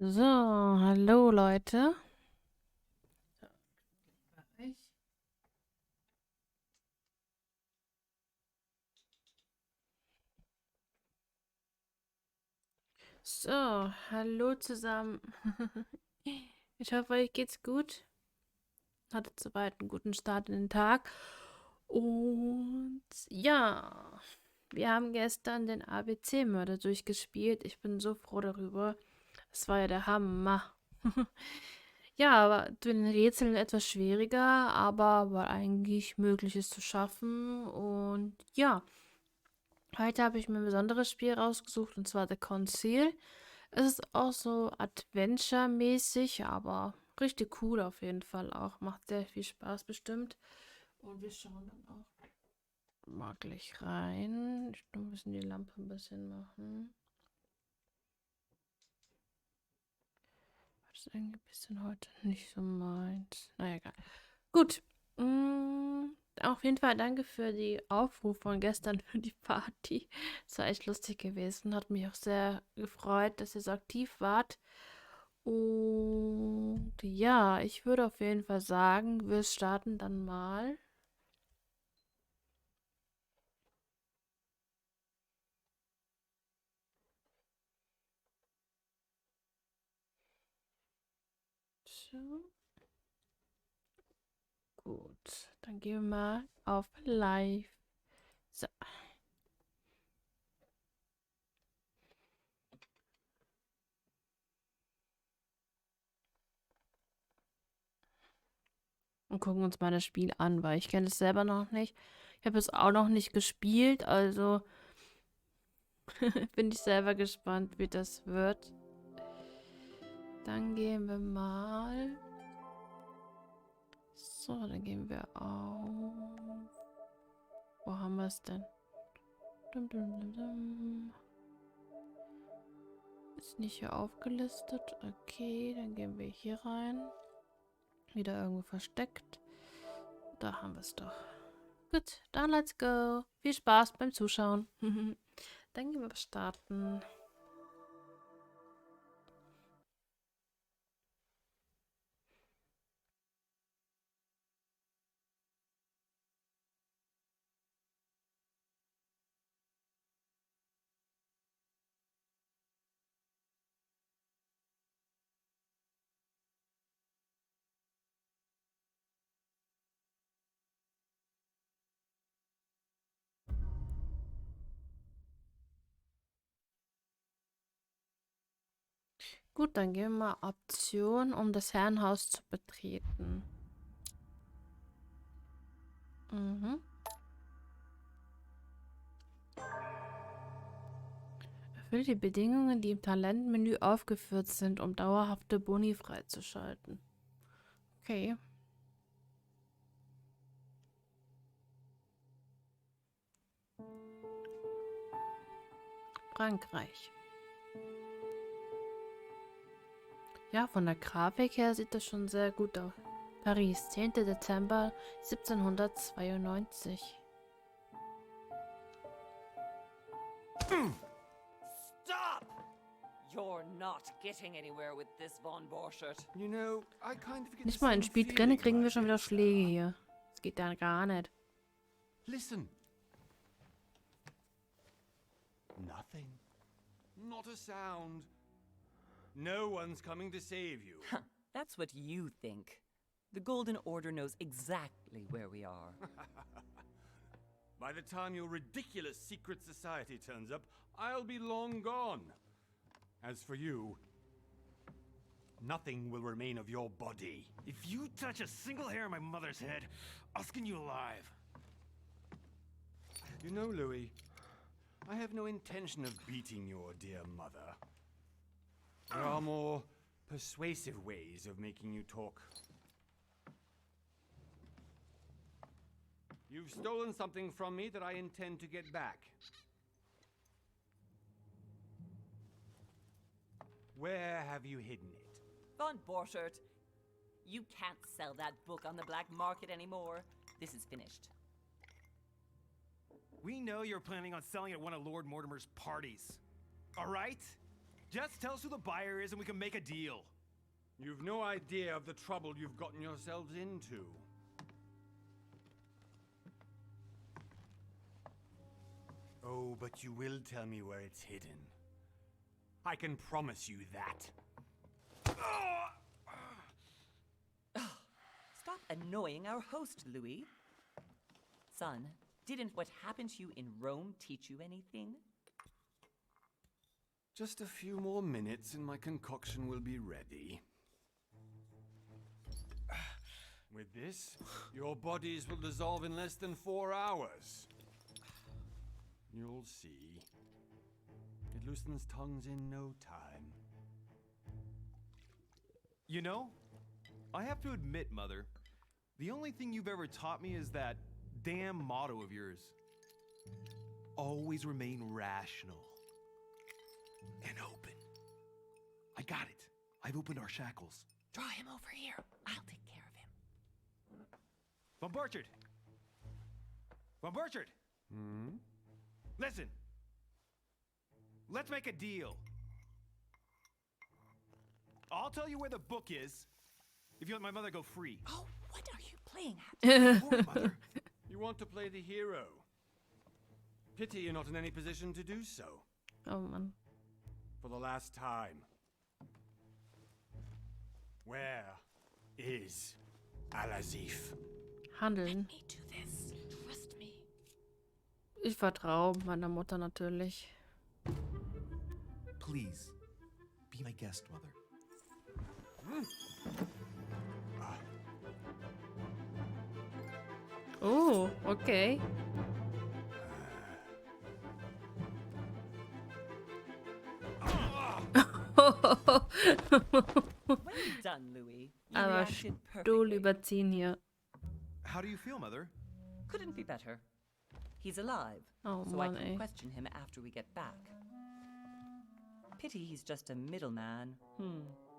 So, hallo Leute. So, hallo zusammen. Ich hoffe, euch geht's gut. Hattet soweit einen guten Start in den Tag. Und ja, wir haben gestern den ABC-Mörder durchgespielt. Ich bin so froh darüber. Es war ja der Hammer. Ja, aber zu den Rätseln etwas schwieriger, aber war eigentlich möglich, es zu schaffen. Und ja, heute habe ich mir ein besonderes Spiel rausgesucht, und zwar The Conceal. Es ist auch so Adventure-mäßig, aber richtig cool auf jeden Fall auch. Macht sehr viel Spaß bestimmt. Und wir schauen dann auch mal gleich rein. Wir müssen die Lampe ein bisschen machen. Das ist irgendwie ein bisschen heute nicht so meins. Naja, egal. Gut. Auf jeden Fall danke für die Aufruf von gestern für die Party. Es war echt lustig gewesen. Hat mich auch sehr gefreut, dass ihr so aktiv wart. Und ja, ich würde auf jeden Fall sagen, wir starten dann mal. So, gut. Dann gehen wir mal auf Live. So. Und gucken uns mal das Spiel an, weil ich kenne es selber noch nicht. Ich habe es auch noch nicht gespielt, also bin ich selber gespannt, wie das wird. Dann gehen wir mal. So, dann gehen wir auf. Wo haben wir es denn? Dum, dum, dum, dum. Ist nicht hier aufgelistet. Okay, dann gehen wir hier rein. Wieder irgendwo versteckt. Da haben wir es doch. Gut, dann let's go. Viel Spaß beim Zuschauen. Dann gehen wir starten. Gut, dann geben wir mal Option, um das Herrenhaus zu betreten. Mhm. Erfülle die Bedingungen, die im Talentmenü aufgeführt sind, um dauerhafte Boni freizuschalten. Okay. Frankreich. Ja, von der Grafik her sieht das schon sehr gut aus. Paris, 10. Dezember 1792. Stop! You're not getting anywhere with this Von Borchert. You know, I kind of get Nicht the mal in same Spiel drin feeling kriegen wir about schon wieder it. Schläge hier. Das geht ja gar nicht. Listen. Nothing. Not a sound. No one's coming to save you. That's what you think. The Golden Order knows exactly where we are. By the time your ridiculous secret society turns up, I'll be long gone. As for you, nothing will remain of your body. If you touch a single hair on my mother's head, I'll skin you alive. You know, Louis, I have no intention of beating your dear mother. There are more persuasive ways of making you talk. You've stolen something from me that I intend to get back. Where have you hidden it? Von Borchert, you can't sell that book on the black market anymore. This is finished. We know you're planning on selling it at one of Lord Mortimer's parties. All right? Just tell us who the buyer is and we can make a deal. You've no idea of the trouble you've gotten yourselves into. Oh, but you will tell me where it's hidden. I can promise you that. Stop annoying our host, Louis. Son, didn't what happened to you in Rome teach you anything? Just a few more minutes and my concoction will be ready. With this, your bodies will dissolve in less than 4 hours. You'll see. It loosens tongues in no time. You know, I have to admit, Mother, the only thing you've ever taught me is that damn motto of yours. Always remain rational. And open. I got it. I've opened our shackles. Draw him over here. I'll take care of him. Von Borchert! Von Borchert! Hmm? Listen. Let's make a deal. I'll tell you where the book is if you let my mother go free. Oh, what are you playing at? Lord, Mother. You want to play the hero. Pity you're not in any position to do so. Oh Mann. For the last time. Where is Al-Azif? Handeln. Me do this. Trust me. Ich vertraue meiner Mutter natürlich. Please, be my guest, Mother. Oh, okay. Well done, Louis. You Aber reacted Stuhl perfectly. überziehen hier. How do you feel, Mother? Couldn't be better. He's alive, Oh so I Mann, can ey. question him after we get back. Pity he's just a middleman.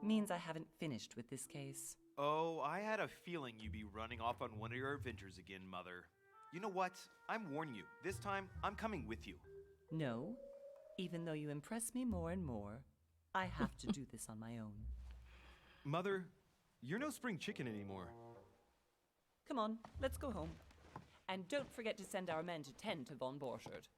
Means I haven't finished with this case. Oh, I had a feeling you'd be running off on one of your adventures again, Mother. You know what? I'm warning you. This time, I'm coming with you. No, even though you impress me more and more, I have to do this on my own. Mother, you're no spring chicken anymore. Come on, let's go home. And don't forget to send our men to tend to Von Borchert.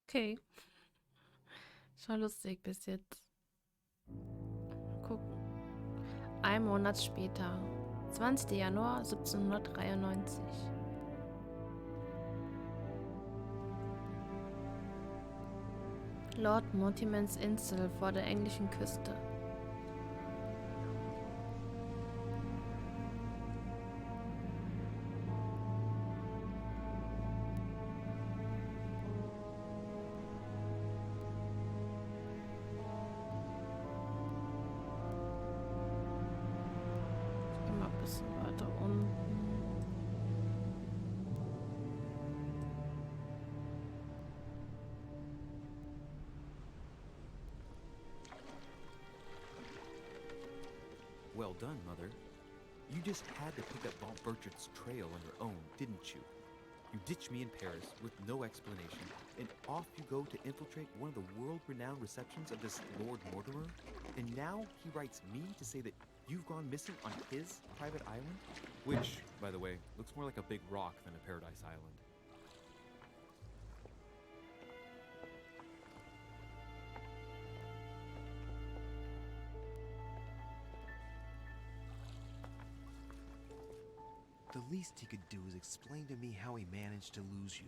Okay. Schon lustig bis jetzt. Mal gucken. Ein Monat später. 20. Januar 1793. Lord Mortimers Insel vor der englischen Küste. Immer ein bisschen weiter unten. Well done, Mother. You just had to pick up Von Burchett's trail on your own, didn't you? You ditched me in Paris with no explanation, and off you go to infiltrate one of the world-renowned receptions of this Lord Mortimer? And now he writes me to say that you've gone missing on his private island? Which, by the way, looks more like a big rock than a paradise island. The least he could do is explain to me how he managed to lose you.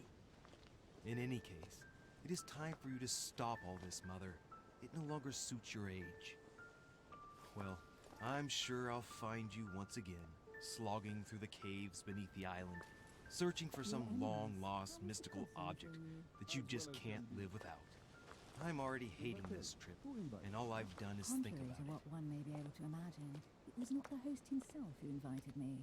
In any case, it is time for you to stop all this, Mother. It no longer suits your age. Well, I'm sure I'll find you once again, slogging through the caves beneath the island, searching for some long-lost mystical object that you just can't live without. I'm already hating this trip, and all I've done is think Contrary about to what one may be able to imagine, it was not the host himself who invited me.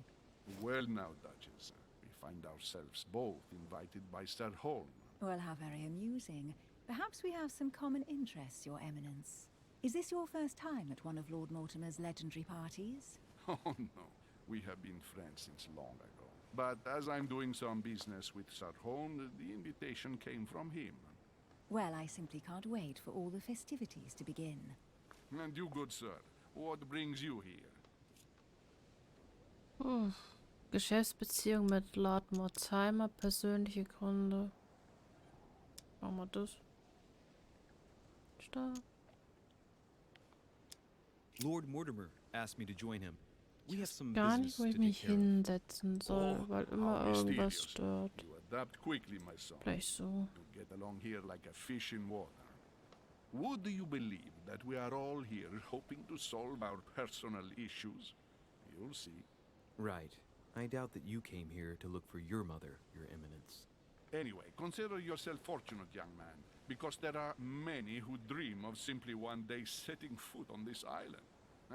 Well now, Duchess, we find ourselves both invited by Sir Holm. Well, how very amusing. Perhaps we have some common interests, Your Eminence. Is this your first time at one of Lord Mortimer's legendary parties? Oh no, we have been friends since long ago. But as I'm doing some business with Sir Holm, the invitation came from him. Well, I simply can't wait for all the festivities to begin. And you, good sir, what brings you here? Geschäftsbeziehung mit Lord Mortimer, persönliche Gründe. Machen wir das. Stopp. Lord Mortimer asked me to join him. We have some Gar business nicht, wo to ich take mich care of. hinsetzen soll, weil immer How irgendwas mysterious. stört. You adapt quickly, my son. Gleich so. You get along here like a fish in water. Would you believe that we are all here hoping to solve our personal issues? You'll see. Right. I doubt that you came here to look for your mother, Your Eminence. Anyway, consider yourself fortunate, young man, because there are many who dream of simply one day setting foot on this island,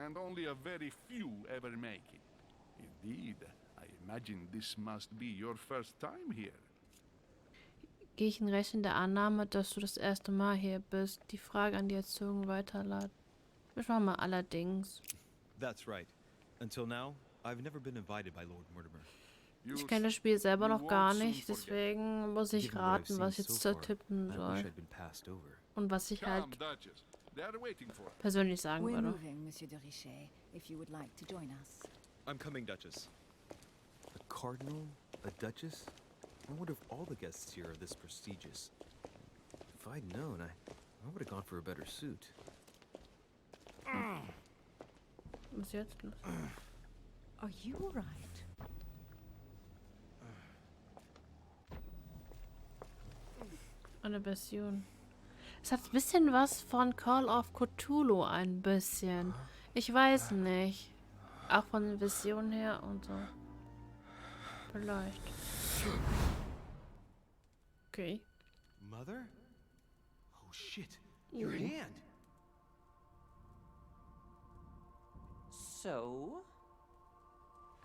and only a very few ever make it. Indeed, I imagine this must be your first time here. Gehe ich in Recht in der Annahme, dass du das erste Mal hier bist? Die Frage an die Erziehung weiterleiten. Ich mach mal allerdings. That's right. Until now, I've never been invited by Lord Mortimer. Ich kenne das Spiel selber noch gar nicht, deswegen muss ich Given what I've raten, was seen ich jetzt so da far, tippen I wish soll. I'd been passed over. Und was ich Come, halt Duchess. They are waiting for us. persönlich sagen We're würde. moving, Monsieur de Richet, if you would like to join us. I'm coming, Duchess. A cardinal? A duchess? I wonder if all the guests here are this prestigious. If I'd known, I would have gone for a better suit. Was ist jetzt los? Are you all right? Eine Version. Es hat ein bisschen was von Call of Cthulhu, ein bisschen. Ich weiß nicht. Auch von den Visionen her und so. Vielleicht. Okay. Mother? Oh shit, your hand! So,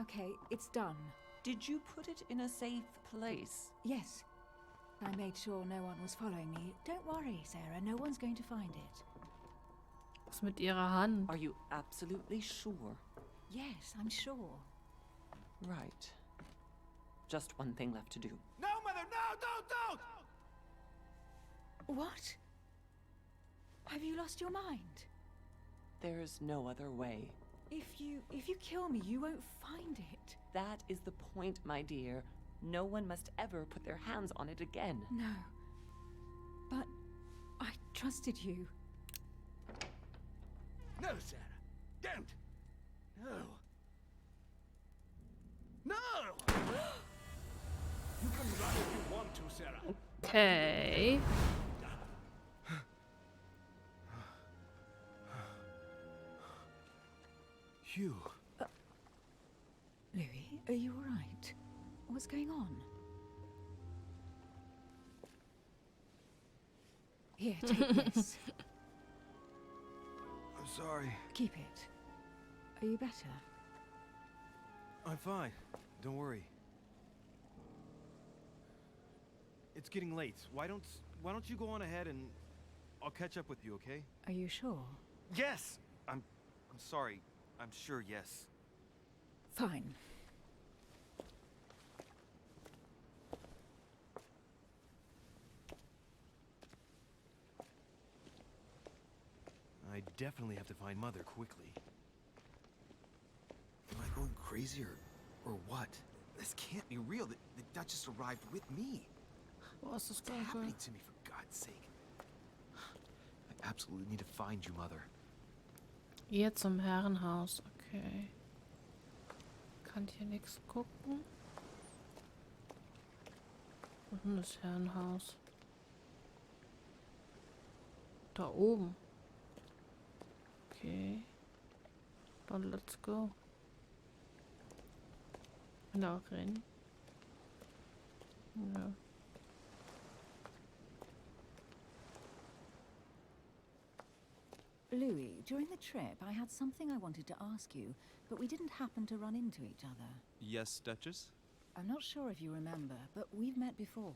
Okay, it's done. did you put it in a safe place? Yes. I made sure no one was following me. Don't worry, Sarah, no one's going to find it. Was mit ihrer Hand? Are you absolutely sure? Yes, I'm sure. Right. Just one thing left to do. No, Mother, no, don't! What? Have you lost your mind? There's no other way. If you kill me, you won't find it. That is the point, my dear. No one must ever put their hands on it again. No. But I trusted you. No, Sarah, don't! No. Okay. Phew. Louis, are you all right? What's going on? Here, take this. I'm sorry. Keep it. Are you better? I'm fine. Don't worry. It's getting late. Why don't you go on ahead and I'll catch up with you, okay? Are you sure? Yes. I'm sorry. I'm sure yes. Fine. I definitely have to find Mother quickly. Am I going crazy or what? This can't be real. The Duchess arrived with me. Was ist What's happening to me, for God's sake? I absolutely need to find you, Mother. Hier zum Herrenhaus. Okay. Kann hier nichts gucken. Wo ist denn das Herrenhaus? Da oben. Okay. Dann let's go. Kann da auch rennen? Ja. Louis, during the trip, I had something I wanted to ask you, but we didn't happen to run into each other. Yes, Duchess? I'm not sure if you remember, but we've met before.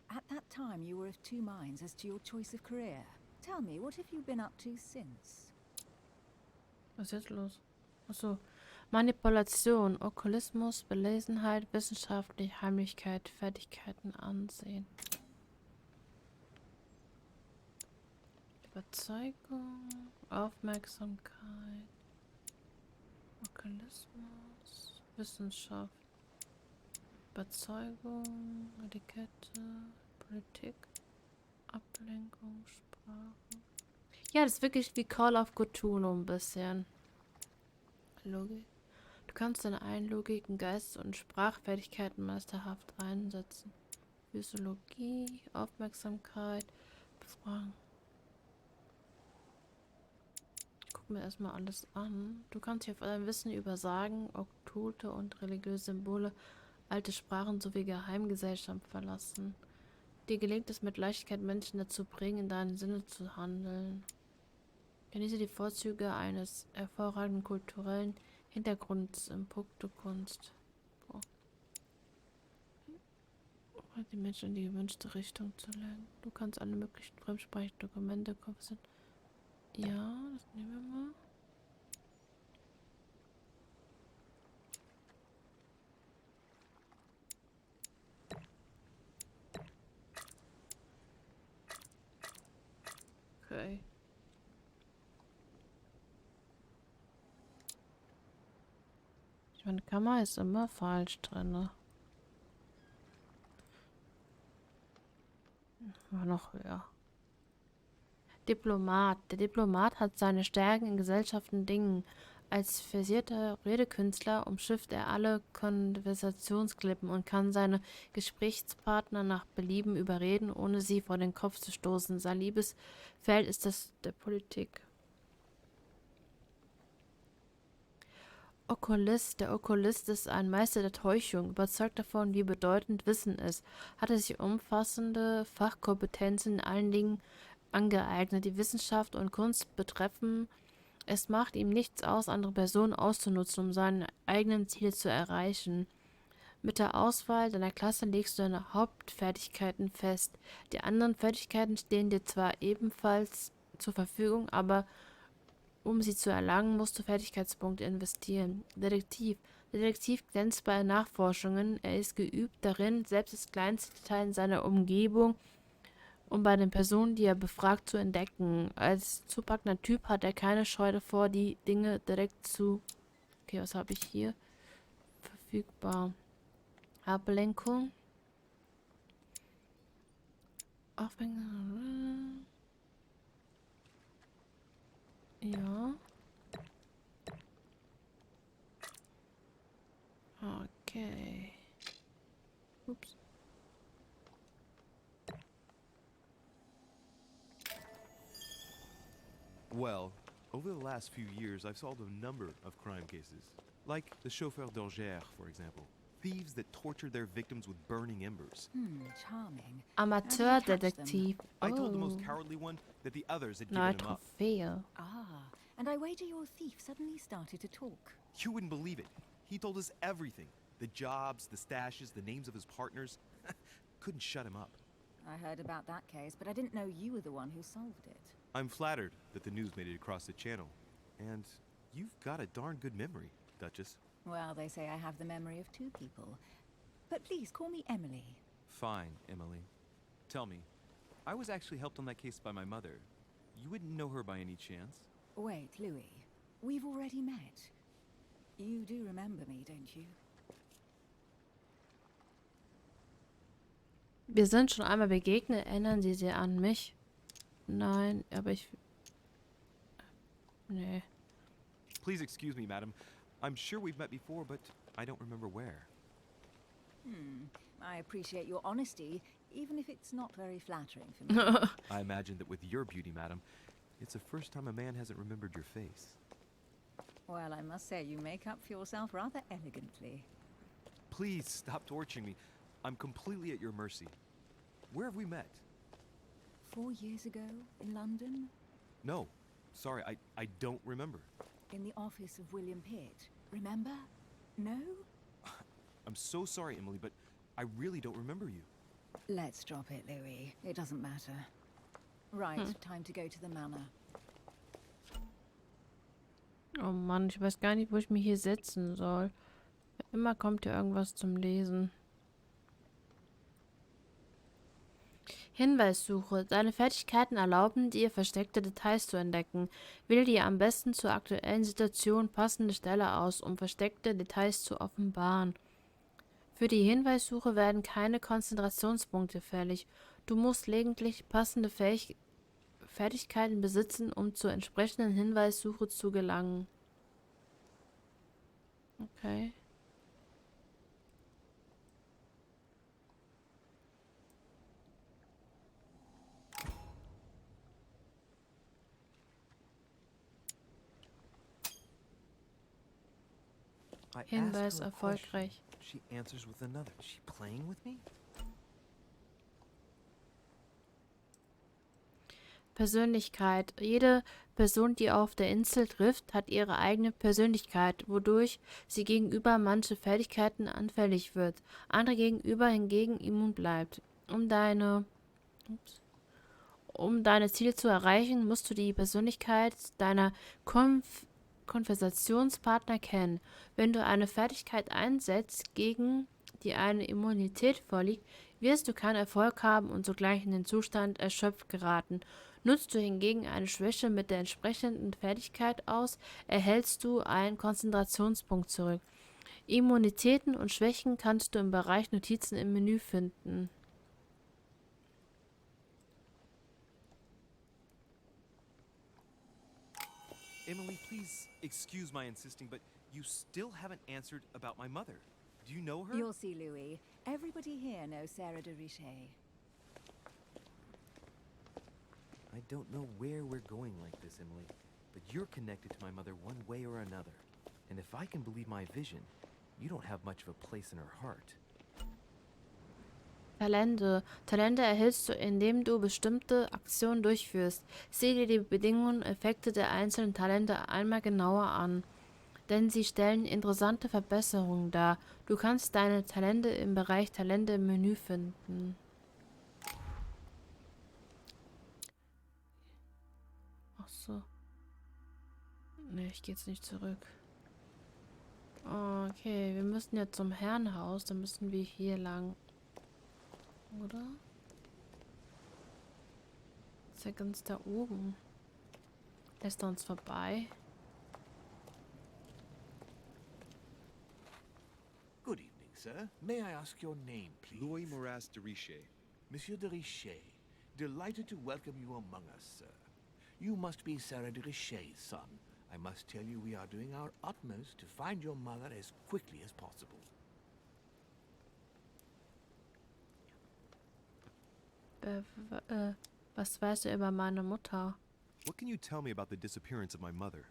At that time, you were of two minds as to your choice of career. Tell me, what have you been up to since? Was ist jetzt los? Achso. Manipulation, Okkultismus, Belesenheit, wissenschaftliche Heimlichkeit, Fertigkeiten ansehen. Überzeugung, Aufmerksamkeit, Okkultismus, Wissenschaft, Überzeugung, Etikette, Politik, Ablenkung, Sprache. Ja, das ist wirklich wie Call of Cthulhu ein bisschen. Logik. Du kannst deine Einlogik in Geist- und Sprachfertigkeiten meisterhaft einsetzen. Physiologie, Aufmerksamkeit, Befragen. Gucken wir erstmal alles an. Du kannst dich auf dein Wissen über Sagen, Okkulte und religiöse Symbole, alte Sprachen sowie Geheimgesellschaften verlassen. Dir gelingt es mit Leichtigkeit, Menschen dazu bringen, in deinem Sinne zu handeln. Genieße die Vorzüge eines hervorragenden kulturellen Hintergrunds in puncto Kunst. Boah. Die Menschen in die gewünschte Richtung zu lenken. Du kannst alle möglichen fremdsprachigen Dokumente konvertieren. Ja, das nehmen wir mal. Okay. Meine Kamera ist immer falsch drin. Ne? War noch höher. Diplomat. Der Diplomat hat seine Stärken in Gesellschaften und Dingen. Als versierter Redekünstler umschifft er alle Konversationsklippen und kann seine Gesprächspartner nach Belieben überreden, ohne sie vor den Kopf zu stoßen. Sein Liebesfeld ist das der Politik. Okkulist. Der Okkulist ist ein Meister der Täuschung, überzeugt davon, wie bedeutend Wissen ist, hatte sich umfassende Fachkompetenzen in allen Dingen angeeignet, die Wissenschaft und Kunst betreffen. Es macht ihm nichts aus, andere Personen auszunutzen, um seine eigenen Ziele zu erreichen. Mit der Auswahl deiner Klasse legst du deine Hauptfertigkeiten fest. Die anderen Fertigkeiten stehen dir zwar ebenfalls zur Verfügung, aber um sie zu erlangen, musst du Fertigkeitspunkte investieren. Detektiv. Der Detektiv glänzt bei Nachforschungen. Er ist geübt darin, selbst das kleinste Detail in seiner Umgebung und bei den Personen, die er befragt, zu entdecken. Als zupackender Typ hat er keine Scheu davor, die Dinge direkt zu... Okay, was habe ich hier? Verfügbar. Ablenkung. Aufmerksamkeit. Ja. Okay. Ups. Well, over the last few years, I've solved a number of crime cases. Like the chauffeur d'Orgère, for example. Thieves that tortured their victims with burning embers. Charming. Amateurdetektiv. I told the most Oh, cowardly one that the others had neue given him up. Trophäe. Ah, and I wager your thief suddenly started to talk. You wouldn't believe it. He told us everything. The jobs, the stashes, the names of his partners. Couldn't shut him up. I heard about that case, but I didn't know you were the one who solved it. I'm flattered that the news made it across the channel. And you've got a darn good memory, Duchess. Well, they say I have the memory of two people. But please call me Emily. Fine, Emily. Tell me, I was actually helped on that case by my mother. You wouldn't know her by any chance? Wait, Louis. We've already met. You do remember me, don't you? Wir sind schon einmal begegnet. Erinnern Sie sich an mich? Nein, aber ich... Nee. Please excuse me, madam. I'm sure we've met before, but I don't remember where. I appreciate your honesty, even if it's not very flattering for me. I imagine that with your beauty, madam, it's the first time a man hasn't remembered your face. Well, I must say you make up for yourself rather elegantly. Please stop torturing me. I'm completely at your mercy. Where have we met? 4 years ago, in London, No. Sorry, I don't remember. in the office of William Pitt. Remember? No? I'm so sorry, Emily, but I really don't remember you. Let's drop it, Louis. It doesn't matter. Right, time to go to the manor. Oh Mann, ich weiß gar nicht, wo ich mich hier setzen soll. Immer kommt ja irgendwas zum Lesen. Hinweissuche. Deine Fertigkeiten erlauben dir, versteckte Details zu entdecken. Wähle dir am besten zur aktuellen Situation passende Stelle aus, um versteckte Details zu offenbaren. Für die Hinweissuche werden keine Konzentrationspunkte fällig. Du musst lediglich passende Fertigkeiten besitzen, um zur entsprechenden Hinweissuche zu gelangen. Okay. I asked Hinweis her a erfolgreich. question. She answers with another. Is she playing with me? Persönlichkeit. Jede Person, die auf der Insel trifft, hat ihre eigene Persönlichkeit, wodurch sie gegenüber manche Fertigkeiten anfällig wird, andere gegenüber hingegen immun bleibt. Um deine Ziele zu erreichen, musst du die Persönlichkeit deiner Konversationspartner kennen. Wenn du eine Fertigkeit einsetzt, gegen die eine Immunität vorliegt, wirst du keinen Erfolg haben und sogleich in den Zustand erschöpft geraten. Nutzt du hingegen eine Schwäche mit der entsprechenden Fertigkeit aus, erhältst du einen Konzentrationspunkt zurück. Immunitäten und Schwächen kannst du im Bereich Notizen im Menü finden. Emily, please excuse my insisting, but you still haven't answered about my mother. Do you know her? You'll see, Louis. Everybody here knows Sarah de Richet. I don't know where we're going like this, Emily, but you're connected to my mother one way or another. And if I can believe my vision, you don't have much of a place in her heart. Talente. Talente erhältst du, indem du bestimmte Aktionen durchführst. Sieh dir die Bedingungen und Effekte der einzelnen Talente einmal genauer an, denn sie stellen interessante Verbesserungen dar. Du kannst deine Talente im Bereich Talente im Menü finden. Ach so. Ne, ich gehe jetzt nicht zurück. Okay, wir müssen jetzt zum Herrenhaus, dann müssen wir hier lang. Oder? Ist ja ganz da oben. Lässt er uns vorbei? Good evening, sir. May I ask your name, please? Louis Moras de Richet. Monsieur de Richet. Delighted to welcome you among us, sir. You must be Sarah de Richet's son. I must tell you we are doing our utmost to find your mother as quickly as possible. Was weißt du über meine Mutter? What can you tell me about the disappearance of my mother?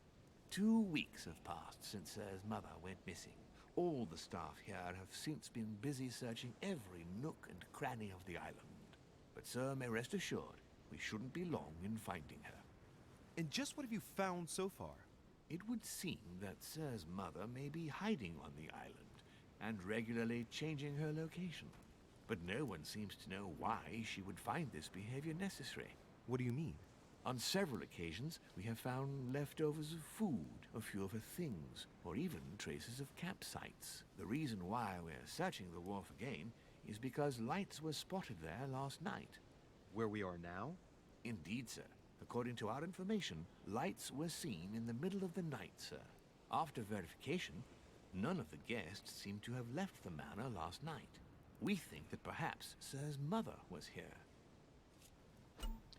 2 weeks have passed since Sir's mother went missing. All the staff here have since been busy searching every nook and cranny of the island. But Sir may rest assured, we shouldn't be long in finding her. And just what have you found so far? It would seem that Sir's mother may be hiding on the island and regularly changing her location. But no one seems to know why she would find this behavior necessary. What do you mean? On several occasions, we have found leftovers of food, a few of her things, or even traces of campsites. The reason why we're searching the wharf again is because lights were spotted there last night. Where we are now? Indeed, sir. According to our information, lights were seen in the middle of the night, sir. After verification, none of the guests seem to have left the manor last night. We think that perhaps Sir's mother was here.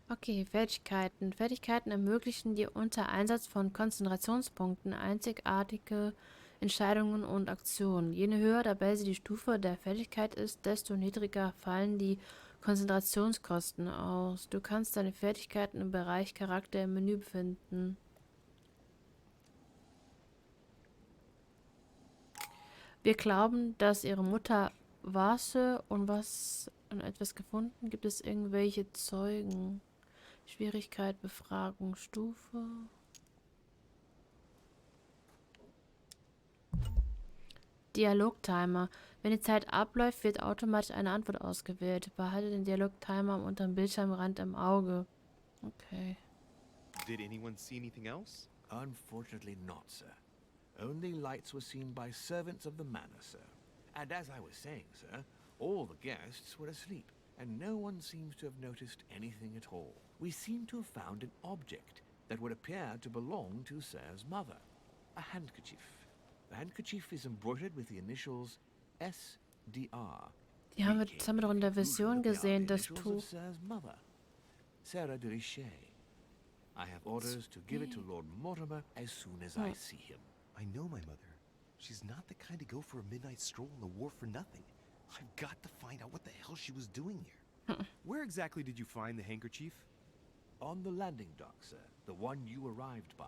Okay, Fähigkeiten. Fertigkeiten ermöglichen dir unter Einsatz von Konzentrationspunkten einzigartige Entscheidungen und Aktionen. Je höher dabei die Stufe der Fertigkeit ist, desto niedriger fallen die Konzentrationskosten aus. Du kannst deine Fertigkeiten im Bereich Charakter im Menü befinden. Wir glauben, dass ihre Mutter war und etwas gefunden. Gibt es irgendwelche Zeugen? Schwierigkeit, Befragung, Stufe. Dialogtimer. Wenn die Zeit abläuft, wird automatisch eine Antwort ausgewählt. Behalte den Dialogtimer unterm Bildschirmrand im Auge. Okay. Did anyone see anything else? Unfortunately not, sir. Only lights were seen by servants of the manor, sir. And as I was saying, sir, all the guests were asleep, and no one seems to have noticed anything at all. We seem to have found an object that would appear to belong to Sir's mother. A handkerchief. The handkerchief is embroidered with the initials SDR. Das haben wir doch in der Version gesehen, das Tuch. Sir's mother, Sarah de Richet. I have orders to give it to Lord Mortimer as soon as I see him. I know my mother. She's not the kind to go for a midnight stroll on the wharf for nothing. I've got to find out what the hell she was doing here. Where exactly did you find the handkerchief? On the landing dock, sir. The one you arrived by.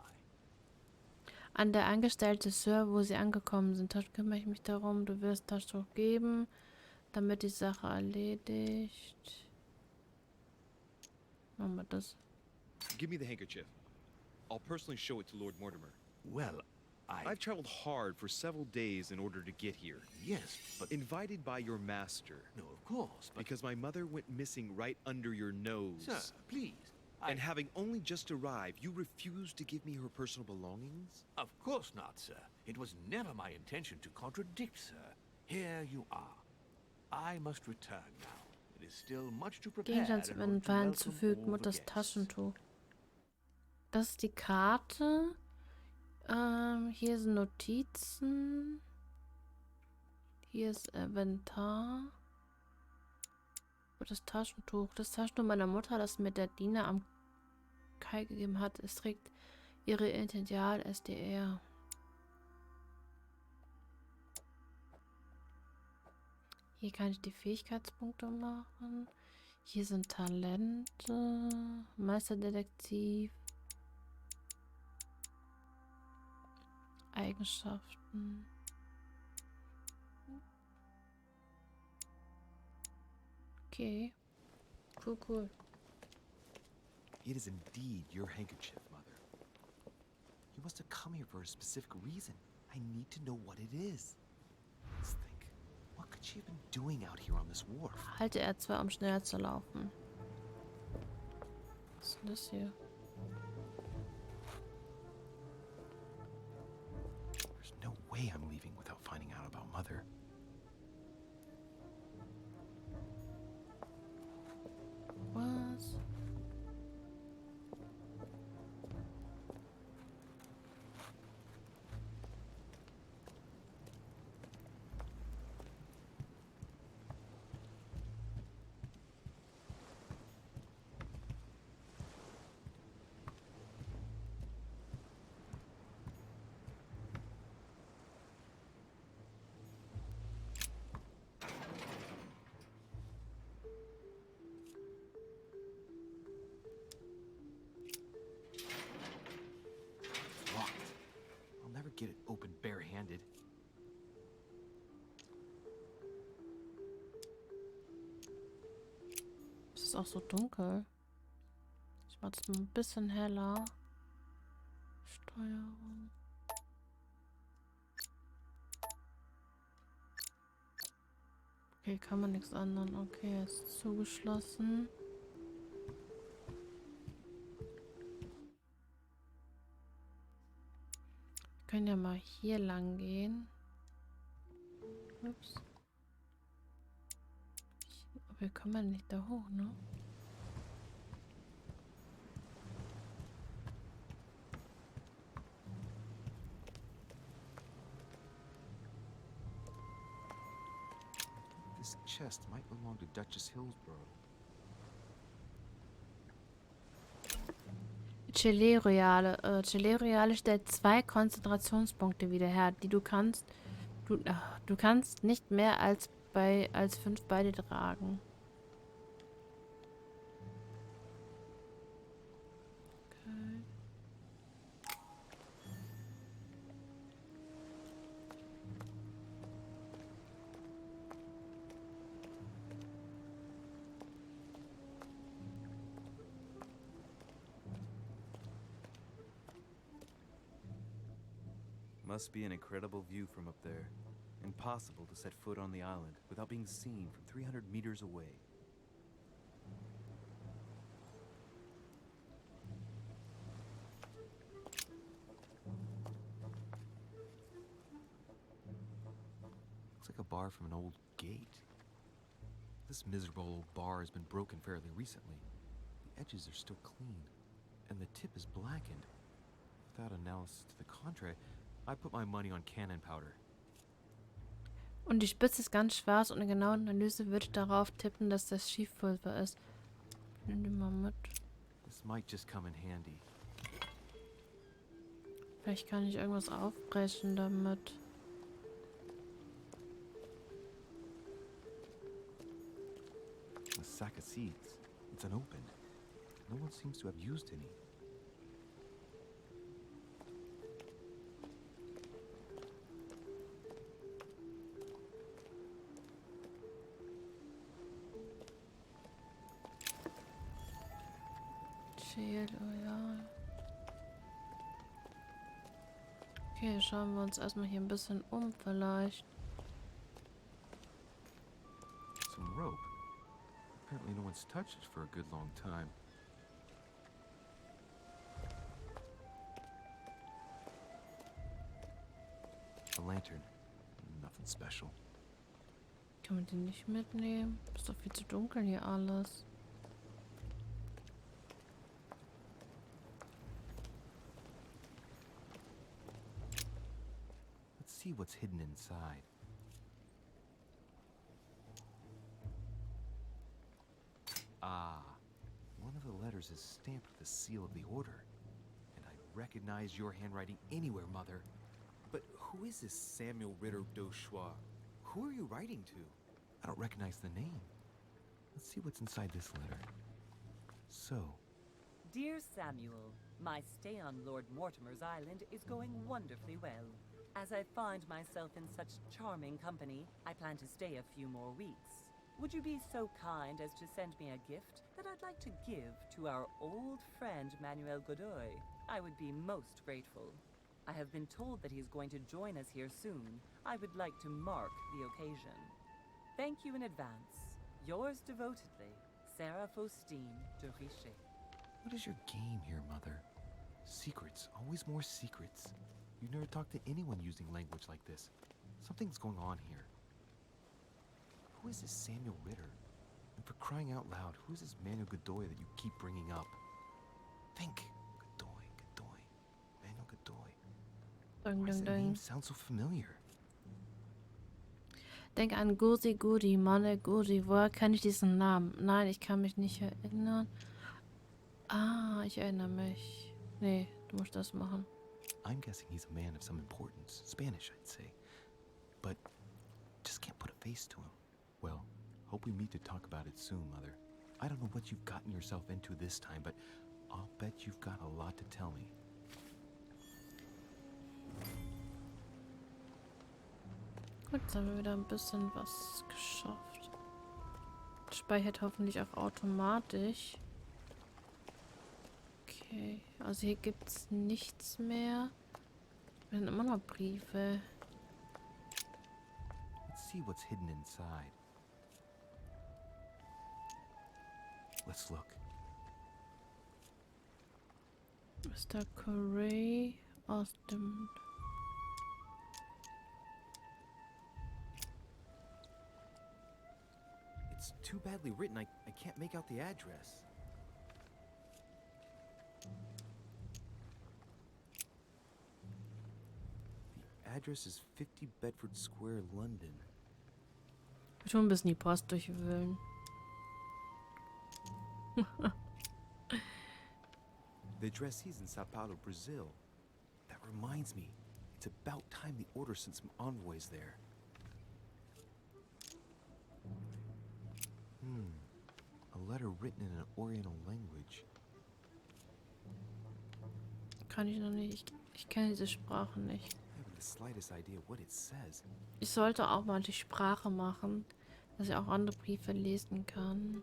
An der Angestellte Sir, wo sie angekommen sind. Da kümmere ich mich darum. Du wirst Taschentuch geben, damit die Sache erledigt. Machen wir das. Give me the handkerchief. I'll personally show it to Lord Mortimer. Well, I've traveled hard for several days in order to get here. Yes, but... Invited by your master. No, of course, but... Because my mother went missing right under your nose. Sir, please. And having only just arrived, you refused to give me her personal belongings? Of course not, sir. It was never my intention to contradict, sir. Here you are. I must return now. It is still much to prepare Gegenstand zum Inventaar hinzufügen, Mutters Taschentuch. Das ist die Karte. Hier sind Notizen. Hier ist Inventar. Das Taschentuch. Das Taschentuch meiner Mutter, das mir der Diener am Kai gegeben hat. Es trägt ihre Initial SDR. Hier kann ich die Fähigkeitspunkte machen. Hier sind Talente. Meisterdetektiv. Eigenschaften. Okay. Cool. It is indeed your handkerchief, Mother. You must have come here for a specific reason. I need to know what it is. Let's think. What could she have been doing out here on this wharf? Halte R2, um schneller zu laufen. Was ist denn das hier? There's no way I'm leaving without finding out about Mother. Was? get it open barehanded. Es ist auch so dunkel. Ich mach das mal ein bisschen heller. Steuerung. Okay, kann man nichts ändern. Okay, ist zugeschlossen. Wir können ja mal hier lang gehen. Ups. Wir kommen nicht da hoch, ne? This chest might belong to Duchess Hillsborough. Gelee Royale. Gelee Royale stellt 2 Konzentrationspunkte wieder her, die du kannst. Du kannst nicht mehr als 5 bei dir tragen. Okay. Must be an incredible view from up there. Impossible to set foot on the island without being seen from 300 meters away. Looks like a bar from an old gate. This miserable old bar has been broken fairly recently. The edges are still clean, and the tip is blackened. Without analysis to the contrary, I put my money on cannon powder. Und die Spitze ist ganz schwarz und eine genaue Analyse würde darauf tippen, dass das Schiefpulver ist. Nimm die mal mit. This might just come in handy. Vielleicht kann ich irgendwas aufbrechen damit. A sack of seeds. It's unopened. No one seems to have used any. Oh ja. Okay, schauen wir uns erstmal hier ein bisschen um vielleicht. Some rope. Apparently no one's touched it for a good long time. A lantern. Nothing special. Kann man den nicht mitnehmen? Ist doch viel zu dunkel hier alles. See what's hidden inside. Ah, one of the letters is stamped with the seal of the order. And I recognize your handwriting anywhere, Mother. But who is this Samuel Ritter d'Auchois? Who are you writing to? I don't recognize the name. Let's see what's inside this letter. So, Dear Samuel, my stay on Lord Mortimer's island is going wonderfully well. As I find myself in such charming company, I plan to stay a few more weeks. Would you be so kind as to send me a gift that I'd like to give to our old friend Manuel Godoy? I would be most grateful. I have been told that he's going to join us here soon. I would like to mark the occasion. Thank you in advance. Yours devotedly, Sarah Faustine de Richet. what is your game here, Mother? Secrets, always more secrets. You never talk to anyone using language like this. Something's going on here. Who is this Samuel Ritter? And for crying out loud, who is this Manuel Godoy that you keep bringing up? Think. Godoy. Manuel Godoy. Ding, Why does ding, that name ding. sound so familiar? Denk an Gudi, Manne Gudi. Woher kenne ich diesen Namen? Nein, ich kann mich nicht erinnern. Ah, ich erinnere mich. Nee, du musst das machen. I'm guessing he's a man of some importance. Spanish, I'd say. But just can't put a face to him. Well, hope we meet to talk about it soon, Mother. I don't know what you've gotten yourself into this time, but I'll bet you've got a lot to tell me. Gut, jetzt haben wir wieder ein bisschen was geschafft. Speichert hoffentlich auch automatisch. Okay, also hier gibt es nichts mehr. Wir sind immer noch Briefe. Let's see what's hidden inside. Let's look. Mr. Corey aus dem... It's too badly written, I can't make out the address. The address is 50 Bedford Square, London. Schon ein bisschen die Post durchwühlen. The addressee's in Sao Paulo, Brazil. That reminds me, it's about time the order sent some envoys there. A letter written in an Oriental language. Kann ich noch nicht. Ich kenne diese Sprache nicht. I haven't the slightest idea what it says. Ich sollte auch mal die Sprache machen, dass ich auch andere Briefe lesen kann.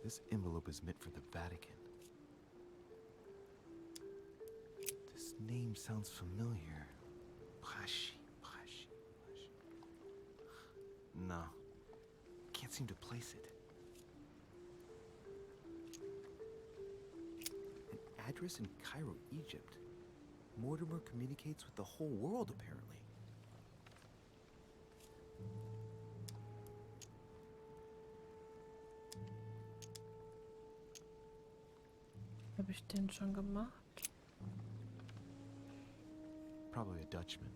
This envelope is meant for the Vatican. This name sounds familiar. Prashi. No. Can't seem to place it. An address in Cairo, Egypt. Mortimer communicates with the whole world, apparently. Habe ich den schon gemacht? Probably a Dutchman.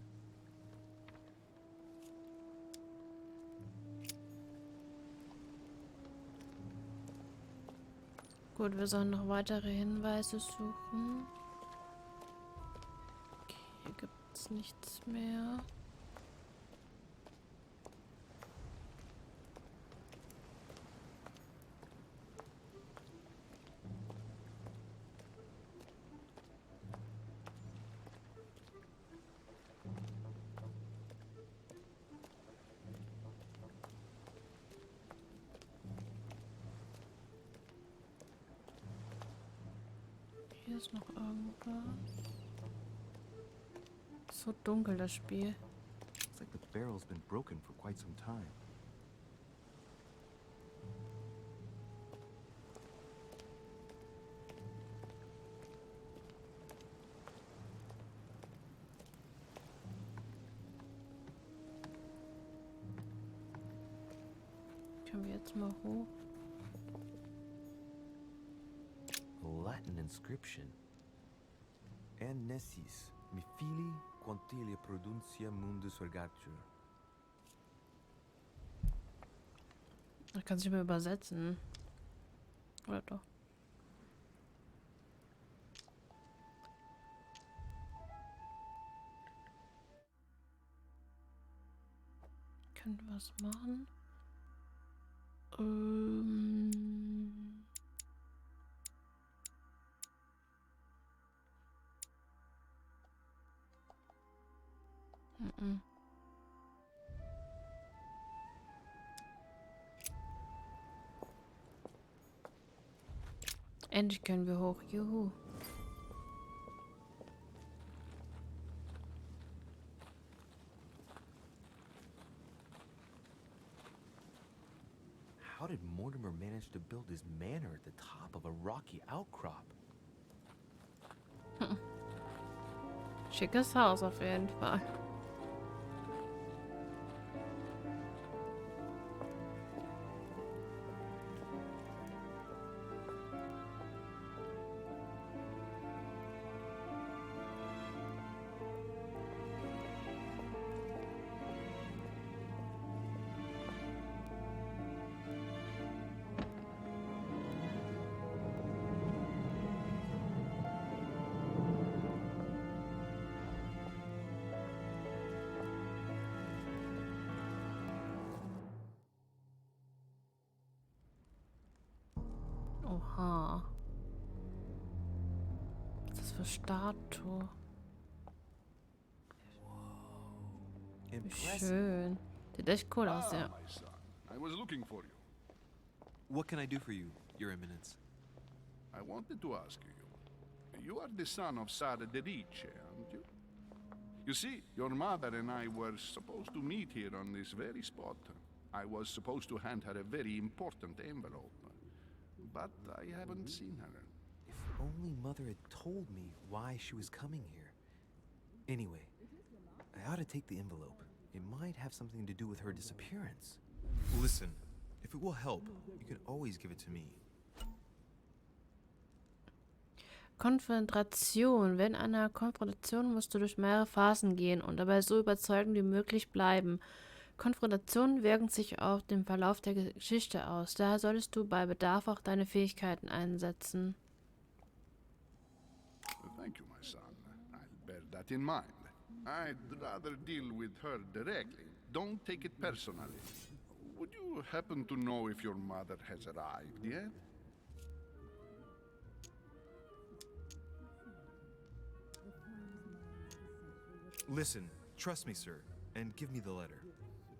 Gut, wir sollen noch weitere Hinweise suchen. Okay, hier gibt es nichts mehr. Hier ist noch irgendwas. So dunkel, das Spiel. Looks like the barrel's been broken for quite some time. Können wir jetzt mal hoch? Latin inscription. Annesis, mi fili quantilia produncia mundus ergatur. Das kann sich mal übersetzen. Oder doch? Können wir was machen? Endlich können wir hoch. Juhu. How did Mortimer manage to build his manor at the top of a rocky outcrop? Schickes Haus auf jeden Fall. Oha. für Statue. Wie Impressive. schön. Sieht echt cool aus, ja. My son, I was looking for you. What can I do for you, Your Eminence? I wanted to ask you. You are the son of Sara de Riche, aren't you? You see, your mother and I were supposed to meet here on this very spot. I was supposed to hand her a very important envelope. But I haven't seen her. If only Mother had told me why she was coming here. Anyway, I ought to take the envelope. It might have something to do with her disappearance. Listen, if it will help, you can always give it to me. Konfrontation. Während einer Konfrontation musst du durch mehrere Phasen gehen und dabei so überzeugend wie möglich bleiben. Konfrontationen wirken sich auf den Verlauf der Geschichte aus. Daher solltest du bei Bedarf auch deine Fähigkeiten einsetzen. Thank you, my son. I'll bear that in mind. I'd rather deal with her directly. Don't take it personally. Would you happen to know if your mother has arrived yet? Listen, trust me, sir, and give me the letter.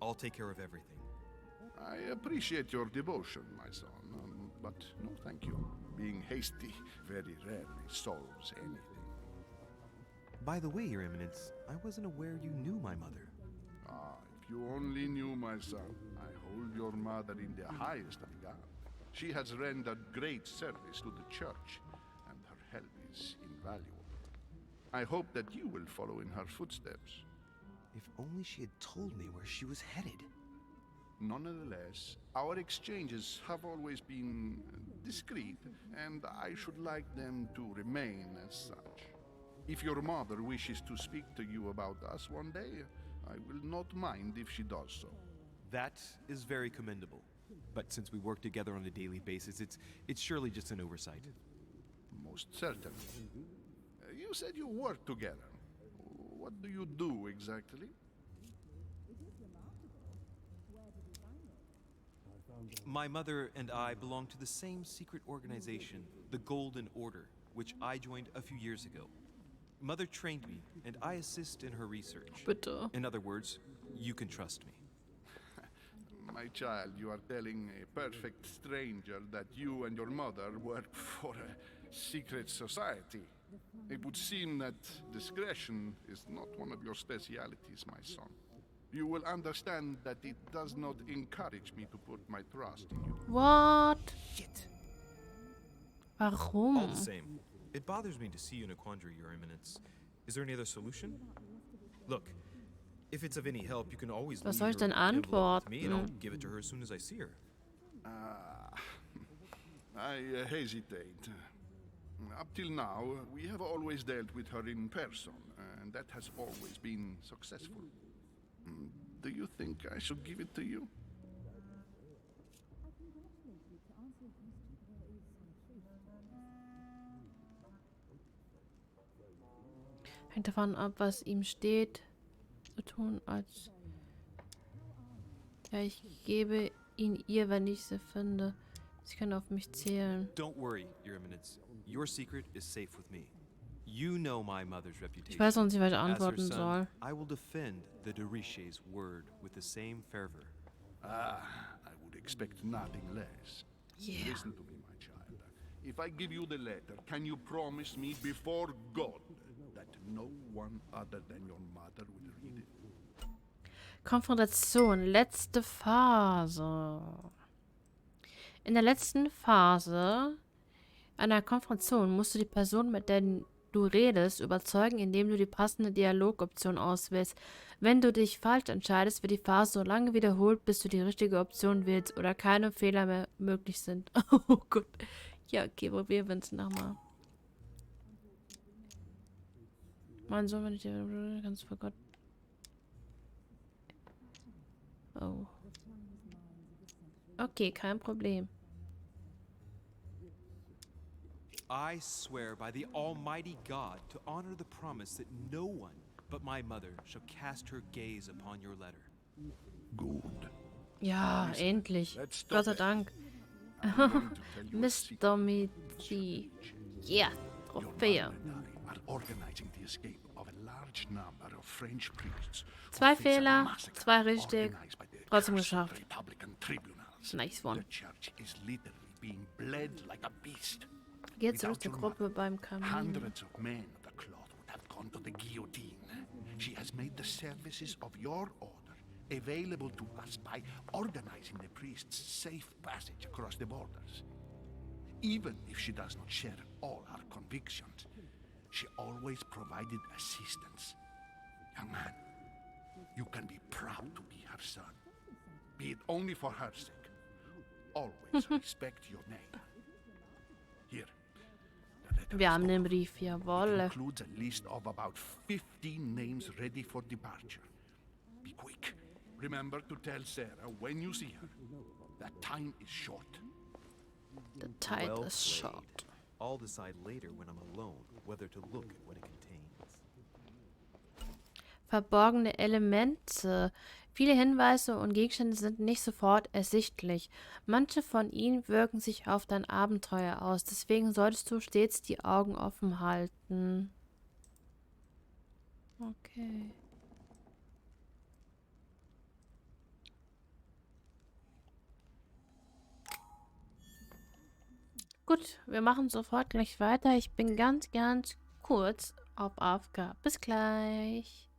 I'll take care of everything. I appreciate your devotion, my son, but no thank you. Being hasty very rarely solves anything. By the way, Your Eminence, I wasn't aware you knew my mother. Ah, if you only knew, my son, I hold your mother in the highest regard. She has rendered great service to the church, and her help is invaluable. I hope that you will follow in her footsteps. If only she had told me where she was headed. Nonetheless, our exchanges have always been discreet, and I should like them to remain as such. If your mother wishes to speak to you about us one day, I will not mind if she does so. That is very commendable. But since we work together on a daily basis, it's surely just an oversight. Most certainly. You said you work together. What do you do exactly? My mother and I belong to the same secret organization, the Golden Order, which I joined a few years ago. Mother trained me, and I assist in her research. Bitte. In other words, you can trust me. My child, you are telling a perfect stranger that you and your mother work for a secret society. It would seem that discretion is not one of your specialities, my son. You will understand that it does not encourage me to put my trust in you. What? Shit! All Warum? the same, it bothers me to see you in a quandary, Your Eminence. Is there any other solution? Look, if it's of any help, you can always Was leave soll ich your denn envelope with me, and I'll antworten? give it to her as soon as I see her. I hesitate. Up till now, we have always dealt with her in person, and that has always been successful. Do you think I should give it to you? Hängt davon ab, was ihm steht, zu tun als... Ja, ich gebe ihn ihr, wenn ich sie finde. Sie kann auf mich zählen. Don't worry, Your Eminence. Your secret is safe with me. You know my mother's reputation. Ich weiß noch nicht, was ich As her antworten son, soll. I will defend the de Riche's word with the same fervor. I would expect nothing less. Yeah. Listen to me, my child. If I give you the letter, can you promise me before God that no one other than your mother will read it? Konfrontation, letzte Phase. In der letzten Phase einer Konfrontation musst du die Person, mit der du redest, überzeugen, indem du die passende Dialogoption auswählst. Wenn du dich falsch entscheidest, wird die Phase so lange wiederholt, bis du die richtige Option wählst oder keine Fehler mehr möglich sind. Oh Gott. Ja, okay, probieren wir es nochmal. Mein Sohn, wenn ich dir ganz vor Gott. Oh. Okay, kein Problem. I swear by the Almighty God to honor the promise that no one but my mother shall cast her gaze upon your letter. Good. Ja, endlich. Let's Gott stop sei it. Dank. I'm going to tell you a secret Mr. Mizi. Ja, your Trophäe. mother and are organizing the escape of a large number of French priests. Zwei Fehler, zwei richtig. Trotzdem geschafft. Republican tribunals. Nice one. The church is literally being bled like a beast. Geht zurück Without zur your Gruppe mother, beim Kamin. hundreds of men of the cloth would have gone to the guillotine. She has made the services of your order available to us by organizing the priests' safe passage across the borders. Even if she does not share all our convictions, she always provided assistance. Young man, you can be proud to be her son. Be it only for her sake. Always respect your name. Here. the letter Wir is haben den over. Brief, It jawohl. includes a list of about 15 names ready for departure. Be quick. Remember to tell Sarah when you see her that time is short. The tide Well is played. short. I'll decide later when I'm alone whether to look at what it contains. Verborgene Elemente. Viele Hinweise und Gegenstände sind nicht sofort ersichtlich. Manche von ihnen wirken sich auf dein Abenteuer aus. Deswegen solltest du stets die Augen offen halten. Okay. Gut, wir machen sofort gleich weiter. Ich bin ganz kurz auf AFK. Bis gleich.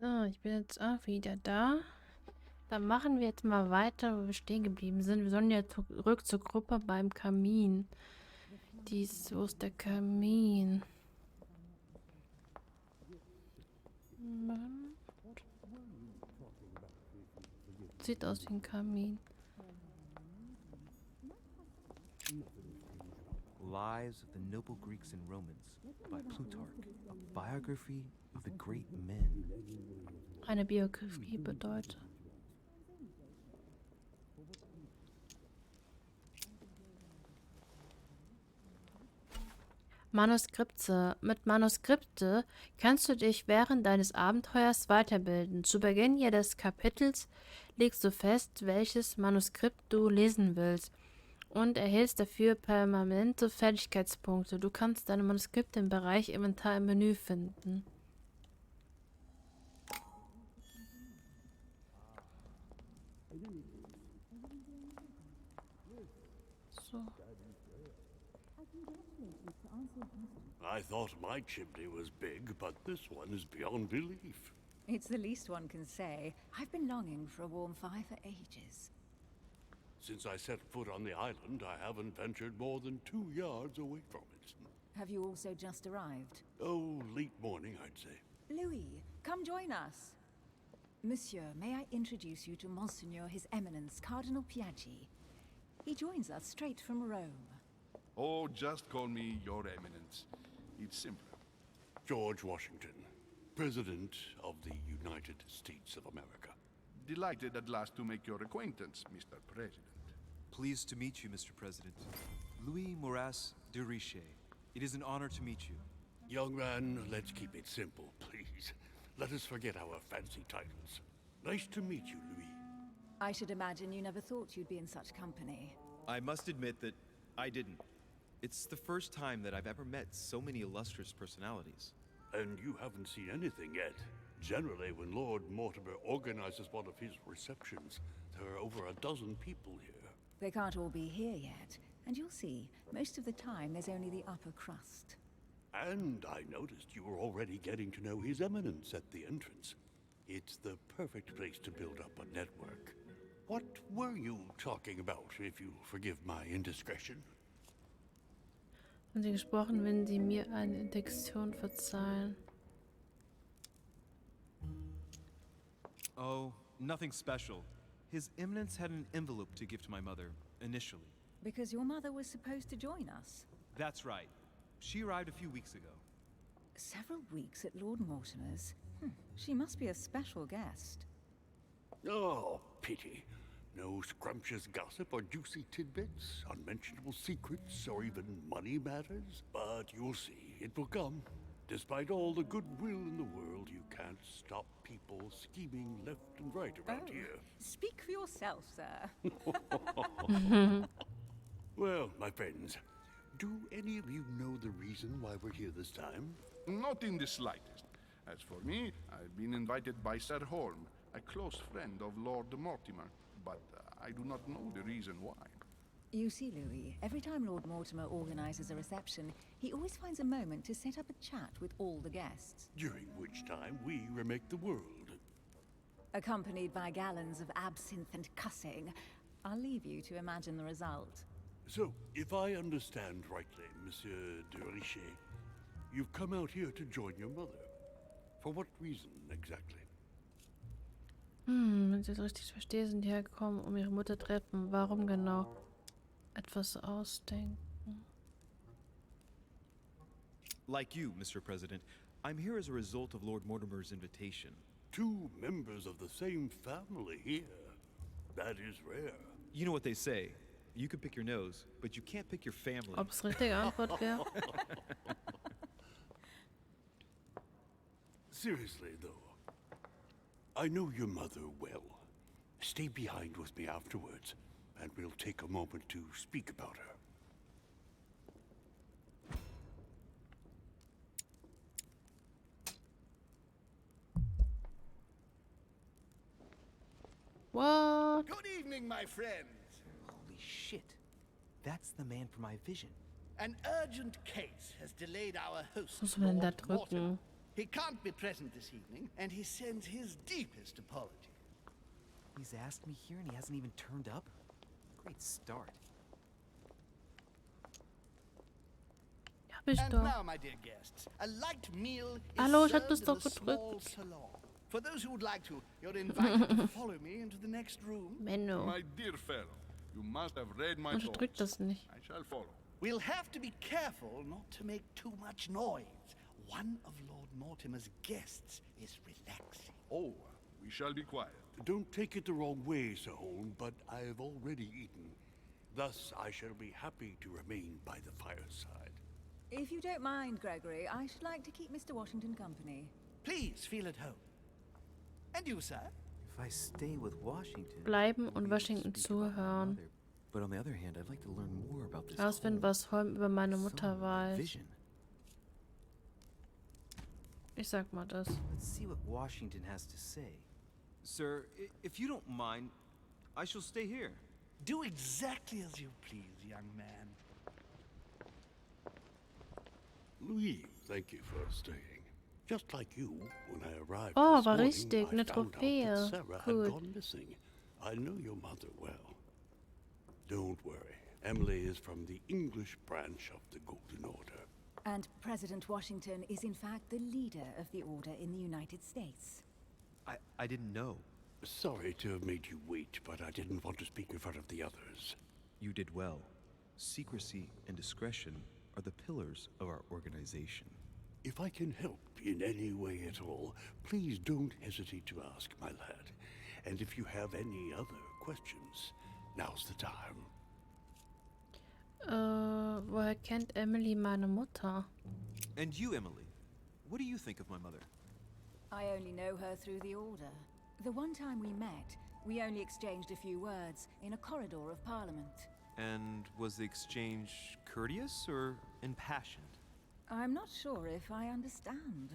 So, ich bin jetzt auch wieder da. Dann machen wir jetzt mal weiter, wo wir stehen geblieben sind. Wir sollen ja zurück zur Gruppe beim Kamin. Wo ist der Kamin? Sieht aus wie ein Kamin. Lives of the Noble Greeks and Romans by Plutarch, a biography of the great men. Eine Biografie bedeutet. Manuskripte. Mit Manuskripte kannst du dich während deines Abenteuers weiterbilden. Zu Beginn jedes Kapitels legst du fest, welches Manuskript du lesen willst und erhältst dafür permanente Fertigkeitspunkte. Du kannst deine Manuskripte im Bereich Inventar im Menü finden. So. I thought my chimney was big, but this one is beyond belief. It's the least one can say. I've been longing for a warm fire for ages. Since I set foot on the island, I haven't ventured more than 2 yards away from it. Have you also just arrived? Oh, late morning, I'd say. Louis, come join us. Monsieur, may I introduce you to Monseigneur His Eminence Cardinal Piaggi? He joins us straight from Rome. Oh, just call me Your Eminence. It's simpler. George Washington, President of the United States of America. Delighted at last to make your acquaintance, Mr. President. Pleased to meet you, Mr. President. Louis Moras de Richet. It is an honor to meet you. Young man, let's keep it simple, please. Let us forget our fancy titles. Nice to meet you, Louis. I should imagine you never thought you'd be in such company. I must admit that I didn't. It's the first time that I've ever met so many illustrious personalities. And you haven't seen anything yet. Generally, when Lord Mortimer organizes one of his receptions, there are over a dozen people here. They can't all be here yet, and you'll see, most of the time there's only the upper crust. And I noticed you were already getting to know His Eminence at the entrance. It's the perfect place to build up a network. What were you talking about, if you forgive my indiscretion? Haben Sie gesprochen, wenn Sie mir eine Indikation verzeihen? Oh, nothing special. His Eminence had an envelope to give to my mother, initially. Because your mother was supposed to join us. That's right. She arrived a few weeks ago. Several weeks at Lord Mortimer's? She must be a special guest. Oh, pity. No scrumptious gossip or juicy tidbits, unmentionable secrets, or even money matters. But you'll see, it will come. Despite all the goodwill in the world, you can't stop people scheming left and right around here. Speak for yourself, sir. Well, my friends, do any of you know the reason why we're here this time? Not in the slightest. As for me, I've been invited by Sir Holm, a close friend of Lord Mortimer, but I do not know the reason why. You see, Louis, every time Lord Mortimer organizes a reception, he always finds a moment to set up a chat with all the guests. During which time we remake the world. Accompanied by gallons of absinthe and cussing. I'll leave you to imagine the result. So, if I understand rightly, Monsieur de Richet, you've come out here to join your mother. For what reason exactly? Wenn ich das richtig verstehe, sind die hergekommen, um ihre Mutter zu treffen. Warum genau? Etwas ausdenken. Like you, Mr. President, I'm here as a result of Lord Mortimer's invitation. 2 members of the same family here. That is rare. You know what they say. You can pick your nose, but you can't pick your family. Ob es richtige Antwort wäre? Seriously, though, I know your mother well. Stay behind with me afterwards, and we'll take a moment to speak about her. What? Good evening, my friends. Holy shit. That's the man from my vision. An urgent case has delayed our host, Was muss man denn da Lord Mortimer. drücken? He can't be present this evening, and he sends his deepest apology. He's asked me here and he hasn't even turned up? Great start. Hab ich And doch. now, my dear guests, a light meal is Hallo, ich hab served das in doch the small gedrückt. salon. For those who would like to, you're invited to follow me into the next room. Menno. My dear fellow, you must have read my Unterdrückt thoughts. das nicht. I shall follow. We'll have to be careful not to make too much noise. One of Lord Mortimer's guests is relaxing. Oh, we shall be quiet. Don't take it the wrong way, Sir Holm, but I've already eaten. Thus, I shall be happy to remain by the fireside. If you don't mind, Gregory, I should like to keep Mr. Washington company. Please feel at home. And you, sir? If I stay with Washington, Bleiben I'll und be able to Washington speak about my zuhören. mother. But on the other hand, I'd like to learn more about this Rausfinden, whole was Holm über meine Mutter song, weiß. vision. Ich sag mal das. Let's see what Washington has to say. Sir, if you don't mind, I shall stay here. Do exactly as you please, young man. Louis, thank you for staying. Just like you, when I arrived Oh, this war morning, richtig, I eine found out Trophäe. that Sarah Gut. had gone missing. I know your mother well. Don't worry. Emily is from the English branch of the Golden Order. And President Washington is in fact the leader of the order in the United States. I didn't know. Sorry to have made you wait, but I didn't want to speak in front of the others. You did well. Secrecy and discretion are the pillars of our organization. If I can help in any way at all, please don't hesitate to ask, my lad. And if you have any other questions, now's the time. Woher kennt Emily meine Mutter? And you, Emily, what do you think of my mother? I only know her through the order. The one time we met, we only exchanged a few words in a corridor of Parliament. And was the exchange courteous or impassioned? I'm not sure if I understand.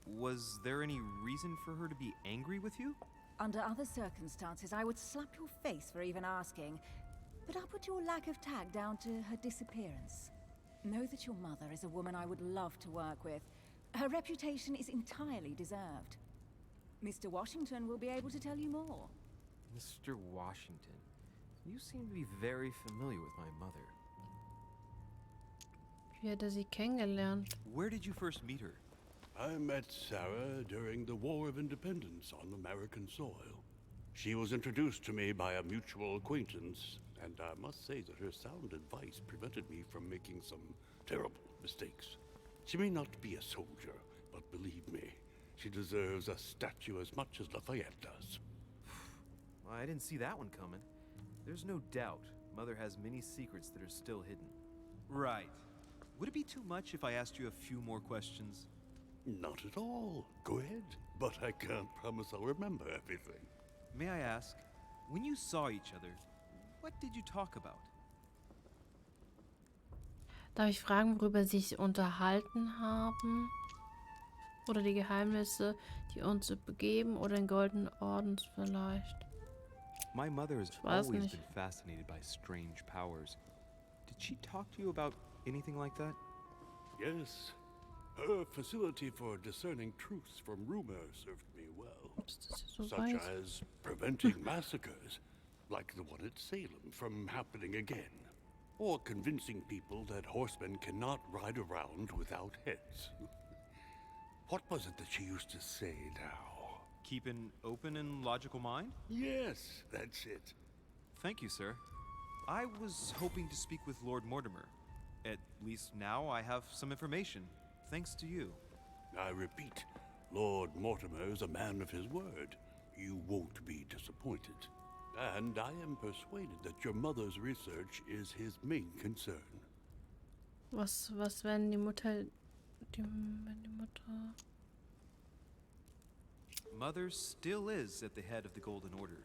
Was there any reason for her to be angry with you? Under other circumstances, I would slap your face for even asking, but I'll put your lack of tact down to her disappearance. Know that your mother is a woman I would love to work with. Her reputation is entirely deserved. Mr. Washington will be able to tell you more. Mr. Washington, you seem to be very familiar with my mother. Wie hat er sie kennengelernt? Where did you first meet her? I met Sarah during the War of Independence on American soil. She was introduced to me by a mutual acquaintance, and I must say that her sound advice prevented me from making some terrible mistakes. She may not be a soldier, but believe me, she deserves a statue as much as Lafayette does. Well, I didn't see that one coming. There's no doubt Mother has many secrets that are still hidden. Right. Would it be too much if I asked you a few more questions? Not at all. Go ahead. But I can't promise I'll remember everything. May I ask, when you saw each other, what did you talk about? Darf ich fragen, worüber sie sich unterhalten haben? Oder die Geheimnisse, die uns begeben, oder den Goldenen Ordens vielleicht? My mother has Ich weiß always nicht. been fascinated by strange powers. Did she talk to you about anything like that? Yes. Her facility for discerning truths from rumor served me well. Ist das hier so Such weit? as preventing massacres, like the one at Salem, from happening again. Or convincing people that horsemen cannot ride around without heads. What was it that she used to say now? Keep an open and logical mind? Yes, that's it. Thank you, sir. I was hoping to speak with Lord Mortimer. At least now I have some information, thanks to you. I repeat, Lord Mortimer is a man of his word. You won't be disappointed. And I am persuaded that your mother's research is his main concern. Was wenn die Mutter... wenn die Mutter... Mother still is at the head of the Golden Order.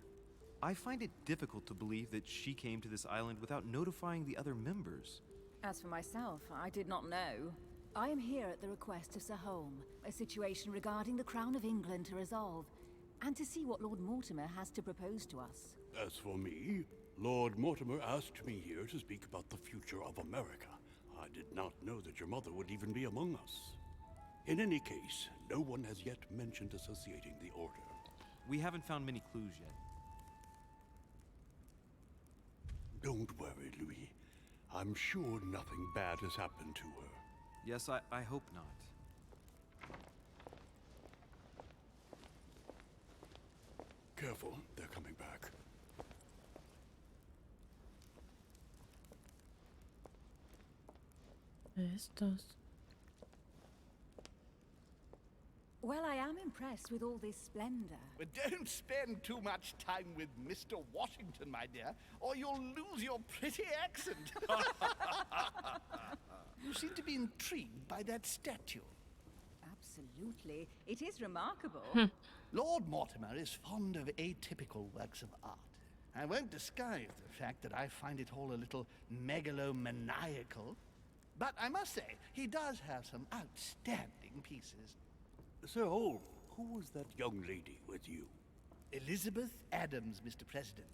I find it difficult to believe that she came to this island without notifying the other members. As for myself, I did not know. I am here at the request of Sir Holm, a situation regarding the Crown of England to resolve, and to see what Lord Mortimer has to propose to us. As for me, Lord Mortimer asked me here to speak about the future of America. I did not know that your mother would even be among us. In any case, no one has yet mentioned associating the order. We haven't found many clues yet. Don't worry, Louis. I'm sure nothing bad has happened to her. Yes, I hope not. Careful, they're coming back. Wer ist das? Well, I am impressed with all this splendor. But don't spend too much time with Mr. Washington, my dear, or you'll lose your pretty accent. You seem to be intrigued by that statue. Absolutely. It is remarkable. Lord Mortimer is fond of atypical works of art. I won't disguise the fact that I find it all a little megalomaniacal. But I must say, he does have some outstanding pieces. So, who was that young lady with you? Elizabeth Adams, Mr. President.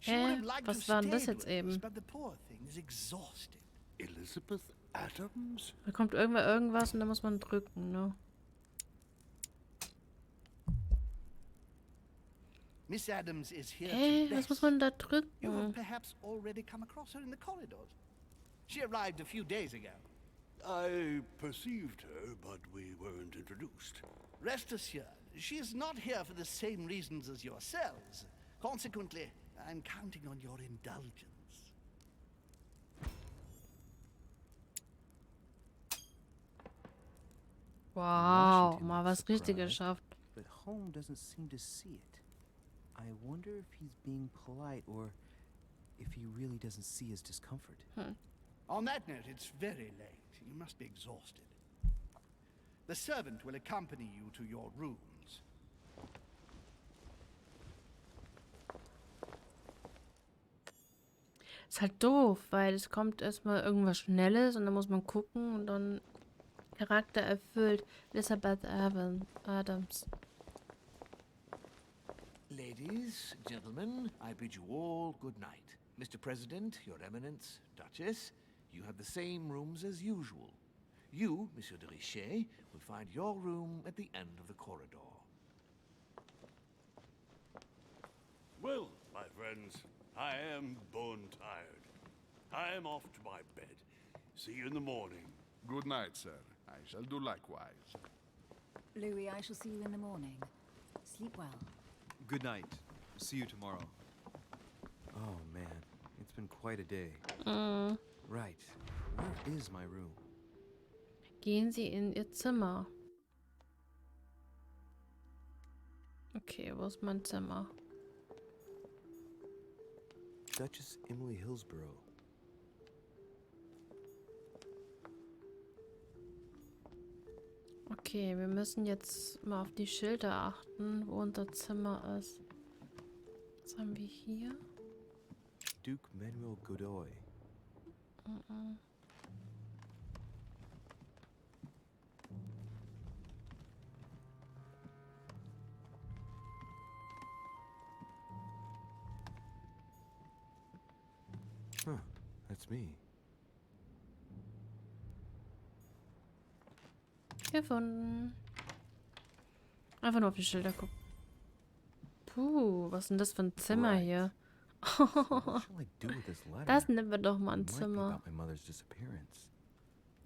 She would have liked to Was war denn das stay jetzt with us, eben? but the poor thing is exhausted. Elizabeth Adams? Da kommt irgendwas und da muss man drücken, ne? Miss Adams is here to Was muss rest. man da You have drücken? perhaps already come across her in the corridors. She arrived a few days ago. I perceived her, but we weren't introduced. Rest assured, she is not here for the same reasons as yourselves. Consequently, I'm counting on your indulgence. Wow, Washington mal looks was Richtiges surprised, geschafft. but Home doesn't seem to see it. I wonder if he's being polite or if he really doesn't see his discomfort. On that note, it's very late. You must be exhausted. The servant will accompany you to your rooms. Ist halt doof, weil es kommt erstmal irgendwas Schnelles und dann muss man gucken und dann Charakter erfüllt. Elizabeth Adams. Ladies, gentlemen, I bid you all good night. Mr. President, Your Eminence, Duchess, you have the same rooms as usual. You, Monsieur de Richet, will find your room at the end of the corridor. Well, my friends, I am bone tired. I am off to my bed. See you in the morning. Good night, sir. I shall do likewise. Louis, I shall see you in the morning. Sleep well. Good night. See you tomorrow. Oh man, it's been quite a day. Mm. Right, where is my room? Gehen Sie in Ihr Zimmer. Okay, wo ist mein Zimmer? Duchess Emily Hillsborough. Okay, wir müssen jetzt mal auf die Schilder achten, wo unser Zimmer ist. Was haben wir hier? Duke Manuel Godoy. Huh, that's me. Gefunden. Einfach nur auf die Schilder gucken. Puh, was ist denn das für ein Zimmer hier? What shall I do with this letter? Das nennen wir doch mal ein It might be Zimmer. about my mother's disappearance.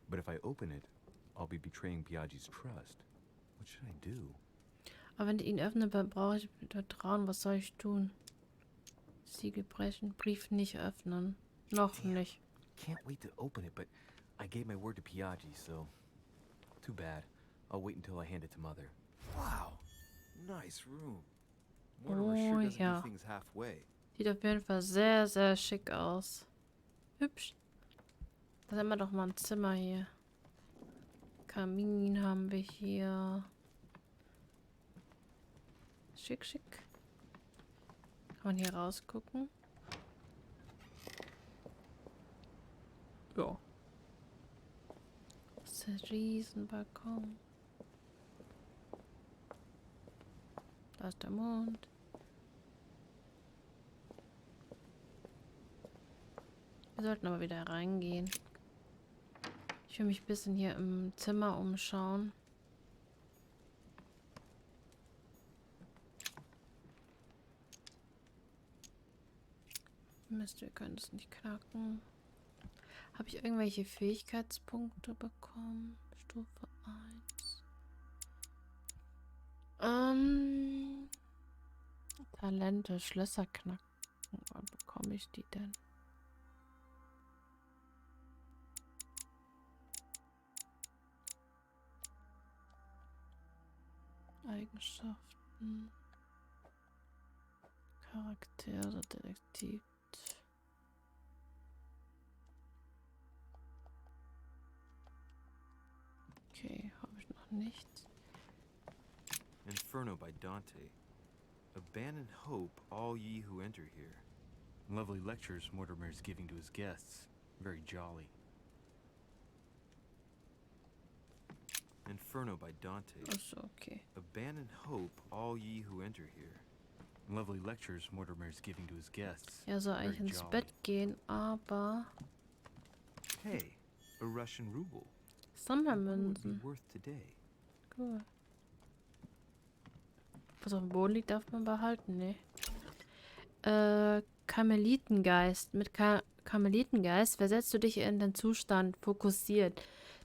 But if I open it, I'll be betraying Biaggi's trust. What should I do? Aber wenn ich ihn öffne, dann brauche ich Vertrauen. Was soll ich tun? Siegel brechen, Brief nicht öffnen. Noch Damn. nicht. Can't wait to open it, but I gave my word to Biaggi, so too bad. I'll wait until I hand it to Mother. Wow. Nice room. Mortimer sure doesn't ja. do things halfway. Sieht auf jeden Fall sehr, sehr schick aus. Hübsch. Da haben wir doch mal ein Zimmer hier. Kamin haben wir hier. Schick, schick. Kann man hier rausgucken? Ja. Das ist ein Riesenbalkon. Da ist der Mond. Wir sollten aber wieder reingehen. Ich will mich ein bisschen hier im Zimmer umschauen. Mist, wir können das nicht knacken. Habe ich irgendwelche Fähigkeitspunkte bekommen? Stufe 1. Talente, Schlösser knacken. Wann bekomme ich die denn? Eigenschaften. Charaktere, Detektiv. Okay, habe ich noch nichts. Inferno by Dante. Abandon hope, all ye who enter here. Lovely lectures Mortimer is giving to his guests. Very jolly. Inferno by Dante. Achso, okay. Abandon hope, all ye who enter here. Lovely lectures Mortimer is giving to his guests. Er soll eigentlich Very ins jolly. Bett gehen, aber Hey, a Russian ruble. What would be Sammlermünzen. worth today? Cool. Was auf dem Boden liegt, darf man behalten, ne? Karmelitengeist. Mit Karmelitengeist versetzt du dich in den Zustand fokussiert.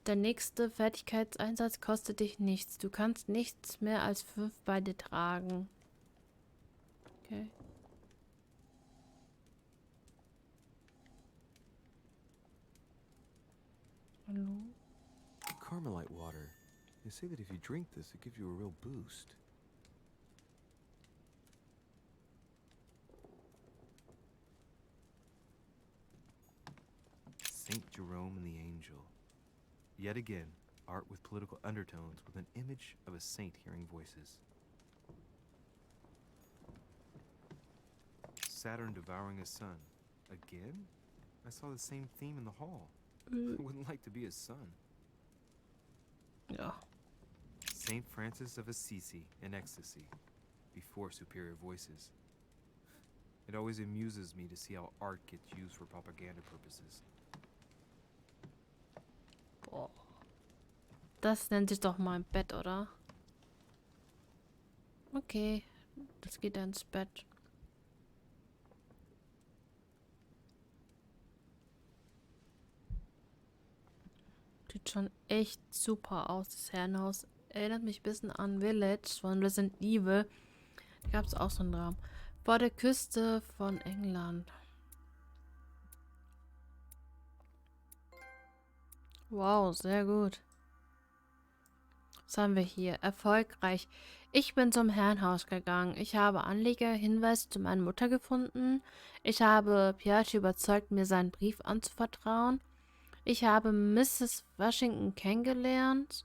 Der nächste Fertigkeitseinsatz kostet dich nichts. Du kannst nichts mehr als 5 bei dir tragen. Okay. Hallo? Carmelite water. They say that if you drink this, it gives you a real boost. Saint Jerome and the Angel. Yet again, art with political undertones with an image of a saint hearing voices. Saturn devouring his son. Again? I saw the same theme in the hall. I wouldn't like to be his son. Ja. Saint Francis of Assisi in ecstasy, before superior voices. It always amuses me to see how art gets used for propaganda purposes. Boah. Das nennt sich doch mal ein Bett, oder? Okay, das geht ins Bett. Sieht schon echt super aus, das Herrenhaus. Erinnert mich ein bisschen an Village von Resident Evil. Da gab es auch so einen Raum. Vor der Küste von England. Wow, sehr gut. Was haben wir hier? Erfolgreich. Ich bin zum Herrenhaus gegangen. Ich habe Anleger Hinweise zu meiner Mutter gefunden. Ich habe Piaget überzeugt, mir seinen Brief anzuvertrauen. Ich habe Mrs. Washington kennengelernt.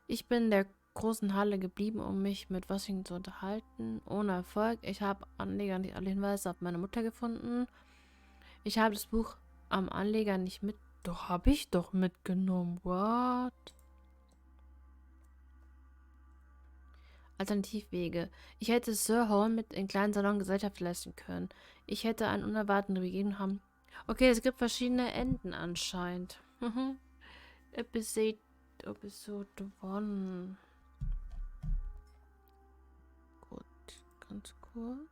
Ich bin in der großen Halle geblieben, um mich mit Washington zu unterhalten. Ohne Erfolg. Ich habe Anleger nicht alle Hinweise auf meine Mutter gefunden. Ich habe das Buch am Anleger nicht mit... Doch, habe ich doch mitgenommen. What? Alternativwege. Ich hätte Sir Hall mit in kleinen Salon Gesellschaft leisten können. Ich hätte einen unerwarteten Beginn haben. Okay, es gibt verschiedene Enden anscheinend. Episode 1. Gut, ganz kurz.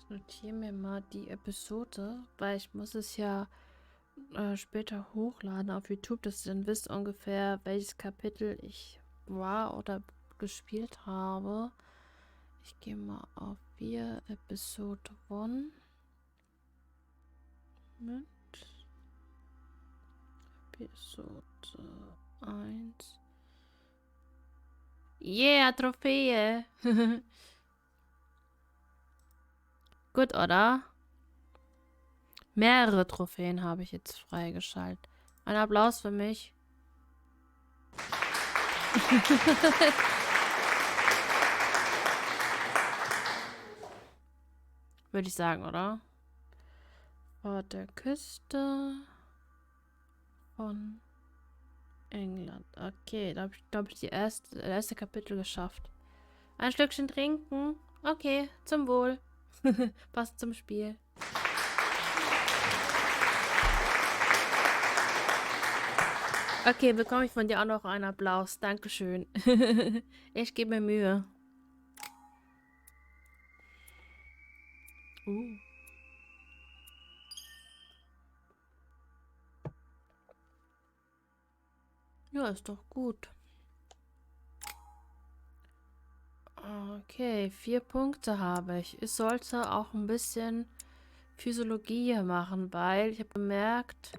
Ich notiere mir mal die Episode, weil ich muss es ja später hochladen auf YouTube, dass ihr dann wisst ungefähr, welches Kapitel ich war oder gespielt habe. Ich gehe mal auf 4, Episode 1. Mit Episode 1. Yeah, Trophäe! Gut, oder? Mehrere Trophäen habe ich jetzt freigeschaltet. Ein Applaus für mich. Würde ich sagen, oder? Vor der Küste von England. Okay, da habe ich, glaube ich, das erste Kapitel geschafft. Ein Stückchen trinken. Okay, zum Wohl. Passt zum Spiel. Okay, bekomme ich von dir auch noch einen Applaus. Dankeschön. Ich gebe mir Mühe. Ja, ist doch gut. Okay, 4 Punkte habe ich. Ich sollte auch ein bisschen Physiologie hier machen, weil ich habe gemerkt,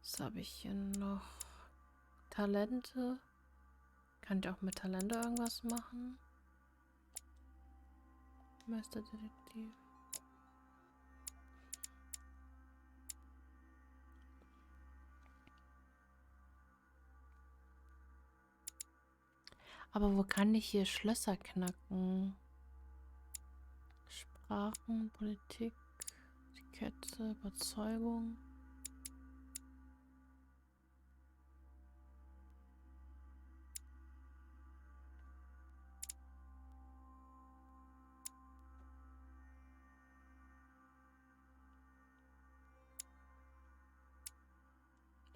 was habe ich hier noch? Talente. Kann ich auch mit Talente irgendwas machen? Meisterdetektiv. Aber wo kann ich hier Schlösser knacken? Sprachen, Politik, Etikette, Überzeugung.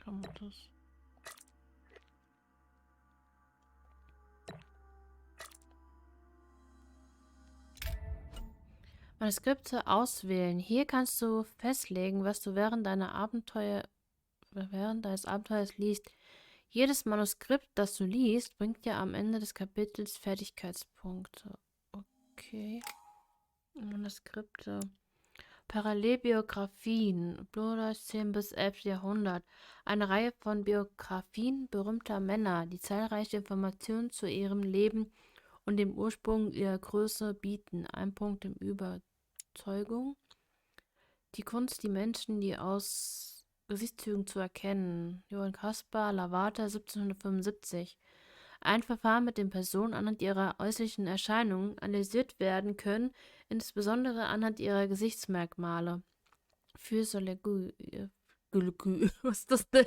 Kann man das? Manuskripte auswählen. Hier kannst du festlegen, was du während deines Abenteuers liest. Jedes Manuskript, das du liest, bringt dir am Ende des Kapitels Fertigkeitspunkte. Okay. Manuskripte. Parallelbiografien. Plurals 10. bis 11. Jahrhundert. Eine Reihe von Biografien berühmter Männer, die zahlreiche Informationen zu ihrem Leben und dem Ursprung ihrer Größe bieten. Ein Punkt im Überzeugung. Die Kunst, die Menschen, die aus Gesichtszügen zu erkennen. Johann Caspar, Lavater, 1775. Ein Verfahren, mit dem Personen anhand ihrer äußerlichen Erscheinungen analysiert werden können, insbesondere anhand ihrer Gesichtsmerkmale. Physiologie. Was ist das denn?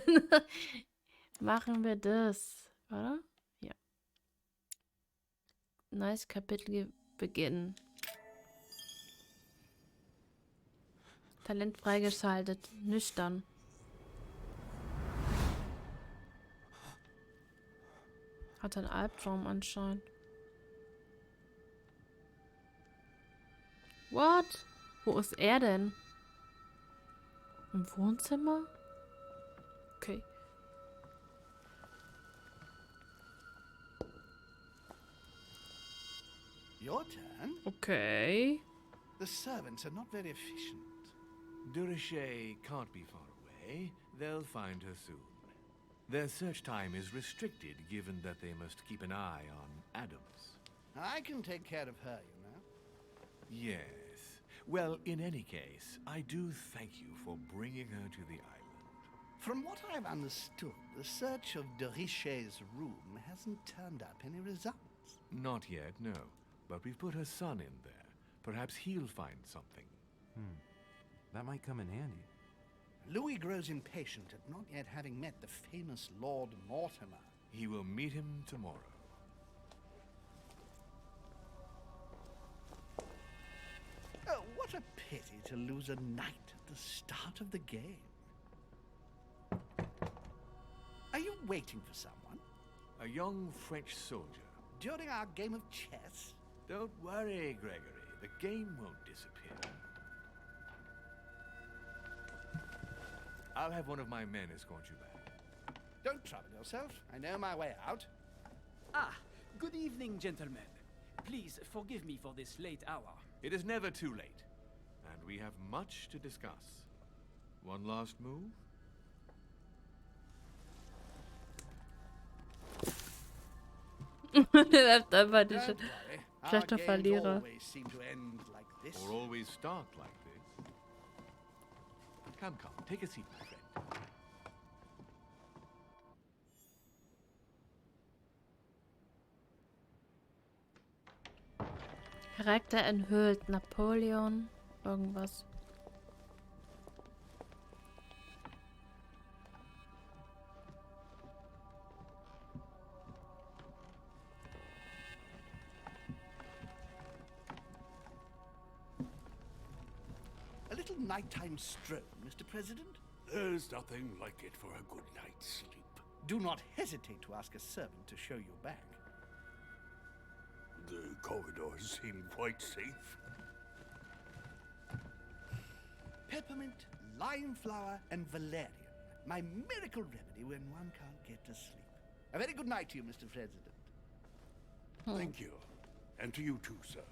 Machen wir das, oder? Ja. Neues Kapitel beginnen. Talent freigeschaltet. Nüchtern. Hat einen Albtraum anscheinend. What? Wo ist er denn? Im Wohnzimmer? Okay. Your turn? Okay. The servants are not very efficient. Durishay can't be far away. They'll find her soon. Their search time is restricted, given that they must keep an eye on Adams. I can take care of her, you know. Yes. Well, in any case, I do thank you for bringing her to the island. From what I've understood, the search of Durishay's room hasn't turned up any results. Not yet, no. But we've put her son in there. Perhaps he'll find something. That might come in handy. Louis grows impatient at not yet having met the famous Lord Mortimer. He will meet him tomorrow. Oh, what a pity to lose a knight at the start of the game. Are you waiting for someone? A young French soldier. During our game of chess? Don't worry, Gregory. The game won't disappear. I'll have one of my men escort you back. Don't trouble yourself. I know my way out. Ah, good evening, gentlemen. Please forgive me for this late hour. It is never too late, and we have much to discuss. One last move? Der bleibt einfach die Don't worry. Our schlechter games Verlierer. always seem to end like this. Or always start like this? Come, take a seat, my friend. Charakter enthüllt. Napoleon. Irgendwas. A little nighttime stroll, Mr. President? There's nothing like it for a good night's sleep. Do not hesitate to ask a servant to show you back. The corridors seem quite safe. Peppermint, lime flower, and valerian. My miracle remedy when one can't get to sleep. A very good night to you, Mr. President. Thank you. And to you too, sir.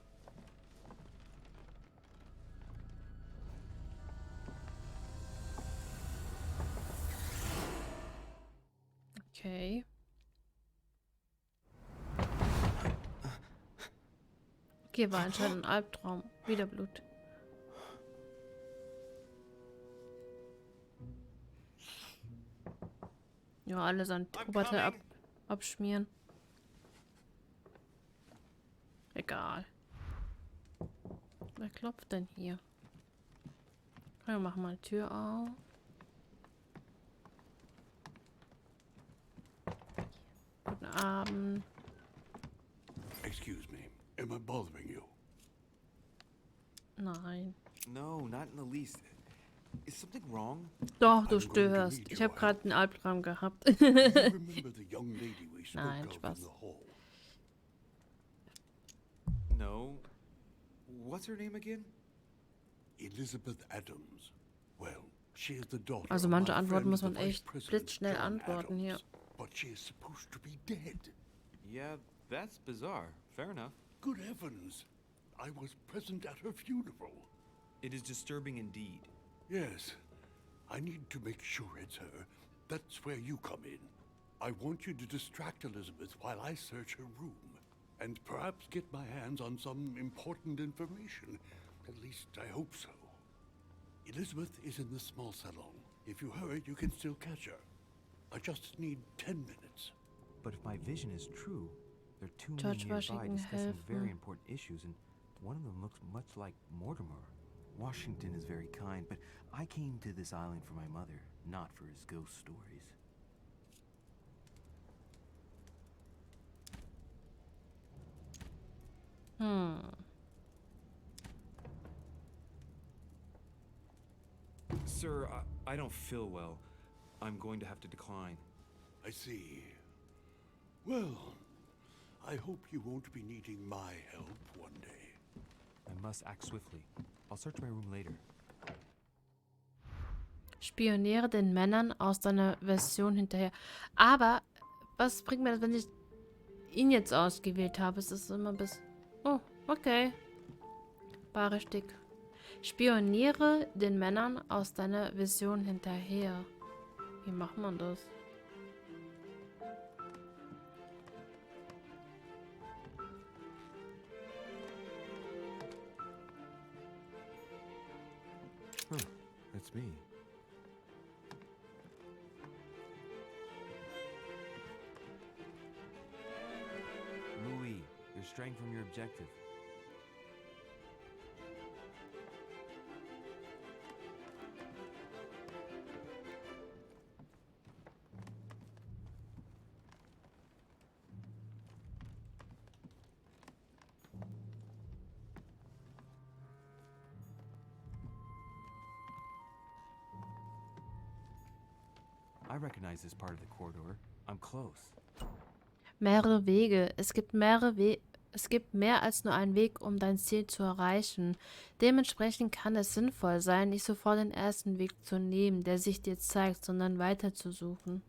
Okay. Okay, war anscheinend ein Albtraum. Wieder Blut. Ja, alles an Roboter abschmieren. Egal. Wer klopft denn hier? Wir machen mal die Tür auf. Guten Abend. Excuse me. Am I bothering you? Nein. No, not in the least. Is something wrong? Doch, du störst. Ich habe gerade einen Albtraum gehabt. Nein, Spaß. No. What's her name again? Elizabeth Adams. Well, she is the daughter Also of manche my Antworten friend, muss the man Vice echt President, blitzschnell John antworten hier. Adams. But she is supposed to be dead. Yeah, that's bizarre. Fair enough. Good heavens. I was present at her funeral. It is disturbing indeed. Yes. I need to make sure it's her. That's where you come in. I want you to distract Elizabeth while I search her room. And perhaps get my hands on some important information. At least I hope so. Elizabeth is in the small salon. If you hurry, you can still catch her. I just need 10 minutes. But if my vision is true, there are two men George nearby Washington discussing helfen. very important issues, and one of them looks much like Mortimer. Washington is very kind, but I came to this island for my mother, not for his ghost stories. Sir, I don't feel well. I'm going to have to decline. I see. Well, I hope you won't be needing my help one day. I must act swiftly. I'll search my room later. Spioniere den Männern aus deiner Version hinterher. Aber, was bringt mir das, wenn ich ihn jetzt ausgewählt habe? Es ist immer bis... Oh, okay. War richtig. Spioniere den Männern aus deiner Vision hinterher. Wie macht man das? That's me. Louis, you're straying from your objective. I recognize this part of the corridor. I'm close. Mehrere Wege. Es gibt mehr als nur einen Weg, um dein Ziel zu erreichen. Dementsprechend kann es sinnvoll sein, nicht sofort den ersten Weg zu nehmen, der sich dir zeigt, sondern weiter zu suchen.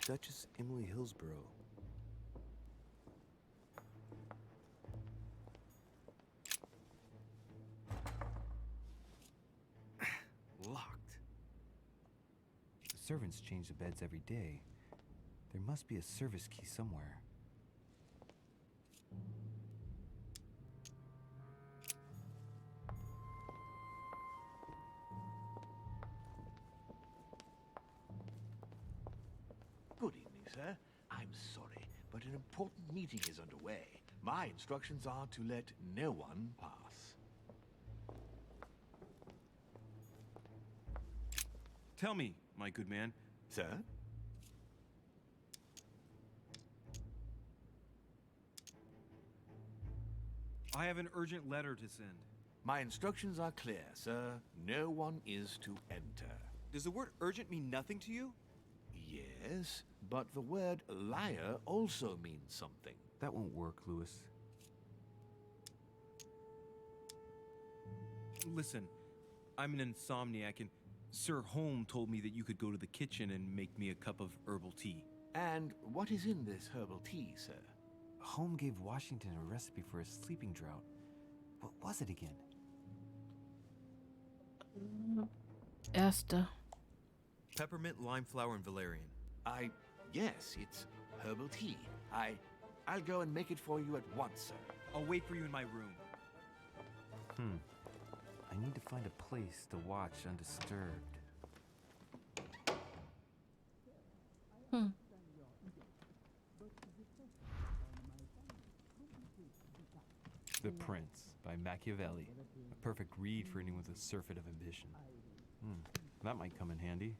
Duchess Emily Hillsborough. Locked. The servants change the beds every day. There must be a service key somewhere. Good evening, sir. I'm sorry, but an important meeting is underway. My instructions are to let no one pass. Tell me, my good man. Sir? I have an urgent letter to send. My instructions are clear, sir. No one is to enter. Does the word urgent mean nothing to you? Yes, but the word liar also means something. That won't work, Lewis. Listen, I'm an insomniac, and Sir Holm told me that you could go to the kitchen and make me a cup of herbal tea. And what is in this herbal tea, sir? Holm gave Washington a recipe for a sleeping draught. What was it again? Erste. Peppermint, lime flower, and valerian. Yes, it's herbal tea. I'll go and make it for you at once, sir. I'll wait for you in my room. I need to find a place to watch undisturbed. The Prince by Machiavelli. A perfect read for anyone with a surfeit of ambition. That might come in handy.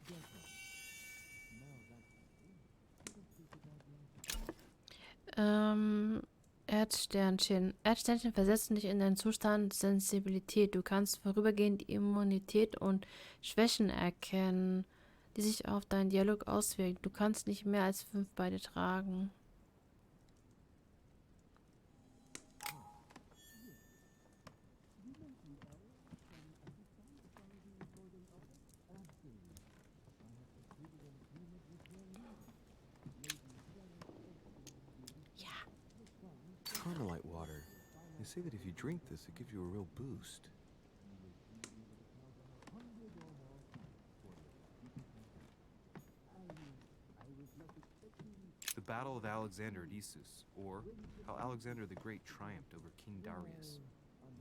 Erdsternchen. Erdsternchen versetzen dich in einen Zustand Sensibilität. Du kannst vorübergehend Immunität und Schwächen erkennen, die sich auf deinen Dialog auswirken. Du kannst nicht mehr als 5 beide tragen. Carmelite water. They say that if you drink this, it gives you a real boost. The Battle of Alexander at Issus, or how Alexander the Great triumphed over King Darius.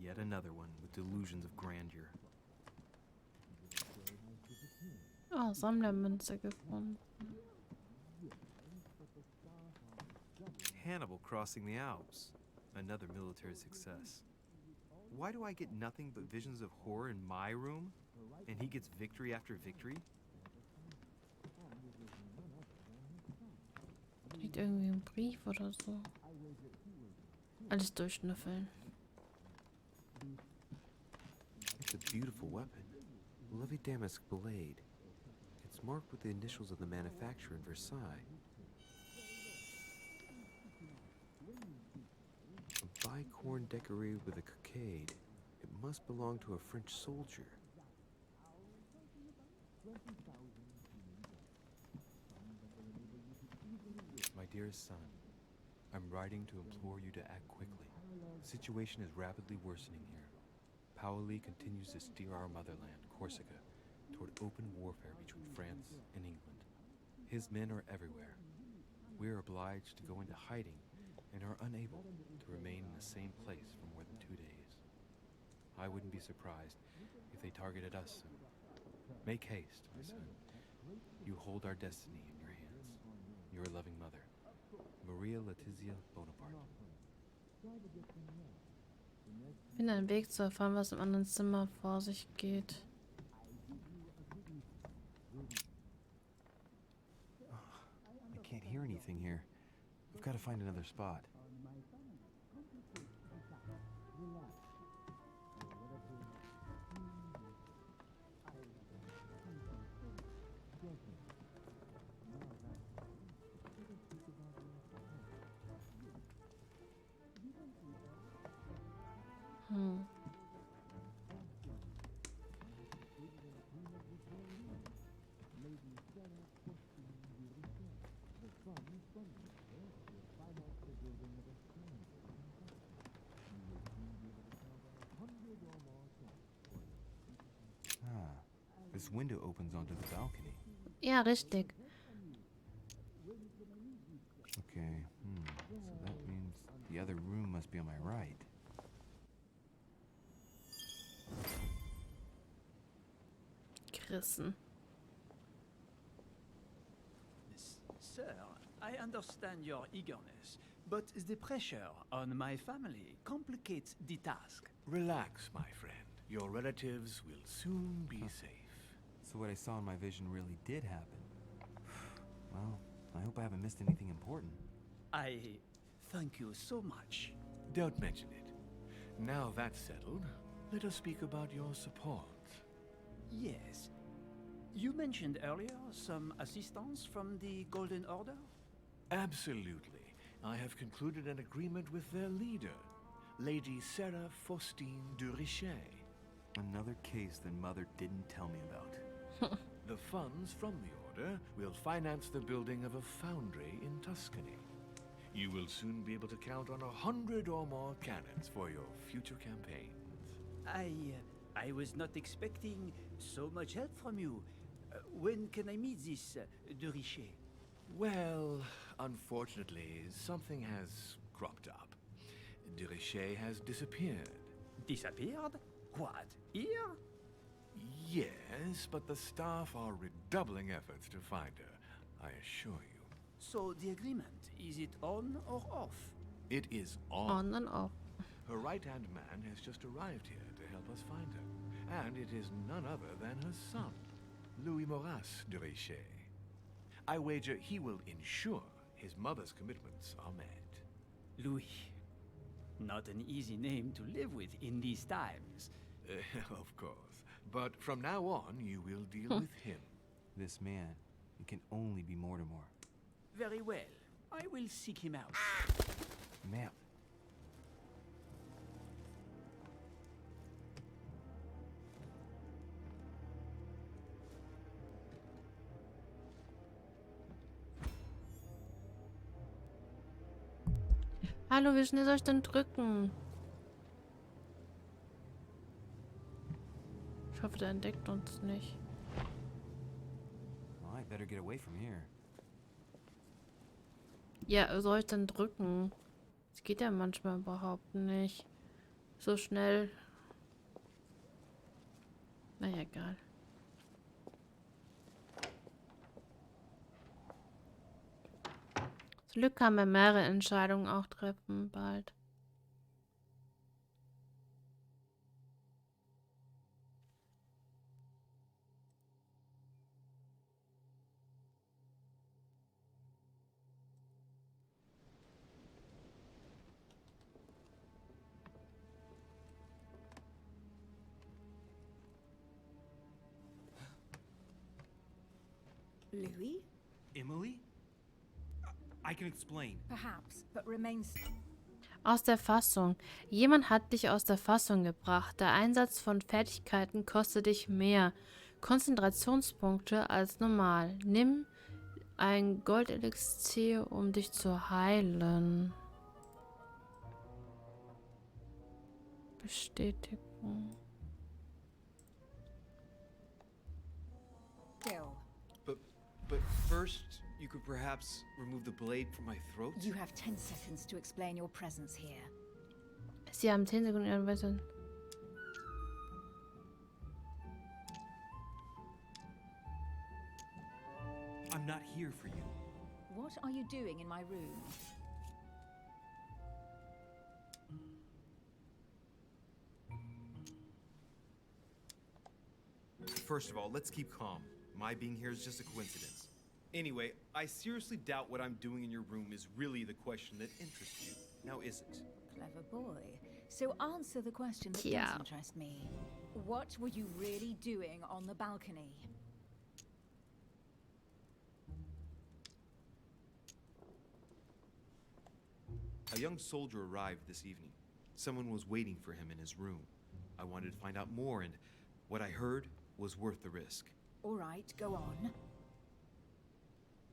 Yet another one with delusions of grandeur. Oh, Sammlermünze gefunden. Hannibal crossing the Alps. Another military success. Why do I get nothing but visions of horror in my room? And he gets victory after victory? Liegt irgendwie ein Brief oder so. Alles durchschnüffeln. It's a beautiful weapon. Lovely damask blade. It's marked with the initials of the manufacturer in Versailles. A bicorn decorated with a cockade. It must belong to a French soldier. My dearest son, I'm writing to implore you to act quickly. The situation is rapidly worsening here. Paoli continues to steer our motherland, Corsica, toward open warfare between France and England. His men are everywhere. We are obliged to go into hiding and are unable to remain in the same place for more than 2 days. I wouldn't be surprised if they targeted us soon. Make haste, my son. You hold our destiny in your hands. Your loving mother, Maria Letizia Bonaparte. Ich bin einen Weg zu erfahren, was im anderen Zimmer vor sich geht. I can't hear anything here. I've got to find another spot. This window opens onto the balcony. Ja, richtig. Okay, so that means the other room must be on my right. Gerissen. Sir, I understand your eagerness, but the pressure on my family complicates the task. Relax, my friend. Your relatives will soon be safe. So what I saw in my vision really did happen. Well, I hope I haven't missed anything important. I thank you so much. Don't mention it. Now that's settled, let us speak about your support. Yes. You mentioned earlier some assistance from the Golden Order? Absolutely. I have concluded an agreement with their leader, Lady Sarah Faustine de Richet. Another case that Mother didn't tell me about. The funds from the order will finance the building of a foundry in Tuscany. You will soon be able to count on 100 or more cannons for your future campaigns. I was not expecting so much help from you. When can I meet this de Richet? Well, unfortunately, something has cropped up. De Richet has disappeared. Disappeared? What, here? Yes, but the staff are redoubling efforts to find her, I assure you. So the agreement, is it on or off? It is on. On and off. Her right-hand man has just arrived here to help us find her. And it is none other than her son, Louis Maurice de Richet. I wager he will ensure his mother's commitments are met. Louis. Not an easy name to live with in these times. Of course. But from now on, you will deal with him. This man, it can only be Mortimer. Very well. I will seek him out. Ma'am. Hallo, wie schnell soll ich denn drücken? Ich hoffe, der entdeckt uns nicht. Well, I better get away from here. Ja, soll ich denn drücken? Das geht ja manchmal überhaupt nicht. So schnell. Naja, egal. Zum Glück kann man mehrere Entscheidungen auch treffen bald. Louis? Emily? I can explain. Perhaps, but remains... Aus der Fassung. Jemand hat dich aus der Fassung gebracht. Der Einsatz von Fähigkeiten kostet dich mehr Konzentrationspunkte als normal. Nimm ein Goldelixier, um dich zu heilen. Bestätigung. Still. But first, you could perhaps remove the blade from my throat? You have 10 seconds to explain your presence here. Sie haben 10 Sekunden anweisen. I'm not here for you. What are you doing in my room? First of all, let's keep calm. My being here is just a coincidence. Anyway, I seriously doubt what I'm doing in your room is really the question that interests you. Now, is it? Clever boy. So answer the question that Yeah. does interest me. What were you really doing on the balcony? A young soldier arrived this evening. Someone was waiting for him in his room. I wanted to find out more, and what I heard was worth the risk. All right, go on.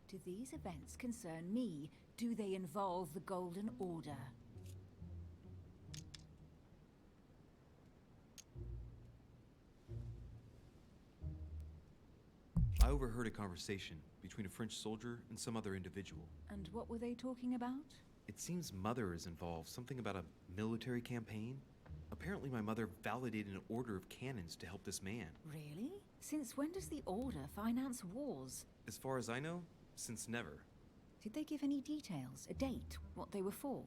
Do these events concern me? Do they involve the Golden Order? I overheard a conversation between a French soldier and some other individual. And what were they talking about? It seems Mother is involved, something about a military campaign. Apparently my mother validated an order of cannons to help this man. Really? Since when does the Order finance wars? As far as I know, since never. Did they give any details? A date? What they were for?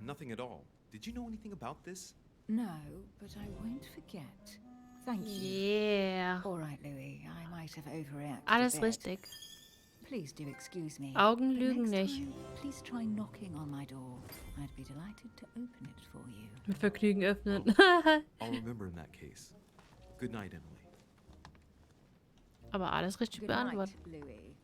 Nothing at all. Did you know anything about this? No, but I won't forget. Thank you. Yeah. All right, Louis. I might have overreacted Alles a bit. richtig. Please do excuse me. Augen but lügen next nicht. time, please try knocking on my door. I'd be delighted to open it for you. Mit Vergnügen öffnen. I'll remember in that case. Good night, Emily. Aber alles richtig Good night, beantwortet. Louis.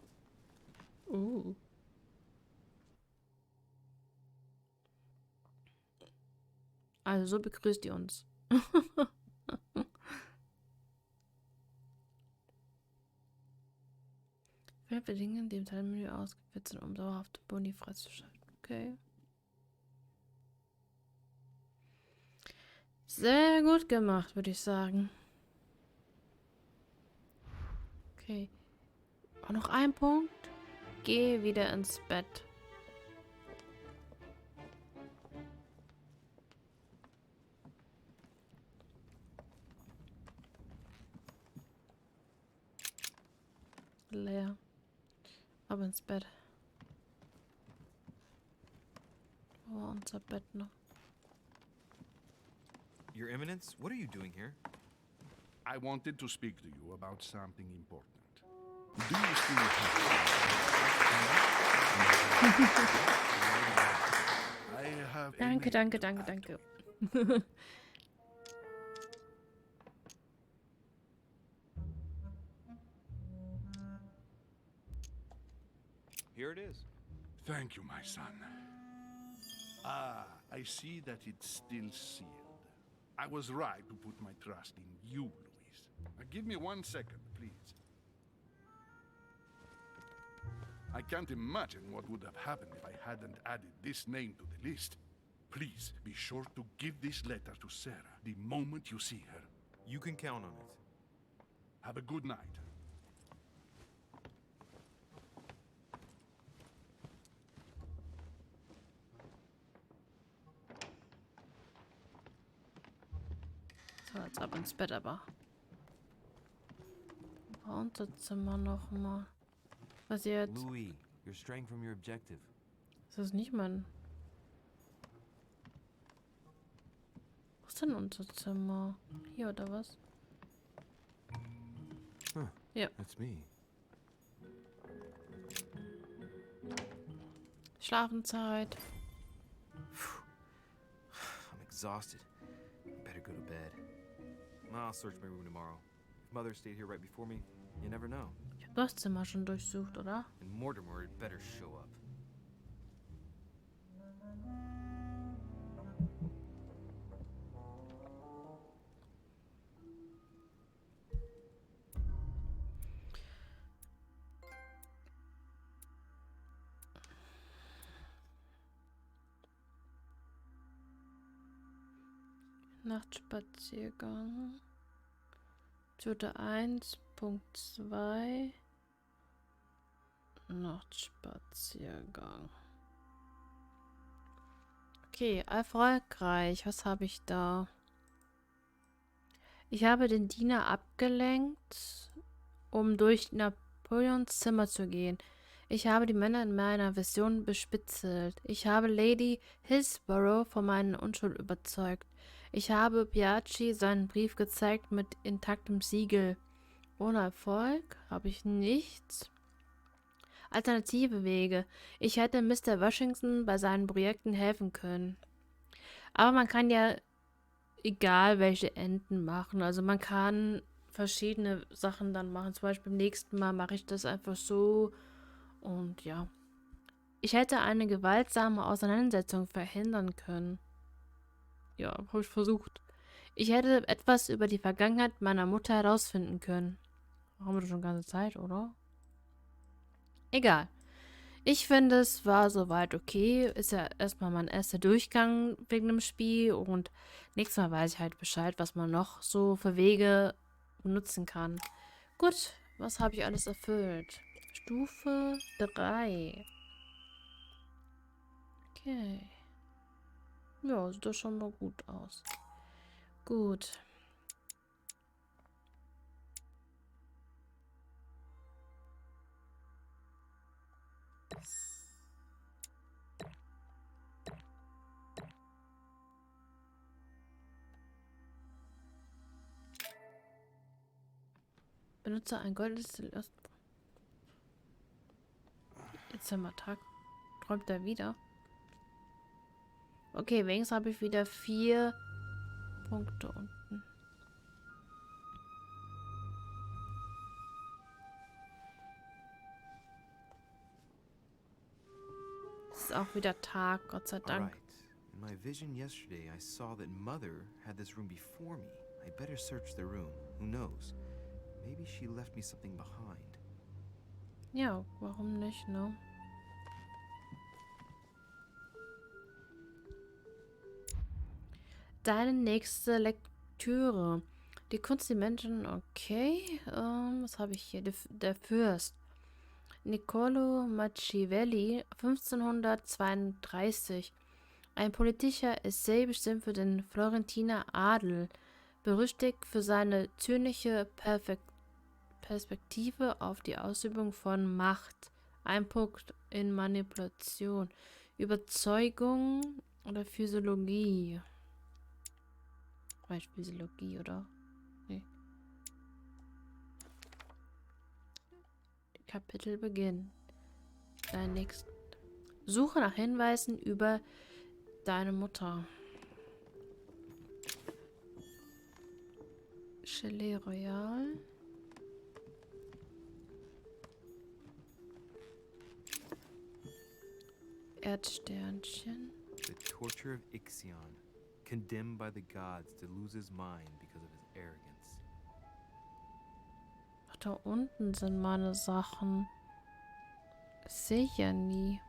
Also so begrüßt ihr uns. Für Dinge, die im Teilmenü ausgeführt sind, um dauerhafte Boni freizuschalten. Okay. Sehr gut gemacht, würde ich sagen. Okay. Auch noch ein Punkt. Geh wieder ins Bett. Leer. Aber ins Bett. Oh, unser Bett noch. Your Eminence, what are you doing here? I wanted to speak to you about something important. Do you still have I have Danke, danke, danke, danke. Here it is. Thank you, my son. Ah, I see that it's still sealed. I was right to put my trust in you, Louise. Give me 1 second, please. I can't imagine what would have happened if I hadn't added this name to the list. Please be sure to give this letter to Sarah the moment you see her. You can count on it. Have a good night. So, jetzt ab ins Bett aber. Unser Zimmer noch mal. Was jetzt? Louis, you're straying from your objective. Das ist nicht mein... Was ist denn unser Zimmer? Hier oder was? Huh, ja. That's me. Schlafenszeit. I'm exhausted. Better go to bed. I'll search my room tomorrow. If Mother stayed here right before me, you never know. Ich hab das Zimmer schon durchsucht, oder? And Mortimer had better show up. Nachtspaziergang. Episode 1.2. Nachtspaziergang. Okay, erfolgreich. Was habe ich da? Ich habe den Diener abgelenkt, um durch Napoleons Zimmer zu gehen. Ich habe die Männer in meiner Vision bespitzelt. Ich habe Lady Hillsborough von meiner Unschuld überzeugt. Ich habe Piaggi seinen Brief gezeigt mit intaktem Siegel. Ohne Erfolg habe ich nichts. Alternative Wege. Ich hätte Mr. Washington bei seinen Projekten helfen können. Aber man kann ja egal welche Enden machen. Also man kann verschiedene Sachen dann machen. Zum Beispiel beim nächsten Mal mache ich das einfach so. Und ja. Ich hätte eine gewaltsame Auseinandersetzung verhindern können. Ja, habe ich versucht. Ich hätte etwas über die Vergangenheit meiner Mutter herausfinden können. Haben wir doch schon die ganze Zeit, oder? Egal. Ich finde, es war soweit okay. Ist ja erstmal mein erster Durchgang wegen dem Spiel. Und nächstes Mal weiß ich halt Bescheid, was man noch so für Wege benutzen kann. Gut, was habe ich alles erfüllt? Stufe 3. Okay. Ja, sieht doch schon mal gut aus. Gut. Benutze ein goldenes... Jetzt haben wir Tag. Träumt er wieder? Okay, wenigstens habe ich wieder 4 Punkte unten. Es ist auch wieder Tag, Gott sei Dank. Alright. In my vision yesterday, I saw that Mother had this room before me. I better search the room. Who knows? Maybe she left me something behind. Ja, warum nicht, ne? Deine nächste Lektüre. Die Kunst, die Menschen, okay. Was habe ich hier? Der Fürst. Niccolo Machiavelli, 1532. Ein politischer Essay bestimmt für den Florentiner Adel. Berüchtigt für seine zynische Perspektive auf die Ausübung von Macht. Ein Punkt in Manipulation. Überzeugung oder Physiologie. Vielleicht Physiologie, oder? Nee. Kapitel beginnt. Dein nächstes. Suche nach Hinweisen über deine Mutter. Gelee Royal. Erdsternchen. The torture of Ixion, condemned by the gods to lose his mind because of his arrogance. Ach, da unten sind meine Sachen. Sehe ich ja nie.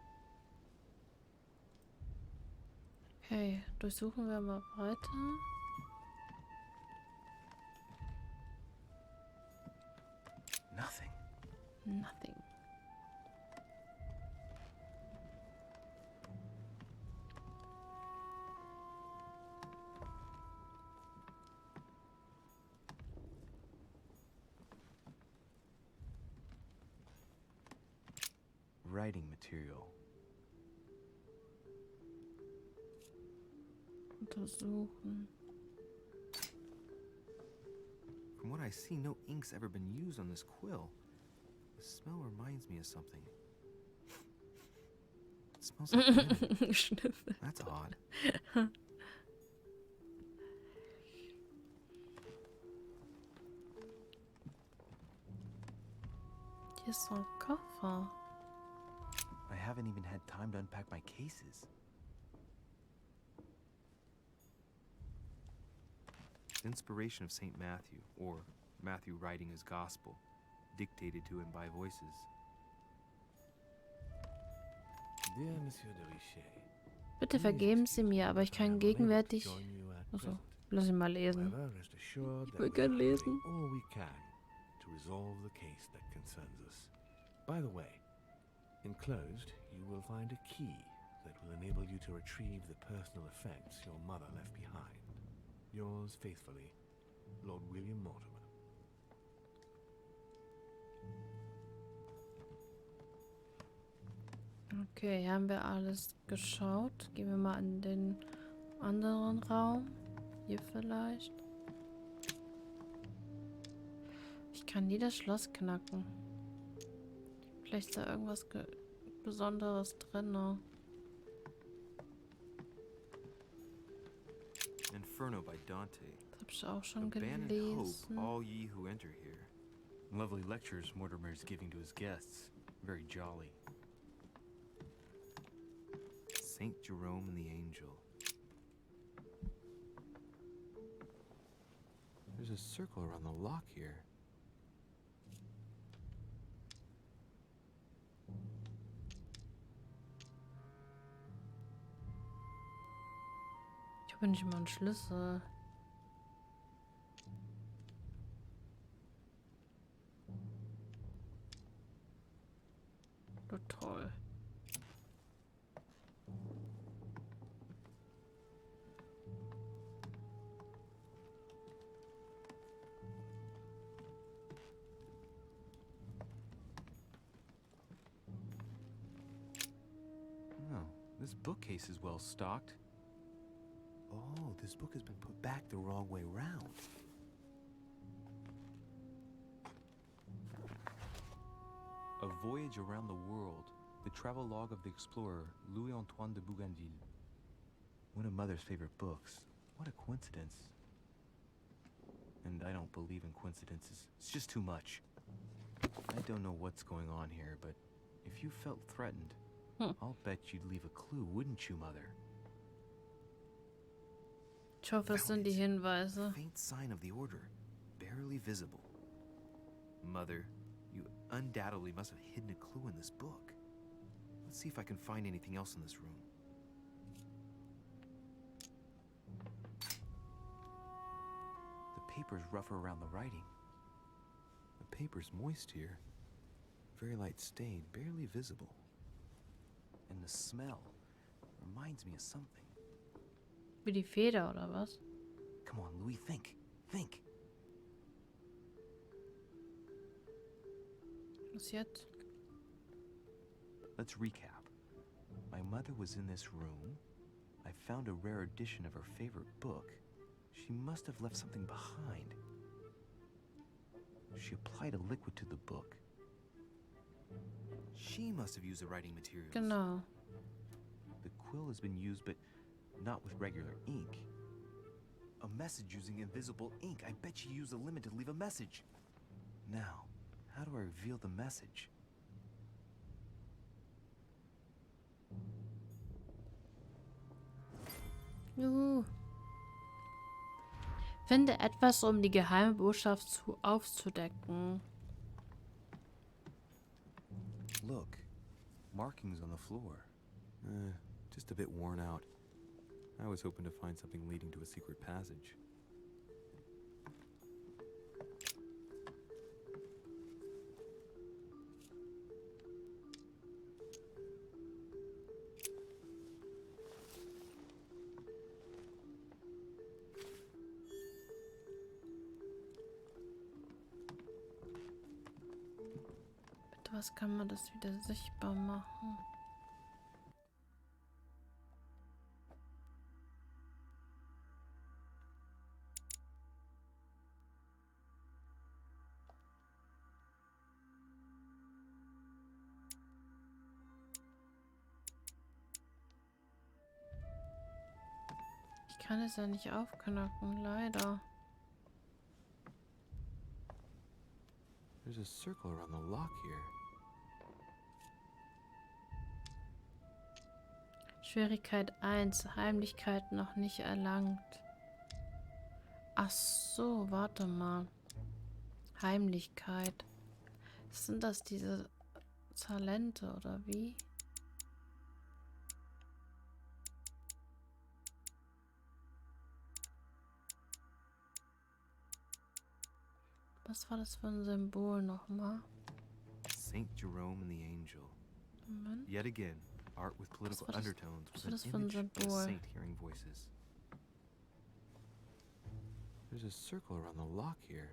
Okay, durchsuchen wir mal weiter. Nothing. Nothing. Writing material. Untersuchen. From what I see, no ink's ever been used on this quill. The smell reminds me of something. It smells like linen. Schnüffel. That's odd. Hier ist so ein Koffer. I haven't even had time to unpack my cases. Inspiration of St. Matthew, or Matthew writing his gospel, dictated to him by voices. Dear Monsieur de Richet, Bitte vergeben Sie mir, aber ich kann gegenwärtig... Achso, lass ihn mal lesen. Ich will gern lesen. all we can to resolve the case that concerns us. By the way, enclosed you will find a key that will enable you to retrieve the personal effects your mother left behind. Yours faithfully, Lord William Mortimer. Okay, haben wir alles geschaut. Gehen wir mal in den anderen Raum. Hier vielleicht. Ich kann nie das Schloss knacken. Vielleicht ist da irgendwas Besonderes drin. Ne? Inferno by Dante. Das hab ich auch schon Abandon gelesen. hope, all ye who enter here. Lovely lectures Mortimer is giving to his guests. Very jolly. Saint Jerome and the Angel. There's a circle around the lock here. Ich habe nicht mal einen Schlüssel. Oh, toll. Oh, this bookcase is well stocked. Oh, this book has been put back the wrong way round. A Voyage Around the World, the travelogue of the explorer Louis-Antoine de Bougainville. One of Mother's favorite books. What a coincidence. And I don't believe in coincidences. It's just too much. I don't know what's going on here, but if you felt threatened, I'll bet you'd leave a clue, wouldn't you, Mother? Ich hoffe, es sind die Hinweise. Faint sign of the order, barely visible. Mother, you undoubtedly must have hidden a clue in this book. Let's see if I can find anything else in this room. The paper's rougher around the writing. The paper's moist here. Very light stain, barely visible. And the smell reminds me of something. Wie die Feder oder was? Come on, Louis, think. Think. Was jetzt? Let's recap. My mother was in this room. I found a rare edition of her favorite book. She must have left something behind. She applied a liquid to the book. She must have used the writing materials. Genau. The quill has been used, but not with regular ink. A message using invisible ink. I bet she used a limit to leave a message. Now, how do I reveal the message? Juhu. Finde etwas, um die geheime Botschaft aufzudecken. Look, markings on the floor. Just a bit worn out. I was hoping to find something leading to a secret passage. Bitte, was kann man das wieder sichtbar machen? Ich kann es ja nicht aufknacken, leider. There's a circle around the lock here. Schwierigkeit 1. Heimlichkeit noch nicht erlangt. Ach so, warte mal. Heimlichkeit. Sind das diese Talente oder wie? Was war das für ein Symbol nochmal? Saint Jerome and the Angel. Moment. Yet again, art with political undertones with an das für ein image of a Symbol? saint hearing voices. There's a circle around the lock here.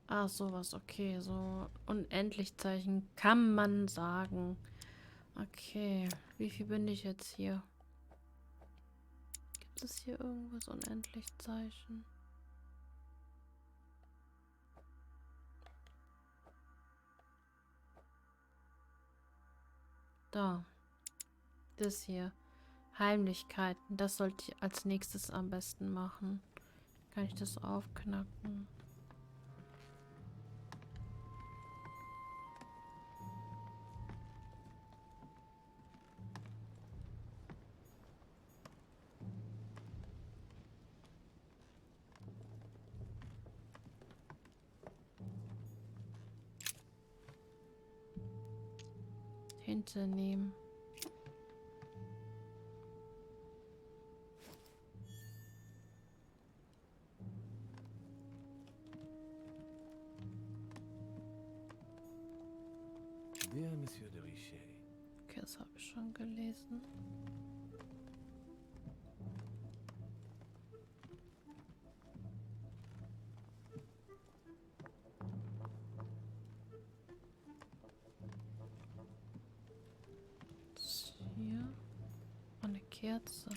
Ah, sowas, okay. So Unendlichzeichen kann man sagen. Okay, wie viel bin ich jetzt hier? Gibt es hier irgendwas Unendlichzeichen? Da. Das hier. Heimlichkeiten. Das sollte ich als nächstes am besten machen. Kann ich das aufknacken? Hinternehmen. Dear Monsieur de Richet. Okay, das habe ich schon gelesen. Das hier. Und eine Kerze.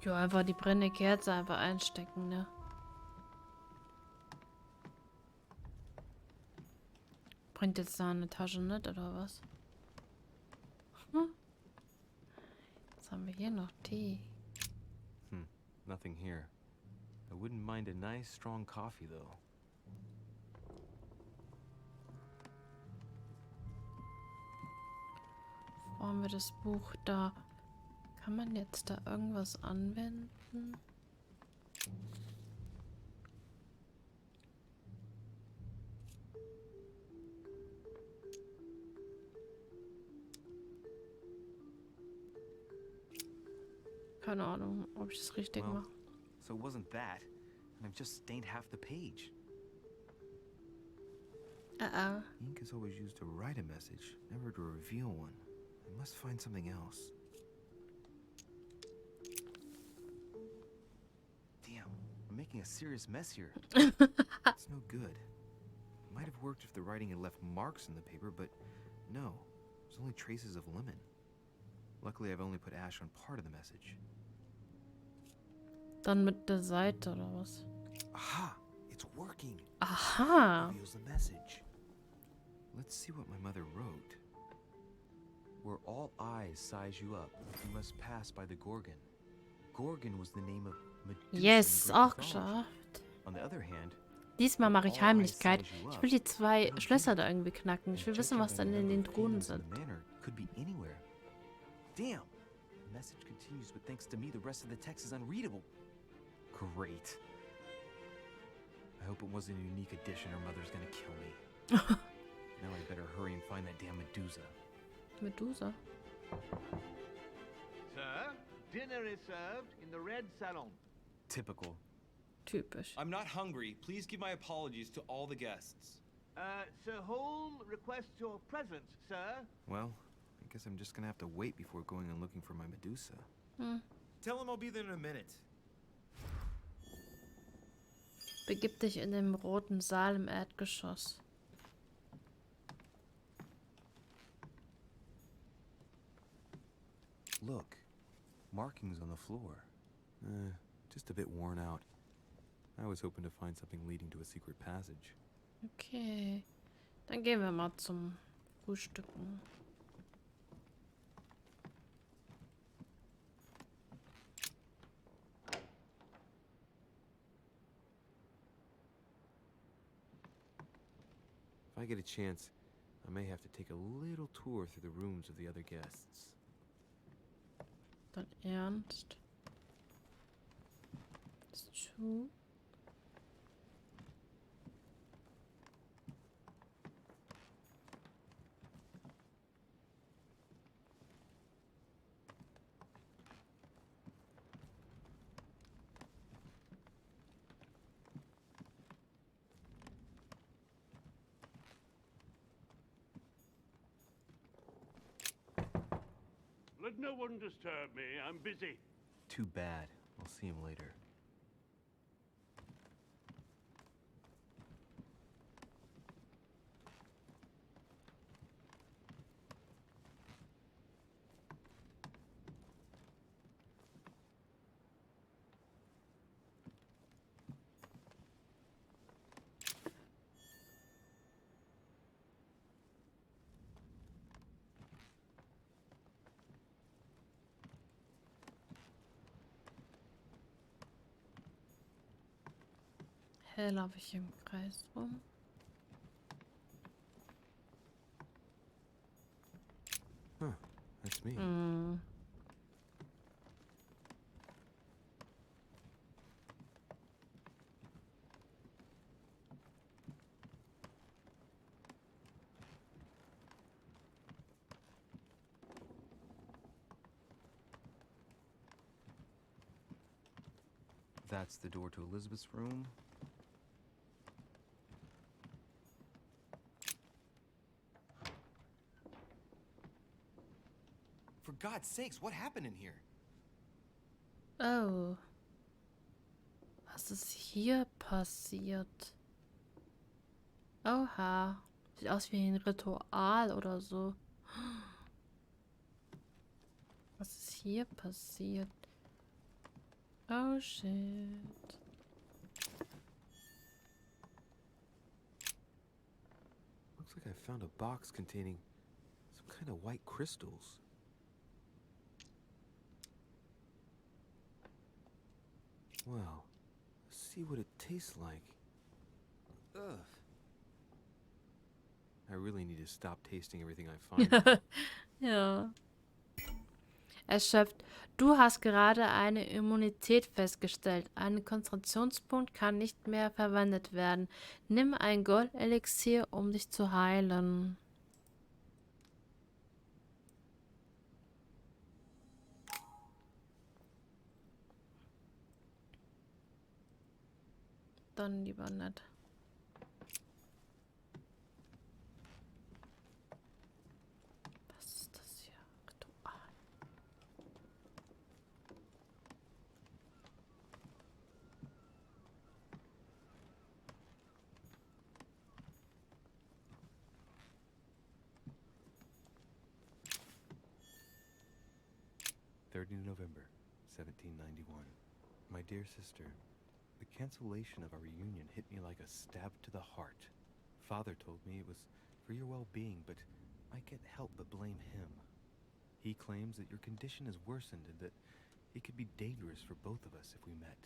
Ja, einfach die brennende Kerze einfach einstecken, ne? Bringt jetzt da eine Tasche nicht, oder was? Hm. Jetzt haben wir hier noch Tee. Nothing here. I wouldn't mind a nice, strong coffee, though. Wo haben wir das Buch da? Kann man jetzt da irgendwas anwenden? Keine Ahnung, ob ich das richtig Well, mache. so it wasn't that, and I've just stained half the page. Ink is always used to write a message, never to reveal one. I must find something else. Damn, I'm making a serious mess here. It's no good. It might have worked if the writing had left marks in the paper, but no. There's only traces of lemon. Luckily, I've only put ash on part of the message. Dann mit der Seite oder was? Aha! It's working! Aha! Reveals the message. Let's see what my mother wrote. Where all eyes size you up, you must pass by the Gorgon. Gorgon was the name of Medusa Yes, in Greek auch mythology. geschafft. On the other hand, Diesmal mache ich Heimlichkeit. Ich will die 2 Schlösser da irgendwie knacken. Ich will wissen, was dann in den Truhen sind. could be anywhere. Damn! The message continues, but thanks to me, the rest of the text is unreadable. Great. I hope it wasn't a unique edition or Mother's gonna kill me. Now I better hurry and find that damn Medusa. Medusa? Sir, dinner is served in the red salon. Typical. Typisch. I'm not hungry. Please give my apologies to all the guests. Sir Holm requests your presence, sir. Well, I guess I'm just gonna have to wait before going and looking for my Medusa. Tell him I'll be there in a minute. Begib dich in den roten Saal im Erdgeschoss. Look, markings on the floor. Just a bit worn out. I was hoping to find something leading to a secret passage. Okay. Dann gehen wir mal zum Frühstücken. If I get a chance, I may have to take a little tour through the rooms of the other guests. Dann ernst. Zu. Let no one disturb me. I'm busy. Too bad. I'll see him later. Hier laufe ich im Kreis rum. Huh, that's me. That's the door to Elizabeth's room. For God's sakes, what happened in here? Oh. Was ist hier passiert? Oha. Sieht aus wie ein Ritual oder so. Was ist hier passiert? Oh shit. Looks like I found a box containing some kind of white crystals. Well, let's see what it tastes like. Ugh. I really need to stop tasting everything I find. Ja. Erschöpft. Du hast gerade eine Immunität festgestellt. Ein Konzentrationspunkt kann nicht mehr verwendet werden. Nimm ein Goldelixier, um dich zu heilen. Dann lieber nicht. Was ist das hier? Ritual. November 1791. My dear sister, the cancellation of our reunion hit me like a stab to the heart. Father told me it was for your well-being, but I can't help but blame him. He claims that your condition has worsened and that it could be dangerous for both of us if we met.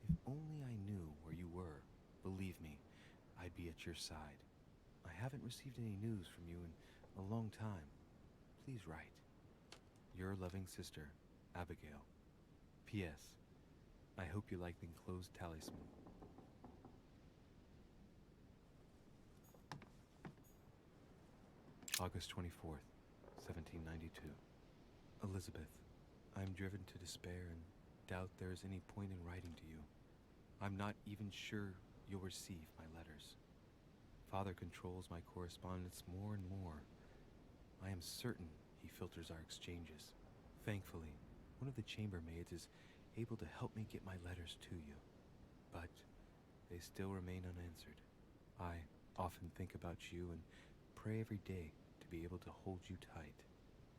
If only I knew where you were, believe me, I'd be at your side. I haven't received any news from you in a long time. Please write. Your loving sister, Abigail. P.S. I hope you like the enclosed talisman. August 24th, 1792. Elizabeth, I am driven to despair and doubt there is any point in writing to you. I'm not even sure you'll receive my letters. Father controls my correspondence more and more. I am certain he filters our exchanges. Thankfully, one of the chambermaids is able to help me get my letters to you. But they still remain unanswered. I often think about you and pray every day to be able to hold you tight.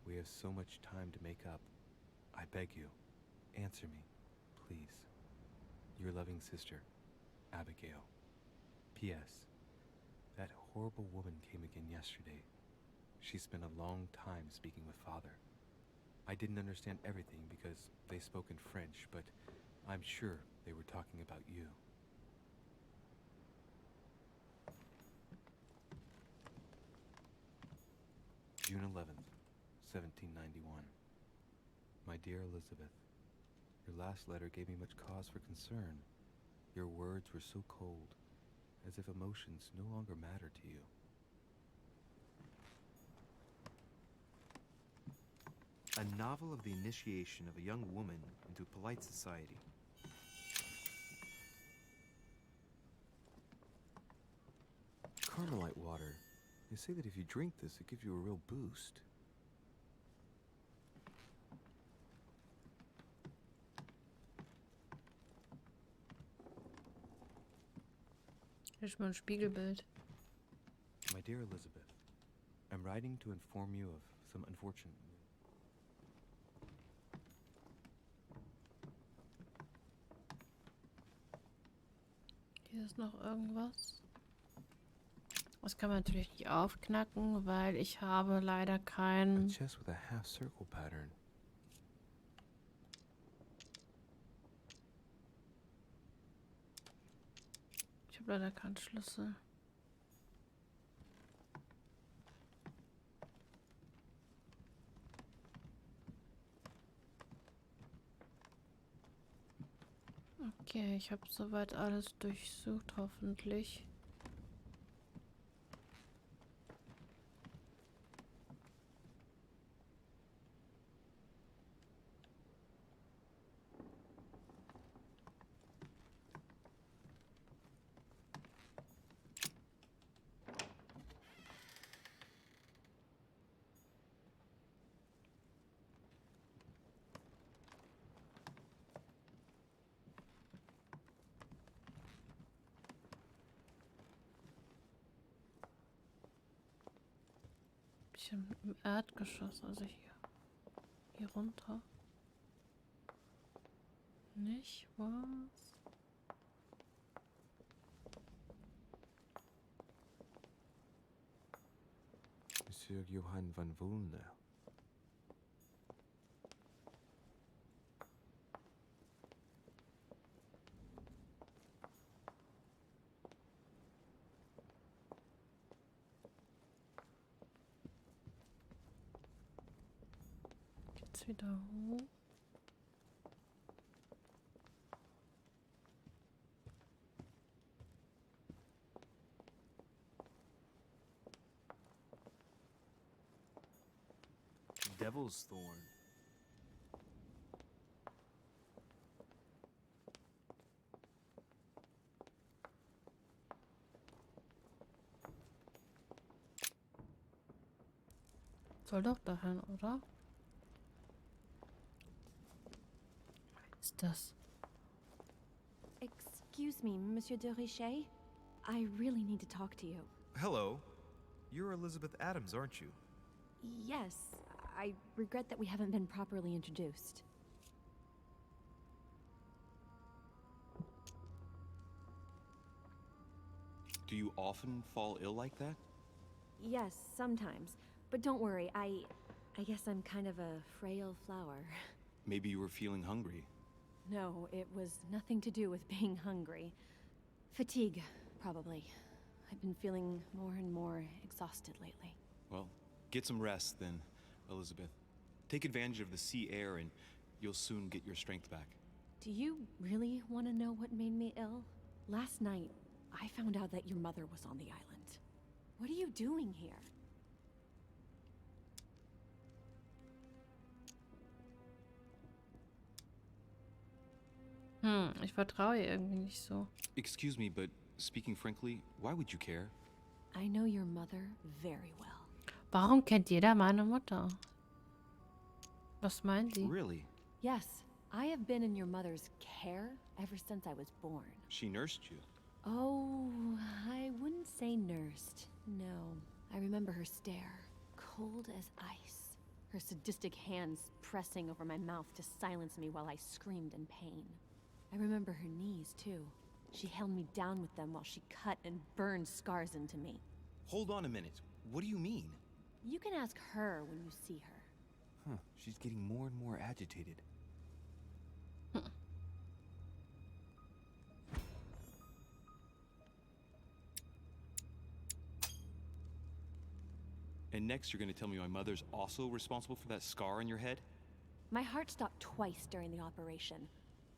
We have so much time to make up. I beg you, answer me, please. Your loving sister, Abigail. P.S. That horrible woman came again yesterday. She spent a long time speaking with Father. I didn't understand everything because they spoke in French, but I'm sure they were talking about you. June 11th, 1791. My dear Elizabeth, your last letter gave me much cause for concern. Your words were so cold, as if emotions no longer matter to you. A novel of the initiation of a young woman into polite society. Carmelite water. They say that if you drink this, it gives you a real boost. Hier ist mal ein Spiegelbild. My dear Elizabeth, I'm writing to inform you of some unfortunate news. Hier ist noch irgendwas. Das kann man natürlich nicht aufknacken, weil ich habe leider A kein... chest with a half circle pattern. Ich habe leider keinen Schlüssel. Okay, ich habe soweit alles durchsucht, hoffentlich. Im Erdgeschoss, also hier runter. Nicht was? Monsieur Johann van Wulner. Geht's wieder hoch? Devil's Thorn. Soll doch dahin, oder? Was ist das? Excuse me, Monsieur de Richet. I really need to talk to you. Hello. You're Elizabeth Adams, aren't you? Yes, I regret that we haven't been properly introduced. Do you often fall ill like that? Yes, sometimes. But don't worry, I guess I'm kind of a frail flower. Maybe you were feeling hungry. No, it was nothing to do with being hungry. Fatigue, probably. I've been feeling more and more exhausted lately. Well, get some rest then, Elizabeth. Take advantage of the sea air and you'll soon get your strength back. Do you really want to know what made me ill? Last night, I found out that your mother was on the island. What are you doing here? Ich vertraue ihr irgendwie nicht so. Excuse me, but speaking frankly, why would you care? I know your mother very well. Warum kennt jeder meine Mutter? Was meint sie? Really? Yes, I have been in your mother's care ever since I was born. She nursed you. Oh, I wouldn't say nursed. No, I remember her stare, cold as ice. Her sadistic hands pressing over my mouth to silence me while I screamed in pain. I remember her knees, too. She held me down with them while she cut and burned scars into me. Hold on a minute. What do you mean? You can ask her when you see her. Huh, she's getting more and more agitated. And next you're gonna tell me my mother's also responsible for that scar on your head? My heart stopped twice during the operation.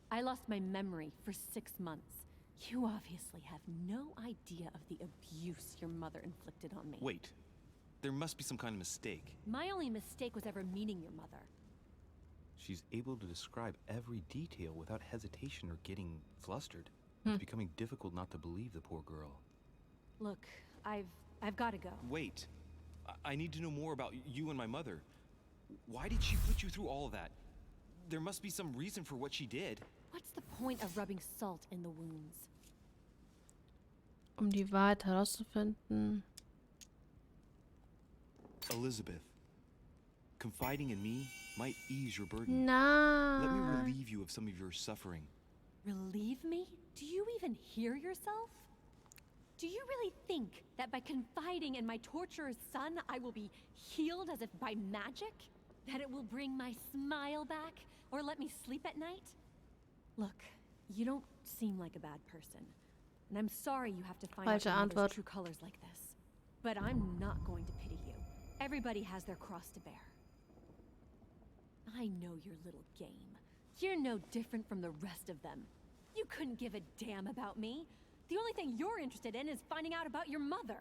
I lost my memory for 6 months. You obviously have no idea of the abuse your mother inflicted on me. Wait. There must be some kind of mistake. My only mistake was ever meeting your mother. She's able to describe every detail without hesitation or getting flustered. It's becoming difficult not to believe the poor girl. Look, I've got to go. Wait. I need to know more about you and my mother. Why did she put you through all of that? There must be some reason for what she did. What's the point of rubbing salt in the wounds? Die Wahrheit herauszufinden. Elizabeth, confiding in me might ease your burden. Nein. Let me relieve you of some of your suffering. Relieve me? Do you even hear yourself? Do you really think that by confiding in my torturer's son, I will be healed as if by magic? That it will bring my smile back? Or let me sleep at night? Look, you don't seem like a bad person. And I'm sorry you have to find out your mother's true colors like this. But I'm not going to pity you. Everybody has their cross to bear. I know your little game. You're no different from the rest of them. You couldn't give a damn about me. The only thing you're interested in is finding out about your mother.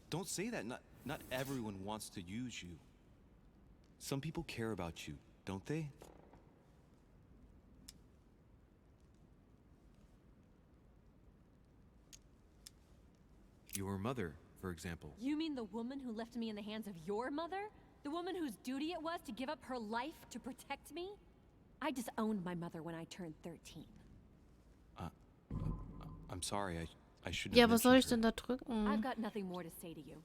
Don't say that. Not everyone wants to use you. Some people care about you, don't they? Your mother, for example. You mean the woman who left me in the hands of your mother? The woman whose duty it was to give up her life to protect me? I disowned my mother when I turned 13. I'm sorry, I shouldn't Ja, have was soll ich mentioned denn da drücken? I've got nothing more to say to you.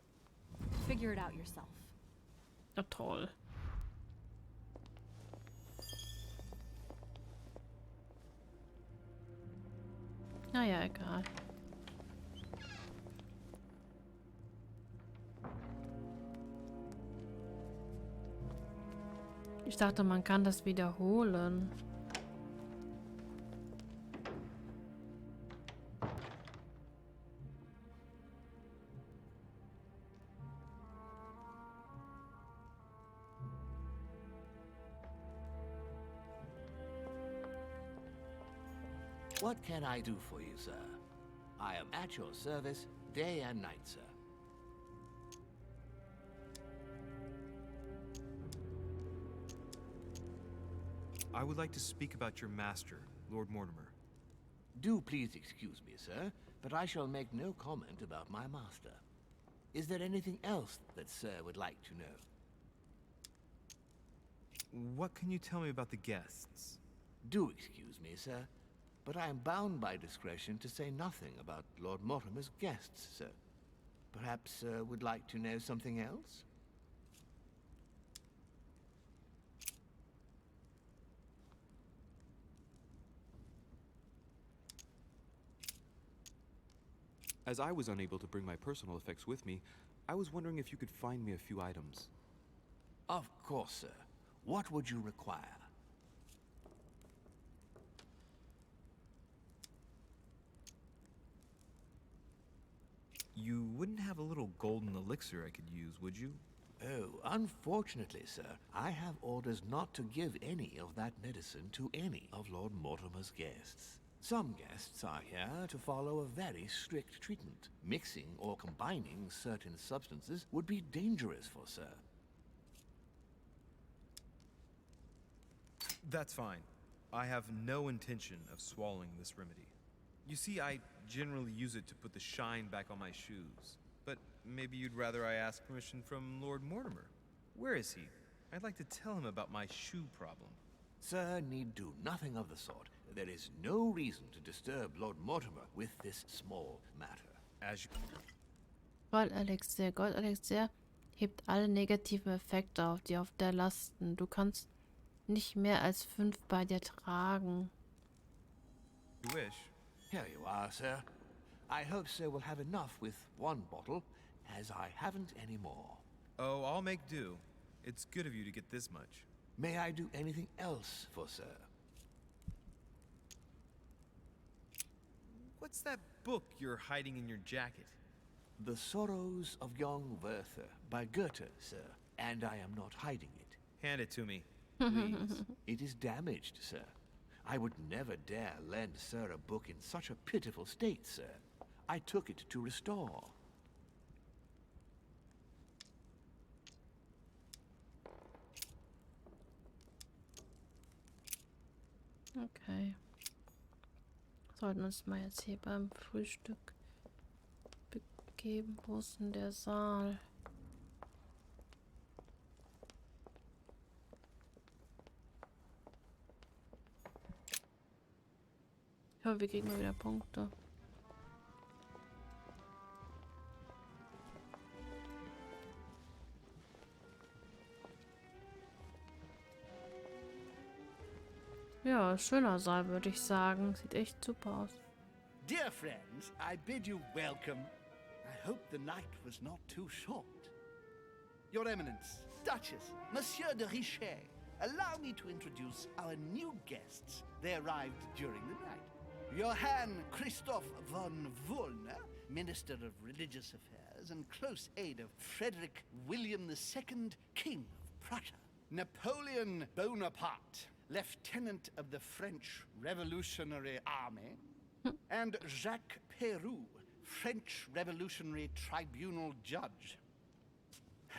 Figure it out yourself. Ja, toll. Naja, egal. Ich dachte, man kann das wiederholen. What can I do for you, sir? I am at your service day and night, sir. I would like to speak about your master, Lord Mortimer. Do please excuse me, sir, but I shall make no comment about my master. Is there anything else that sir would like to know? What can you tell me about the guests? Do excuse me, sir, but I am bound by discretion to say nothing about Lord Mortimer's guests, sir. Perhaps sir would like to know something else? As I was unable to bring my personal effects with me, I was wondering if you could find me a few items. Of course, sir. What would you require? You wouldn't have a little golden elixir I could use, would you? Oh, unfortunately, sir, I have orders not to give any of that medicine to any of Lord Mortimer's guests. Some guests are here to follow a very strict treatment. Mixing or combining certain substances would be dangerous for sir. That's fine. I have no intention of swallowing this remedy. You see, I generally use it to put the shine back on my shoes. But maybe you'd rather I ask permission from Lord Mortimer. Where is he? I'd like to tell him about my shoe problem. Sir need do nothing of the sort. There is no reason to disturb Lord Mortimer with this small matter. As you... Goldelixier. Goldelixier hebt alle negativen Effekte auf, die auf der lasten. Du kannst nicht mehr als 5 bei dir tragen. You wish. Here you are, sir. I hope sir will have enough with one bottle, as I haven't any more. Oh, I'll make do. It's good of you to get this much. May I do anything else for sir? What's that book you're hiding in your jacket? The Sorrows of Young Werther by Goethe, sir. And I am not hiding it. Hand it to me. Please. It is damaged, sir. I would never dare lend sir a book in such a pitiful state, sir. I took it to restore. Okay. Sollten uns mal jetzt hier beim Frühstück begeben. Wo ist denn der Saal? Ich hoffe, wir kriegen mal wieder Punkte. Ja, schöner Saal, würde ich sagen. Sieht echt super aus. Dear friends, I bid you welcome. I hope the night was not too short. Your Eminence, Duchess, Monsieur de Richet, allow me to introduce our new guests. They arrived during the night. Johann Christoph von Wollner, Minister of Religious Affairs and close aide of Frederick William II, King of Prussia. Napoleon Bonaparte, Lieutenant of the French Revolutionary Army. And Jacques Peroux, French Revolutionary Tribunal Judge.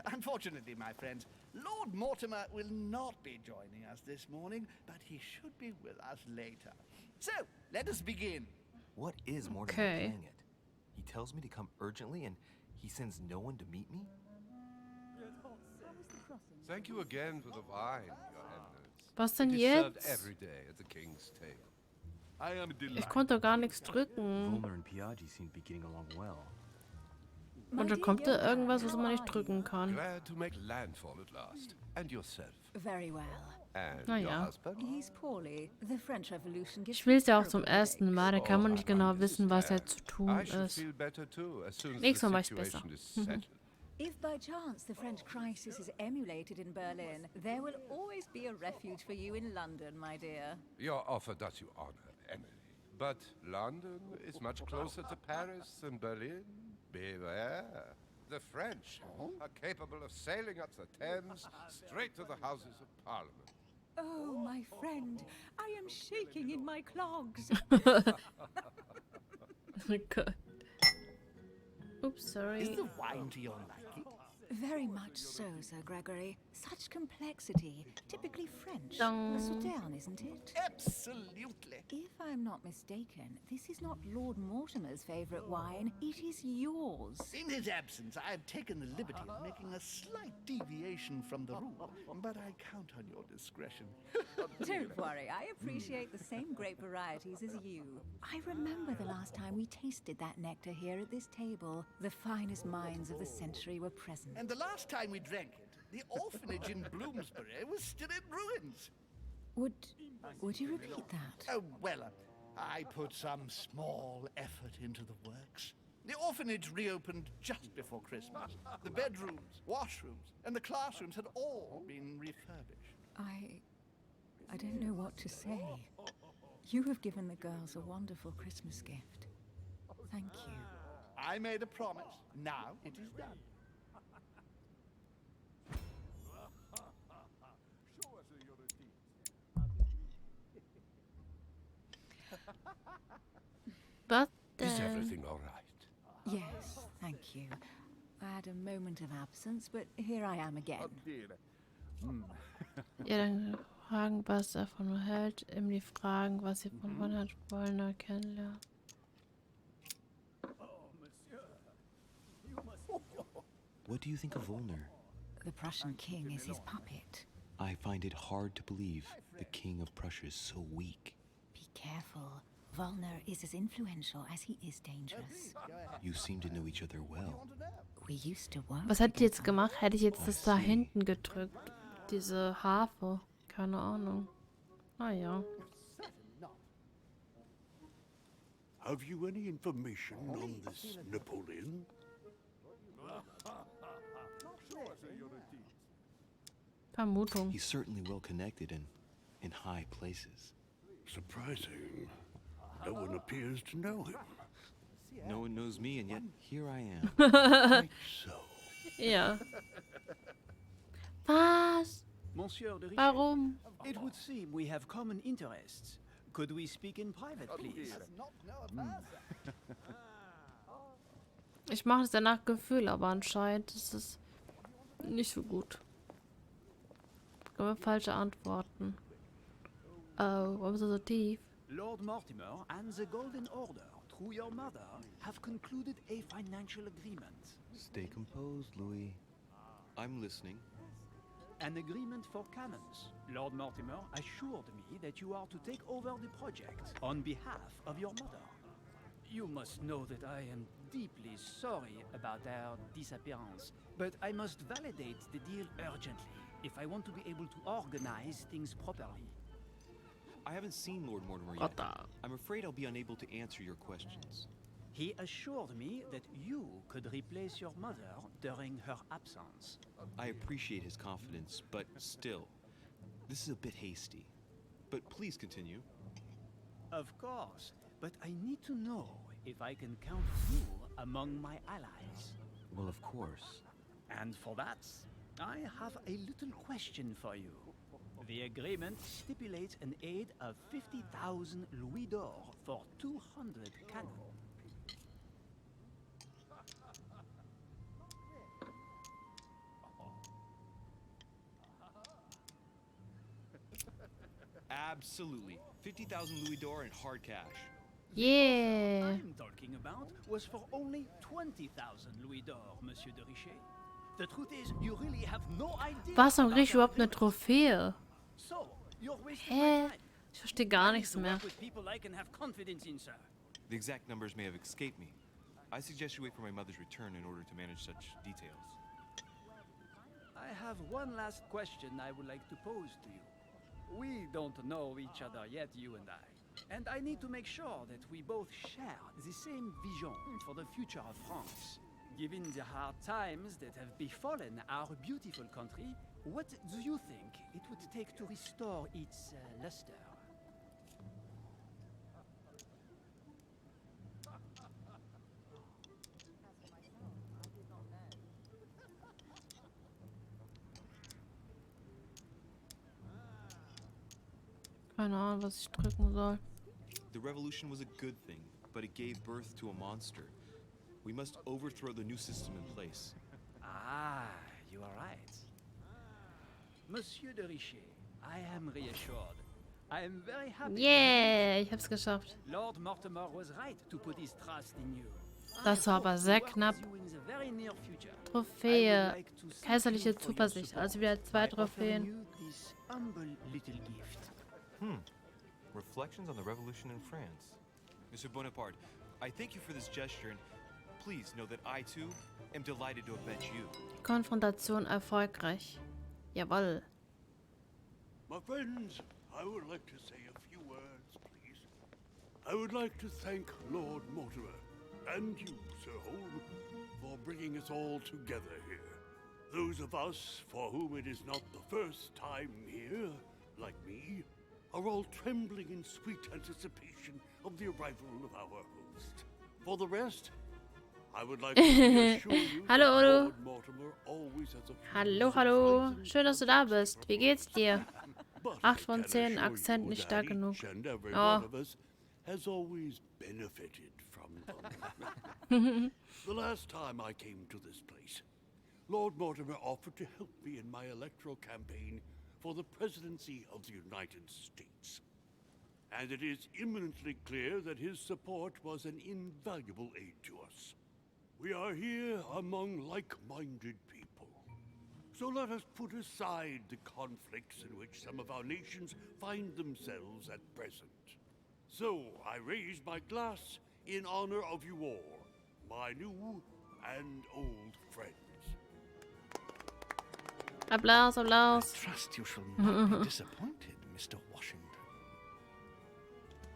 Unfortunately, my friends, Lord Mortimer will not be joining us this morning, but he should be with us later. So, let us begin. What is Mortimer playing it? He tells me to come urgently and he sends no one to meet me? Thank you again for the wine, Your Eminence. Was denn It is served jetzt? every day at the King's table. I am Ich delighted. konnte gar nichts drücken. Volmer and Piaggi seem to be getting along well. Und dann kommt da irgendwas, was man nicht drücken kann. Glad to make landfall at last. And yourself. Very well. And Na your ja. husband? He's poorly. The French Revolution gives Ich will es ja auch terrible zum ersten Mal, da kann man nicht genau wissen, was understand. jetzt zu tun I should ist. feel better too, as soon as Nächstes the Mal mach ich's besser. situation is settled. If by chance the French crisis is emulated in Berlin, there will always be a refuge for you in London, my dear. Your offer does you honor, Emily. But London is much closer to Paris than Berlin. Beware. The French are capable of sailing up the Thames straight to the Houses of Parliament. Oh, my friend, I am shaking in my clogs. Oh Gott. Oops, sorry. Is the wine to your liking? Very much so, Sir Gregory. Such complexity. Typically French. Dong. A Sauternes, isn't it? Absolutely. If I'm not mistaken, this is not Lord Mortimer's favourite wine. It is yours. In his absence, I've taken the liberty of making a slight deviation from the rule, but I count on your discretion. Don't worry, I appreciate the same grape varieties as you. I remember the last time we tasted that nectar here at this table. The finest minds of the century were present. And the last time we drank it, the orphanage in Bloomsbury was still in ruins. Would you repeat that? Oh, well, I put some small effort into the works. The orphanage reopened just before Christmas. The bedrooms, washrooms, and the classrooms had all been refurbished. I don't know what to say. You have given the girls a wonderful Christmas gift. Thank you. I made a promise. Now it is done. But Is everything all right? Yes, thank you. I had a moment of absence, but here I am again. ja, dann fragen, was er von hält. Emily fragen, was sie von Ronald Wollner kennenlernt. What do you think of Volner? The Prussian king is his puppet. I find it hard to believe the king of Prussia is so weak. Be careful. Volner is as influential as he is dangerous. You seem to know each other well. We used to work. Was hätte ich jetzt gemacht? Hätte ich jetzt das da hinten gedrückt? Diese Harfe. Keine Ahnung. Ah ja. Have you any information on this Napoleon? Vermutung. He's certainly well connected and in high places. Surprising. No one appears to know him. No one knows me, and yet here I am. Quite so. Ja. Was? Monsieur de Richet, Warum? it would seem we have common interests. Could we speak in private, please? Ich mache es ja nach Gefühl, aber anscheinend ist es nicht so gut. Falsche Antworten. Oh, warum ist er so tief? Lord Mortimer and the Golden Order, through your mother, have concluded a financial agreement. Stay composed, Louis. I'm listening. An agreement for cannons. Lord Mortimer assured me that you are to take over the project on behalf of your mother. You must know that I am deeply sorry about their disappearance, but I must validate the deal urgently if I want to be able to organize things properly. I haven't seen Lord Mortimer yet. I'm afraid I'll be unable to answer your questions. He assured me that you could replace your mother during her absence. I appreciate his confidence, but still, this is a bit hasty. But please continue. Of course, but I need to know if I can count you among my allies. Well, of course. And for that, I have a little question for you. The agreement stipulates an aid of 50,000 louis d'or for 200 cannon. Absolutely. 50,000 louis d'or in hard cash. Yeah. What I'm talking about was for only 20,000 louis d'or, Monsieur de Richet. The truth is, you really have no idea. Was am Griech überhaupt eine Trophäe? So, you're wasting Hä? my time. Ich verstehe gar nichts mehr. With people I can have confidence in, sir. The exact numbers may have escaped me. I suggest you wait for my mother's return in order to manage such details. I have one last question I would like to pose to you. We don't know each other yet, you and I. And I need to make sure that we both share the same vision for the future of France. Given the hard times that have befallen our beautiful country, what do you think it would take to restore its luster? Keine Ahnung, was ich drücken soll. The revolution was a good thing, but it gave birth to a monster. We must overthrow the new system in place. Ah, you are right. Monsieur de Richet, I am reassured. I am very happy. Yeah, ich hab's geschafft. Lord Mortimer was right to put his trust in you. Das war aber sehr knapp. Trophäe. Kaiserliche Zuversicht. Also wieder 2 Trophäen. Reflections on the revolution in France. Mr. Bonaparte, I thank you for this gesture, and please know that I, too, am delighted to avenge you. Konfrontation erfolgreich. Jawohl. My friends, I would like to say a few words, please. I would like to thank Lord Mortimer and you, Sir Holm, for bringing us all together here. Those of us for whom it is not the first time here, like me, are all trembling in sweet anticipation of the arrival of our host. For the rest, I would like to reassure you Hallo, that Odo. Lord Mortimer always has a Hallo, hallo. Schön, dass du da bist. Wie geht's dir? 8 von 10, Akzent nicht stark genug. and every Oh. one of us has always benefited from them. The last time I came to this place, Lord Mortimer offered to help me in my electoral campaign for the presidency of the United States. And it is imminently clear that his support was an invaluable aid to us. We are here among like-minded people. So let us put aside the conflicts in which some of our nations find themselves at present. So I raise my glass in honor of you all, my new and old friends. Applaus, Applaus. I trust you shall not be disappointed, Mr. Washington.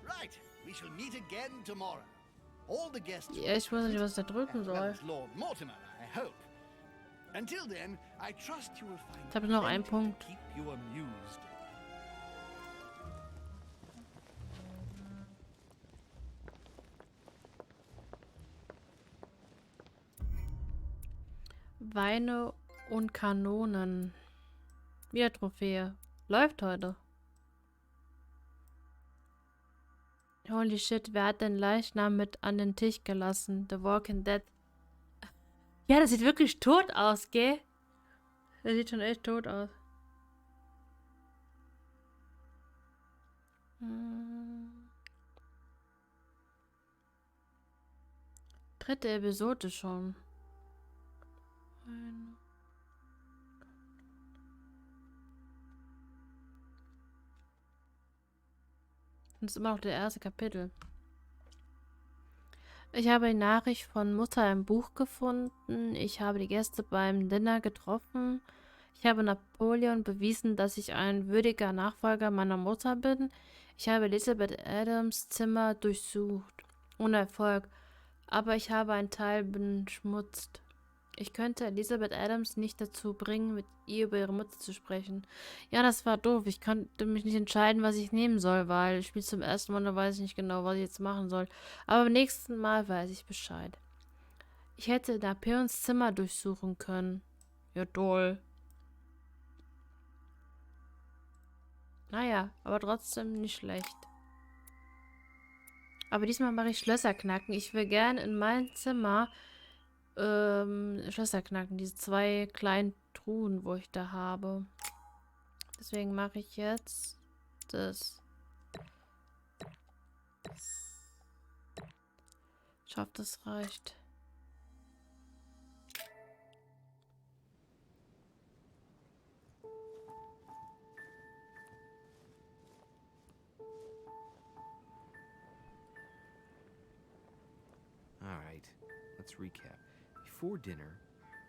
Right, we shall meet again tomorrow. All the guests. Ja, ich weiß nicht, was ich da drücken as well soll. as Lord Mortimer, I hope. Until then, I trust you will find Ich habe noch einen plenty Punkt. to keep you amused. Weine und Kanonen. Wieder Trophäe. Läuft heute. Holy shit, wer hat den Leichnam mit an den Tisch gelassen? The Walking Dead. Ja, das sieht wirklich tot aus, gell? Das sieht schon echt tot aus. Dritte Episode schon. Das ist immer noch der erste Kapitel. Ich habe die Nachricht von Mutter im Buch gefunden. Ich habe die Gäste beim Dinner getroffen. Ich habe Napoleon bewiesen, dass ich ein würdiger Nachfolger meiner Mutter bin. Ich habe Elizabeth Adams Zimmer durchsucht. Ohne Erfolg. Aber ich habe einen Teil beschmutzt. Ich könnte Elizabeth Adams nicht dazu bringen, mit ihr über ihre Mutter zu sprechen. Ja, das war doof. Ich konnte mich nicht entscheiden, was ich nehmen soll, weil ich spiele zum ersten Mal, da weiß ich nicht genau, was ich jetzt machen soll. Aber beim nächsten Mal weiß ich Bescheid. Ich hätte Napoleons Zimmer durchsuchen können. Ja, toll. Naja, aber trotzdem nicht schlecht. Aber diesmal mache ich Schlösser knacken. Ich will gerne in mein Zimmer Schlösser knacken. Diese 2 kleinen Truhen, wo ich da habe. Deswegen mache ich jetzt das. Ich hoffe, das reicht. All right, let's recap. Before dinner,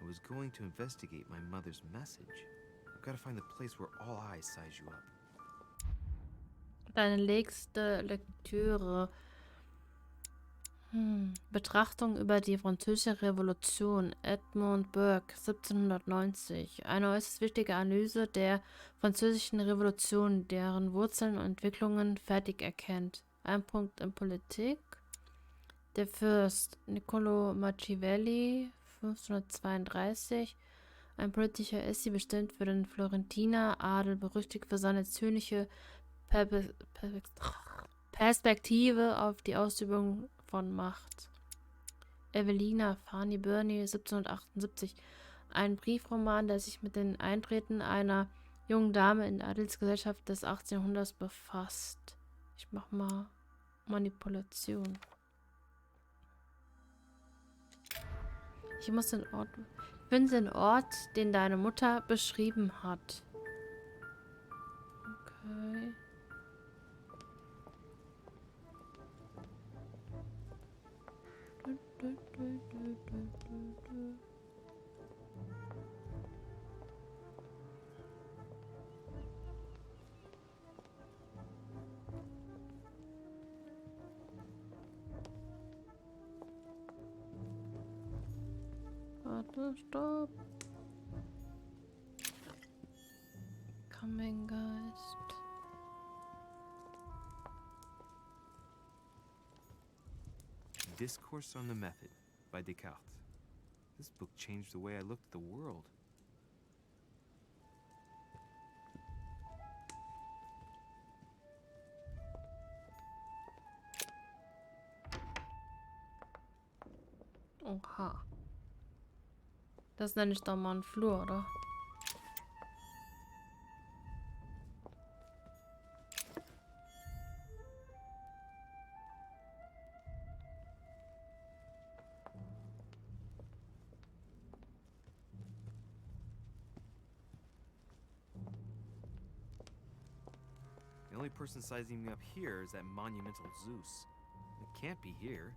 I was going to investigate my mother's message. I've got to find the place where all eyes size you up. Deine nächste Lektüre. Betrachtung über die Französische Revolution. Edmund Burke, 1790. Eine äußerst wichtige Analyse der Französischen Revolution, deren Wurzeln und Entwicklungen fertig erkennt. Ein Punkt in Politik. Der Fürst Niccolo Machiavelli, 1532. Ein politischer Essay, bestimmt für den Florentiner Adel, berüchtigt für seine zynische Perspektive auf die Ausübung von Macht. Evelina Fanny Burney, 1778. Ein Briefroman, der sich mit dem Eintreten einer jungen Dame in die Adelsgesellschaft des 18. Jahrhunderts befasst. Ich mach mal Manipulation. Ich muss den Ort... Finde den Ort, den deine Mutter beschrieben hat. Okay. Warte, stopp. Coming, Geist. Discourse on the Method by Descartes. This book changed the way I looked at the world. Oha. Das nenne ich doch mal einen Flur, oder? The only person sizing me up here is that monumental Zeus. It can't be here.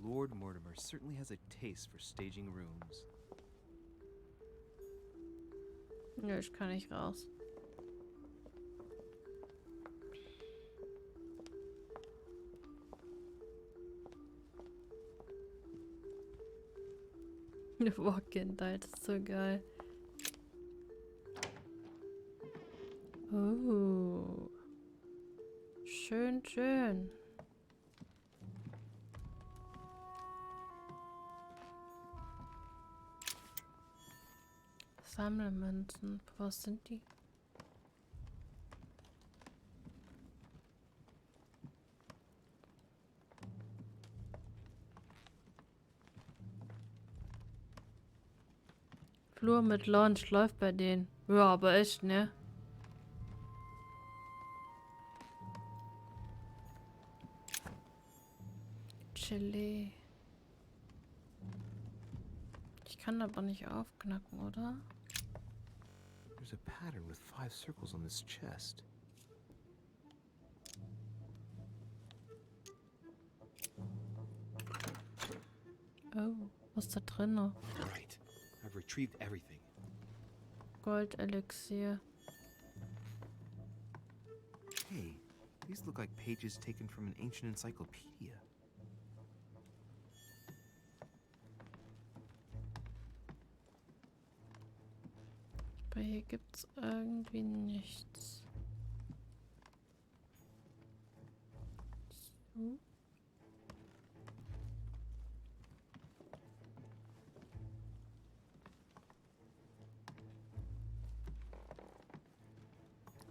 Lord Mortimer certainly has a taste for staging rooms. Nö, ich kann nicht raus. Walk-in, das ist so geil. Oh. Schön, schön. Sammelmünzen. Was sind die? Flur mit Launch läuft bei denen. Ja, aber echt, ne? Chili. Ich kann aber nicht aufknacken, oder? There's a pattern with 5 circles on this chest. Oh, was ist da drin? Right. I've retrieved everything. Goldelixier. Hey, these look like pages taken from an ancient encyclopedia. Aber hier gibt's irgendwie nichts. So.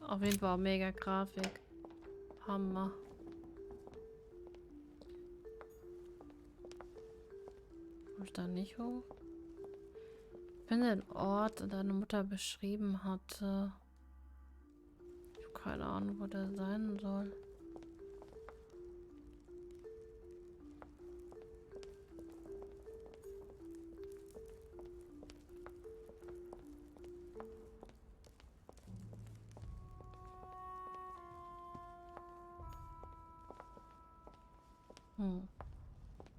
Auf jeden Fall mega Grafik. Hammer. Komm ich da nicht hoch? Ich finde den Ort, den deine Mutter beschrieben hatte. Ich habe keine Ahnung, wo der sein soll.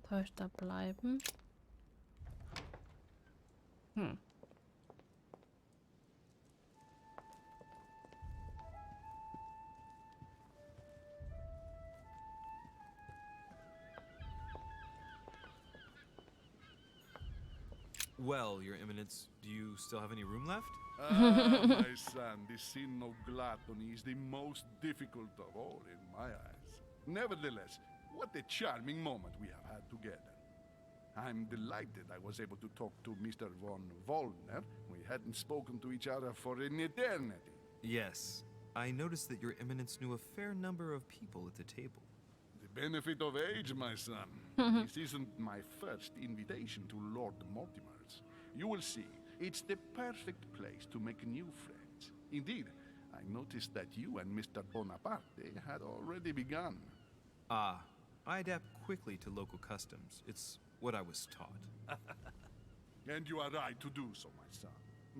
Soll ich da bleiben? Well, Your Eminence, do you still have any room left? Ah, my son, the sin of gluttony is the most difficult of all in my eyes. Nevertheless, what a charming moment we have had together. I'm delighted I was able to talk to Mr. von Wollner. We hadn't spoken to each other for an eternity. Yes. I noticed that Your Eminence knew a fair number of people at the table. The benefit of age, my son. This isn't my first invitation to Lord Mortimer's. You will see, it's the perfect place to make new friends. Indeed, I noticed that you and Mr. Bonaparte had already begun. Ah, I adapt quickly to local customs. It's what I was taught. And you are right to do so, my son.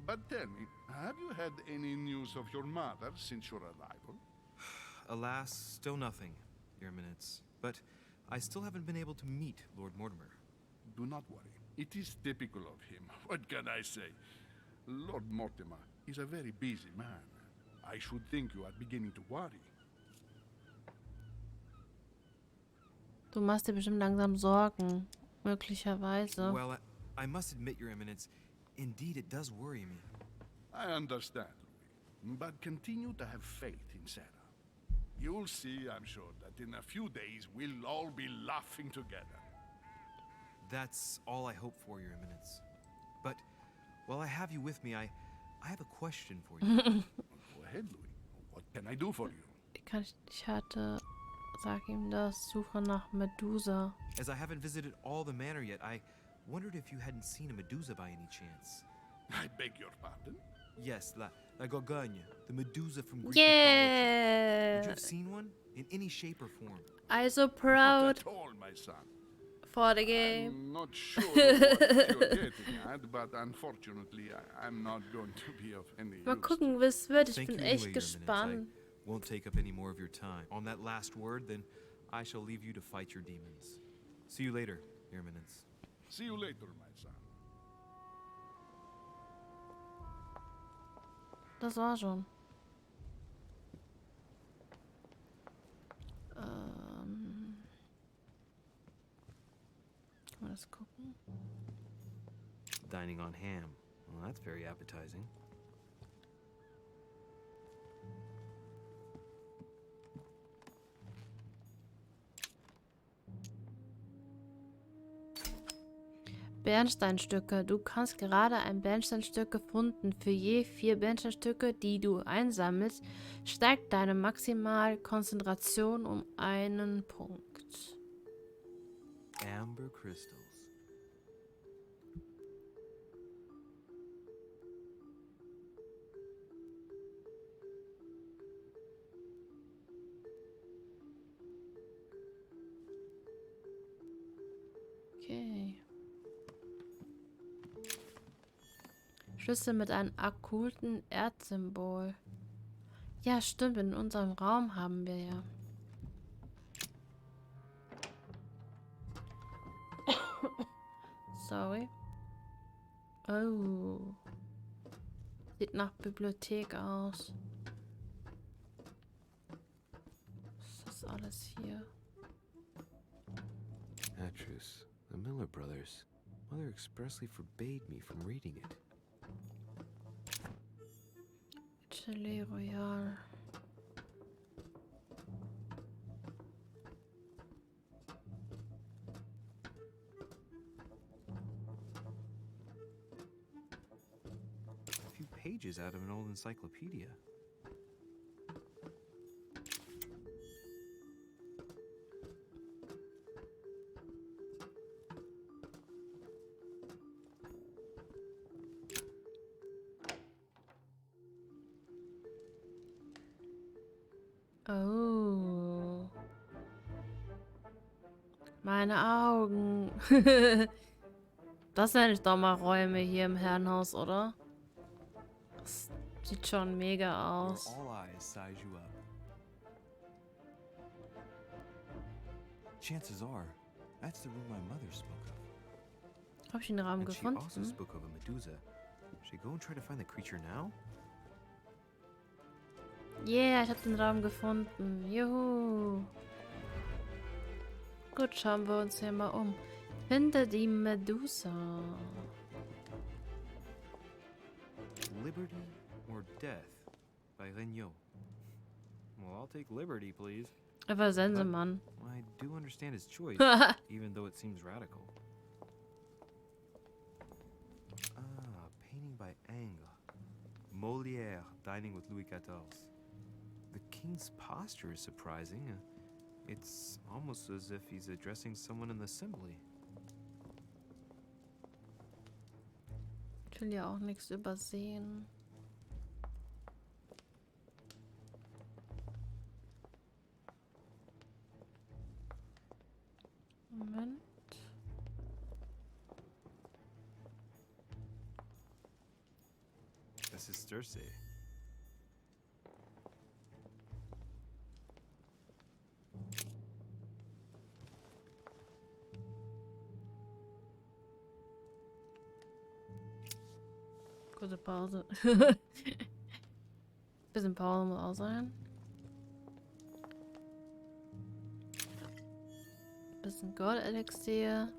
But tell me, have you had any news of your mother since your arrival? Alas, still nothing, Your Eminence. But I still haven't been able to meet Lord Mortimer. Do not worry. It is typical of him. What can I say? Lord Mortimer is a very busy man. I should think you are beginning to worry. Du machst dir bestimmt langsam Sorgen. Möglicherweise. Well, I must admit, Your Eminence, indeed it does worry me. I understand, Louis. But continue to have faith in Sarah. You'll see, I'm sure, that in a few days we'll all be laughing together. That's all I hope for, Your Eminence. But while I have you with me, I have a question for you. Go ahead, Louis. What can I do for you? Ich hatte... Sag ihm das. Suche nach Medusa. As I haven't visited all the manor yet, I wondered if you hadn't seen a Medusa by any chance. I beg your pardon? Yes, la Gorgone, the Medusa from Greek Yeah! mythology. Would you have seen one? In any shape or form? I'm so proud. Not at all, my son. For the game. I'm not sure what you're getting at, but unfortunately, I'm not going to be of any Mal use. gucken, wie es wird. Ich Thank bin you echt anyway, Your Eminence. gespannt. I won't take up any more of your time. On that last word, then I shall leave you to fight your demons. See you later, Your Eminence. See you later, my son. Das war schon. Kann man das gucken? Dining on ham. Well, that's very appetizing. Bernsteinstücke. Du kannst gerade ein Bernsteinstück gefunden. Für je 4 Bernsteinstücke, die du einsammelst, steigt deine Maximalkonzentration um 1 Punkt. Amber crystals. Okay. Schlüssel mit einem okkulten Erdsymbol. Ja, stimmt. In unserem Raum haben wir ja. Sorry. Oh. Sieht nach Bibliothek aus. Was ist das alles hier? Atrus, the Miller brothers. Mother expressly forbade me from reading it. Chile Royale. A few pages out of an old encyclopedia. Oh. Meine Augen. Das nenne ich doch mal Räume hier im Herrenhaus, oder? Das sieht schon mega aus. Where all eyes size you up. Chances are, that's the room my mother spoke of. Habe ich den Raum And she also gefunden? spoke of a Medusa. Should I go and try to find the creature now? Yeah, ich habe den Raum gefunden. Juhu. Gut, schauen wir uns hier mal um. Finde die Medusa. Liberty or Death by Regnault. Well, I'll take liberty, please. Einfach Sensemann. I do understand his choice, even though it seems radical. Painting by Ingres. Molière dining with Louis XIV. The king's posture is surprising. It's almost as if he's addressing someone in the assembly. Ich will ja auch nichts übersehen. Moment. Das ist Cersei. Kurze Pause. Bisschen Pause muss auch sein. Bisschen Gold-Elixier.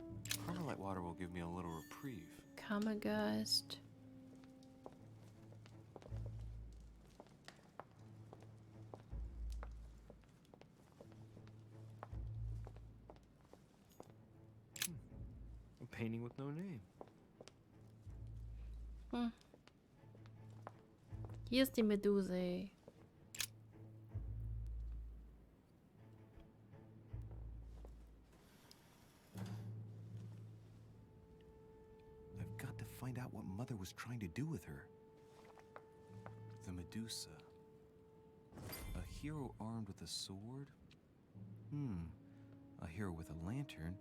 Carmelite water will give me a little reprieve. Kammergeist. A painting with no name. Hier ist die Meduse. I've got to find out what Mother was trying to do with her. The Medusa. A hero armed with a sword? A hero with a lantern?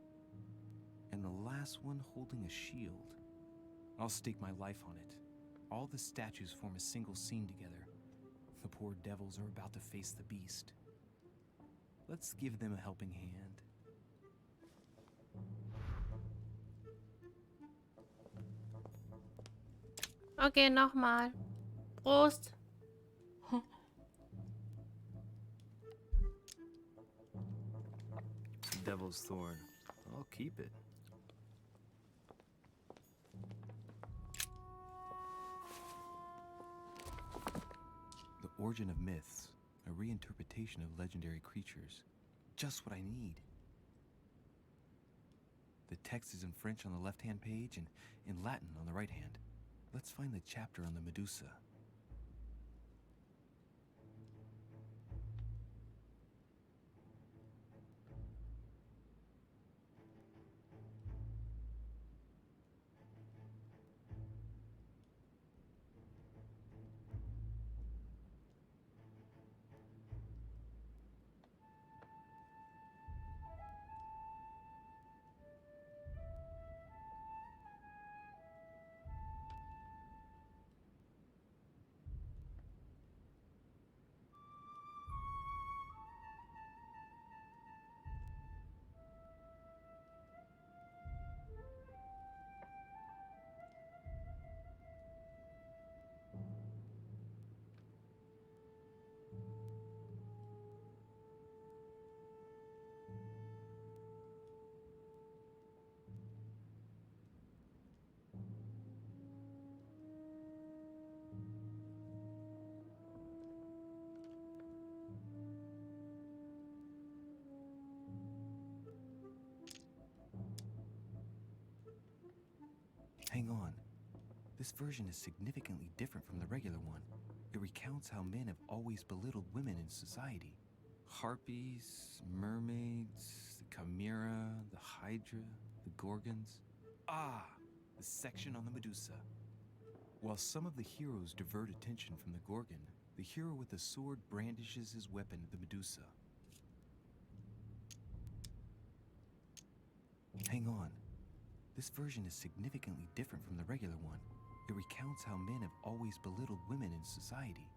And the last one holding a shield. I'll stake my life on it. All the statues form a single scene together. The poor devils are about to face the beast. Let's give them a helping hand. Okay, nochmal. Prost. Devil's Thorn. I'll keep it. The Origin of Myths, a reinterpretation of legendary creatures. Just what I need. The text is in French on the left-hand page and in Latin on the right hand. Let's find the chapter on the Medusa. Hang on. This version is significantly different from the regular one. It recounts how men have always belittled women in society. Harpies, mermaids, the chimera, the hydra, the gorgons. The section on the Medusa. While some of the heroes divert attention from the gorgon, the hero with the sword brandishes his weapon at the Medusa. Hang on. This version is significantly different from the regular one. It recounts how men have always belittled women in society.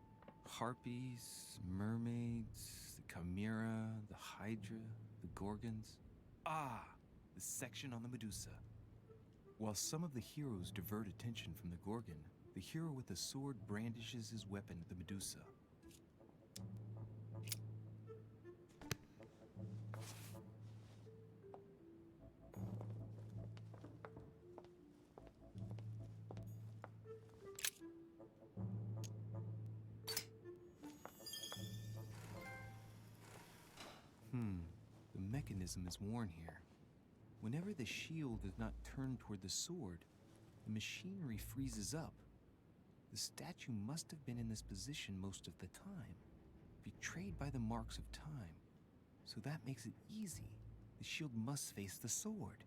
Harpies, mermaids, the chimera, the hydra, the gorgons. The section on the Medusa. While some of the heroes divert attention from the gorgon, the hero with the sword brandishes his weapon at the Medusa. The mechanism is worn here. Whenever the shield is not turned toward the sword, the machinery freezes up. The statue must have been in this position most of the time, betrayed by the marks of time. So that makes it easy. The shield must face the sword.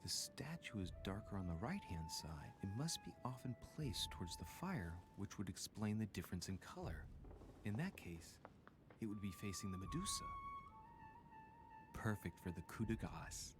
The statue is darker on the right-hand side. It must be often placed towards the fire, which would explain the difference in color. In that case, it would be facing the Medusa. Perfect for the coup de grace.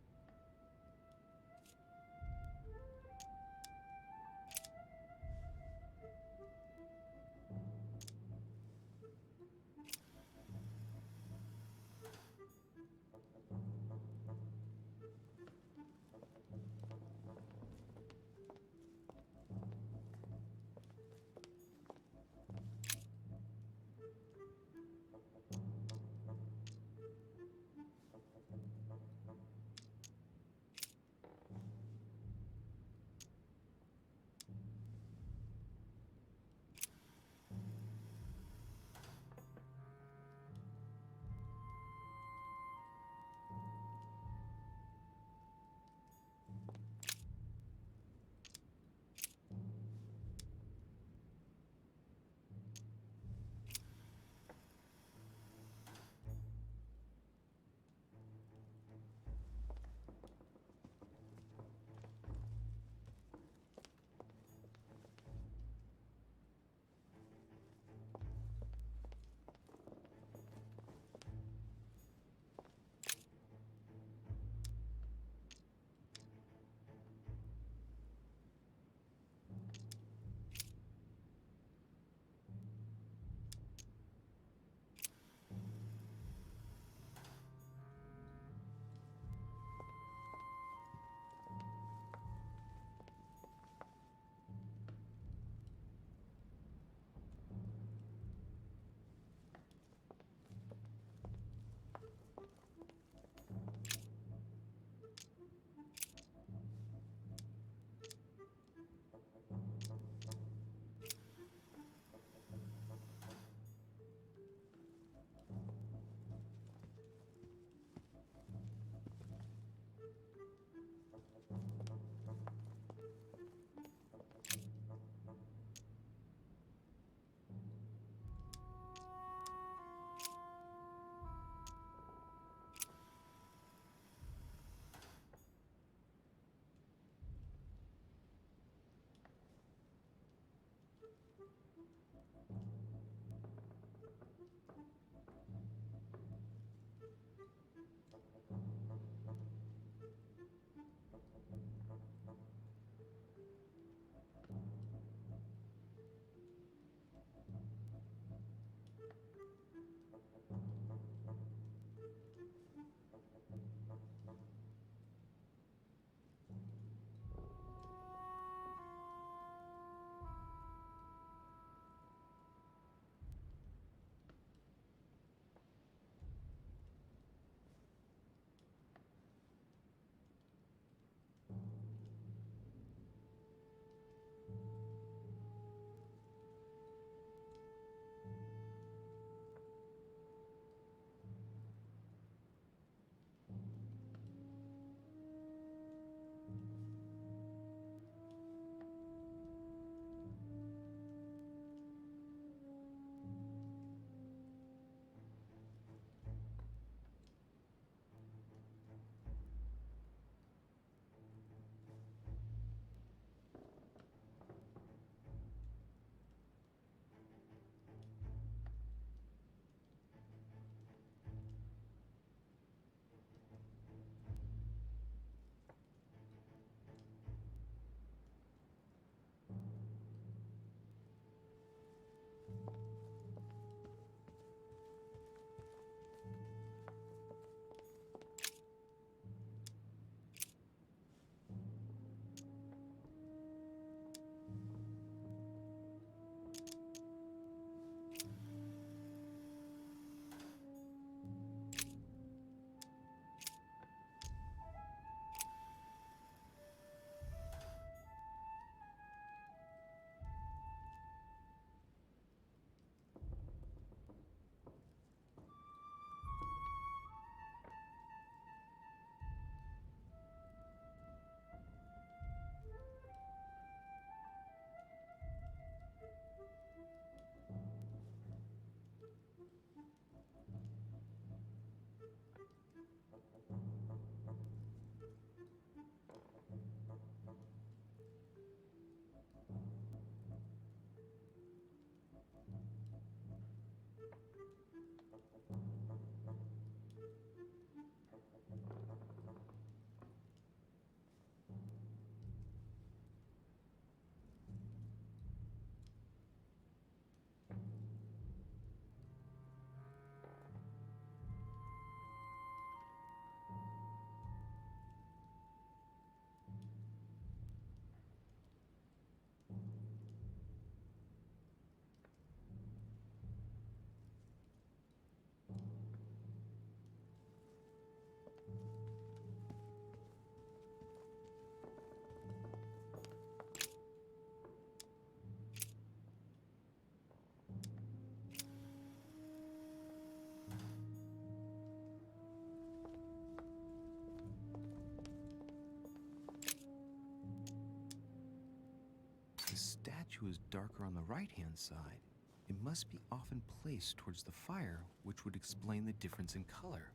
who is darker on the right-hand side, it must be often placed towards the fire, which would explain the difference in color.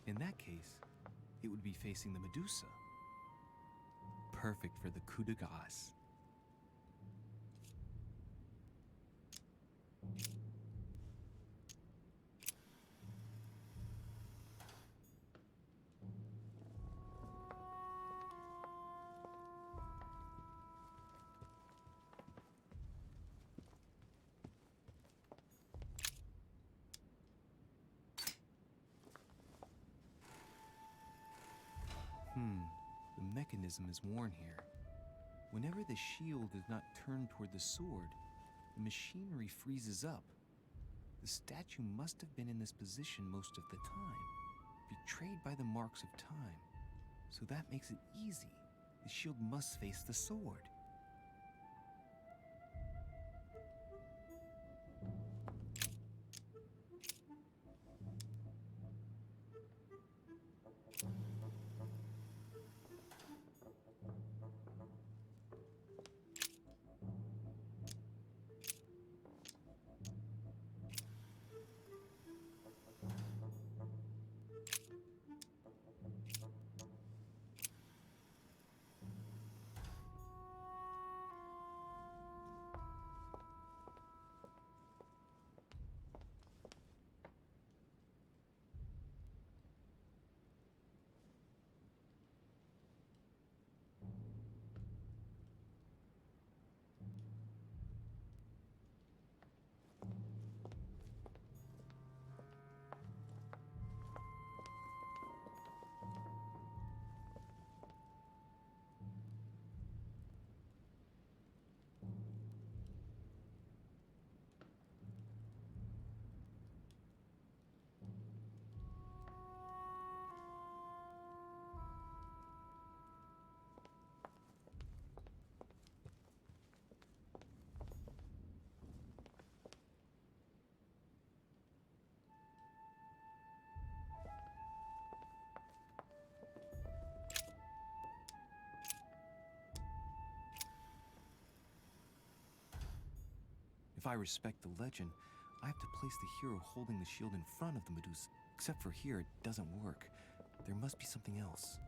In that case, it would be facing the Medusa. Perfect for the coup de grace. The mechanism is worn here. Whenever the shield is not turned toward the sword, the machinery freezes up. The statue must have been in this position most of the time, betrayed by the marks of time. So that makes it easy. The shield must face the sword. If I respect the legend, I have to place the hero holding the shield in front of the Medusa. Except for here, it doesn't work. There must be something else.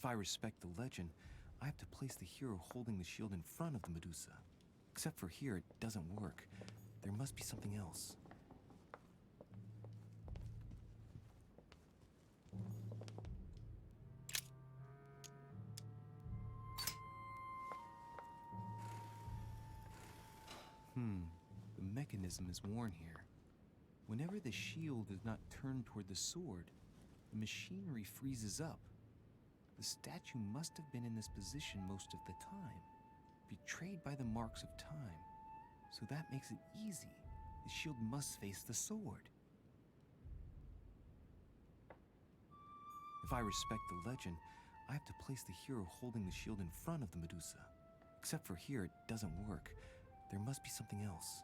I respect the legend, I have to place the hero holding the shield in front of the Medusa. Except for here, it doesn't work. There must be something else. The mechanism is worn here. Whenever the shield is not turned toward the sword, the machinery freezes up. The statue must have been in this position most of the time, betrayed by the marks of time. So that makes it easy. The shield must face the sword. If I respect the legend, I have to place the hero holding the shield in front of the Medusa. Except for here, it doesn't work. There must be something else.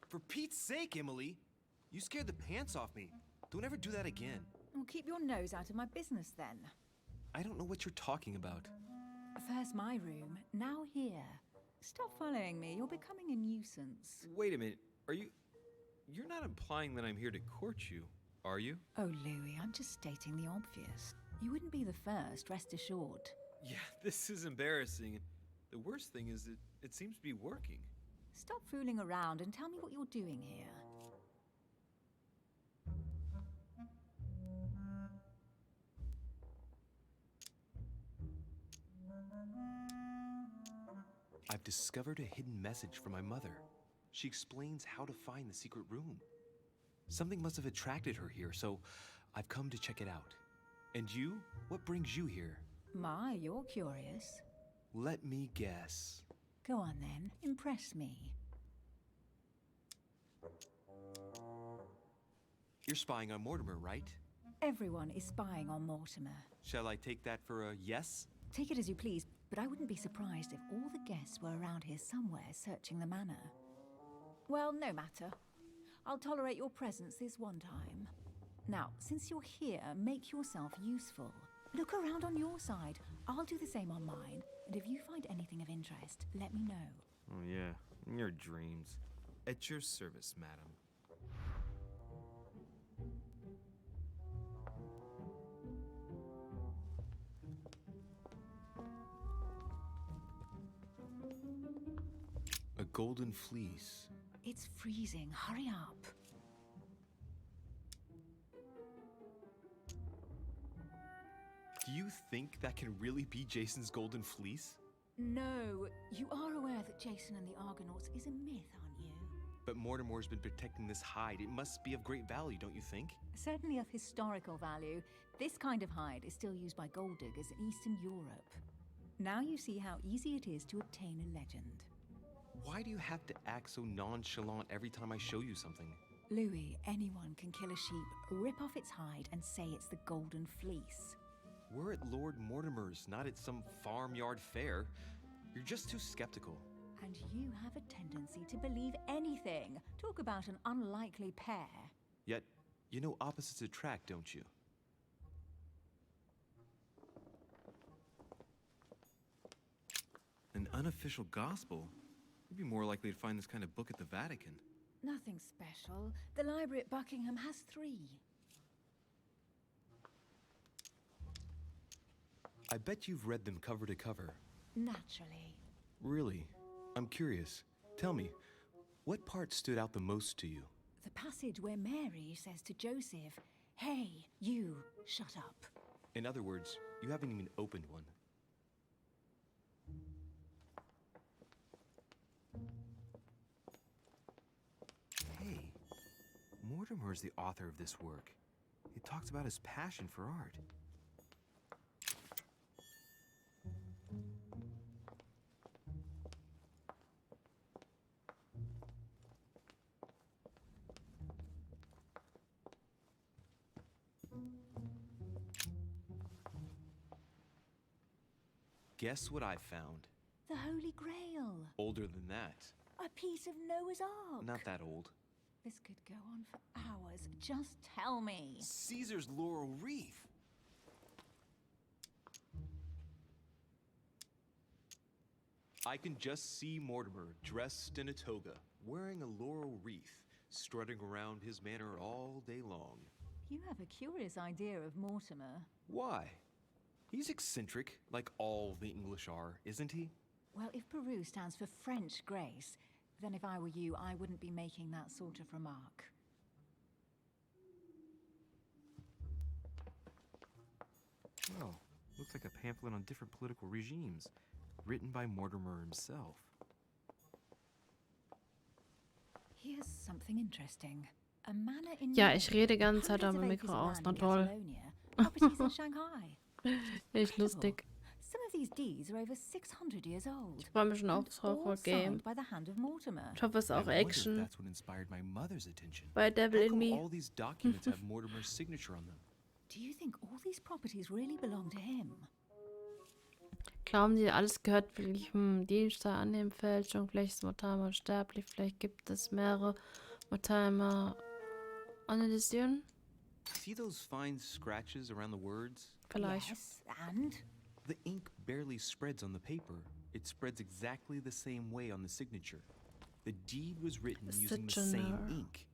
For Pete's sake, Emily! You scared the pants off me. Don't ever do that again. Well, keep your nose out of my business then. I don't know what you're talking about. First my room, now here. Stop following me, you're becoming a nuisance. Wait a minute, you're not implying that I'm here to court you, are you? Oh, Louis, I'm just stating the obvious. You wouldn't be the first, rest assured. Yeah, this is embarrassing. The worst thing is it seems to be working. Stop fooling around and tell me what you're doing here. I've discovered a hidden message from my mother. She explains how to find the secret room. Something must have attracted her here, so I've come to check it out. And you? What brings you here? My, you're curious. Let me guess. Go on then, impress me. You're spying on Mortimer, right? Everyone is spying on Mortimer. Shall I take that for a yes? Take it as you please, but I wouldn't be surprised if all the guests were around here somewhere searching the manor. Well, no matter. I'll tolerate your presence this one time. Now, since you're here, make yourself useful. Look around on your side. I'll do the same on mine, and if you find anything of interest, let me know. Oh yeah, in your dreams. At your service, madam. A golden fleece. It's freezing. Hurry up. Do you think that can really be Jason's golden fleece? No, you are aware that Jason and the Argonauts is a myth, aren't you? But Mortimer's been protecting this hide. It must be of great value, don't you think? Certainly of historical value. This kind of hide is still used by gold diggers in Eastern Europe. Now you see how easy it is to obtain a legend. Why do you have to act so nonchalant every time I show you something? Louis, anyone can kill a sheep, rip off its hide, and say it's the Golden Fleece. We're at Lord Mortimer's, not at some farmyard fair. You're just too skeptical. And you have a tendency to believe anything. Talk about an unlikely pair. Yet, you know opposites attract, don't you? An unofficial gospel? You'd be more likely to find this kind of book at the Vatican. Nothing special. The library at Buckingham has 3. I bet you've read them cover to cover. Naturally. Really? I'm curious. Tell me, what part stood out the most to you? The passage where Mary says to Joseph, "Hey, you, shut up." In other words, you haven't even opened one. Hey, Mortimer is the author of this work. He talks about his passion for art. Guess what I found? The Holy Grail. Older than that. A piece of Noah's Ark. Not that old. This could go on for hours. Just tell me. Caesar's laurel wreath. I can just see Mortimer dressed in a toga, wearing a laurel wreath, strutting around his manor all day long. You have a curious idea of Mortimer. Why? He's eccentric, like all the English are, isn't he? Well, if Peru stands for French grace, then if I were you, I wouldn't be making that sort of remark. Oh, looks like a pamphlet on different political regimes, written by Mortimer himself. Here's something interesting. A manor in Ja, ich rede ganze Zeit am Mikro aus. Na toll. Properties in Shanghai. Echt lustig. Some of these deeds are over 600 years old. Ich freue mich schon aufs all Horror-Game. signed by the hand of Mortimer. Ich hoffe, es ist auch I wonder if Action. that's what inspired my mother's attention. Bei Devil How in come Me. all these documents have Mortimer's signature on them? Do you think all these properties really belong to him? Glauben die, alles gehört wirklich Diebstahl, Annehmen, Fälschung, vielleicht ist Mortimer sterblich, vielleicht gibt es mehrere Mortimer analysieren? See those fine scratches around the words? Vielleicht. Yes, and? The ink barely spreads on the paper. It spreads exactly the same way on the signature. The deed was written using the same Signature. ink.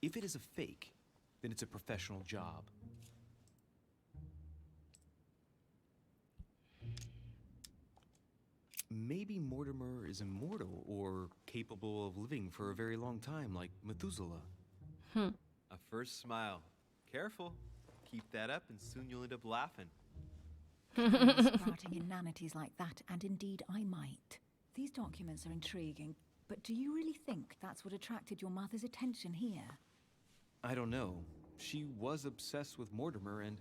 If it is a fake, then it's a professional job. Maybe Mortimer is immortal or capable of living for a very long time, like Methuselah. A first smile. Careful. Keep that up and soon you'll end up laughing. Sprouting inanities like that, and indeed I might. These documents are intriguing, but do you really think that's what attracted your mother's attention here? I don't know. She was obsessed with Mortimer, and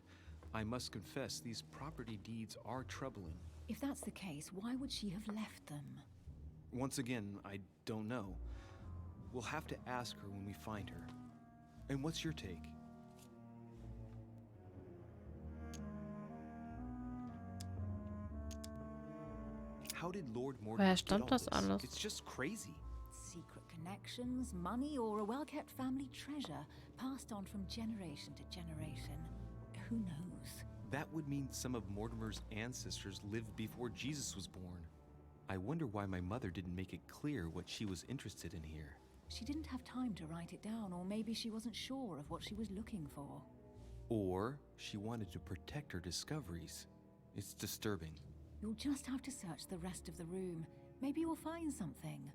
I must confess, these property deeds are troubling. If that's the case, why would she have left them? Once again, I don't know. We'll have to ask her when we find her. And what's your take? How did Lord Mortimer Woher get stammt all das this? alles? It's just crazy. Secret connections, money, or a well-kept family treasure passed on from generation to generation. Who knows? That would mean some of Mortimer's ancestors lived before Jesus was born. I wonder why my mother didn't make it clear what she was interested in here. She didn't have time to write it down, or maybe she wasn't sure of what she was looking for. Or she wanted to protect her discoveries. It's disturbing. You'll just have to search the rest of the room. Maybe you'll find something.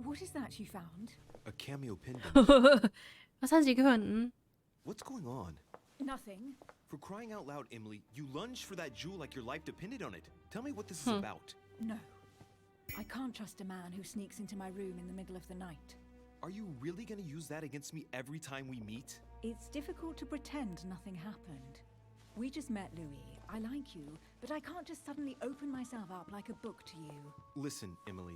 What is that you found? A cameo pendant. Was haben Sie gefunden? What's going on? Nothing. For crying out loud, Emily, you lunged for that jewel like your life depended on it. Tell me what this is about. No. I can't trust a man who sneaks into my room in the middle of the night. Are you really gonna use that against me every time we meet? It's difficult to pretend nothing happened. We just met, Louis. I like you, but I can't just suddenly open myself up like a book to you. Listen, Emily.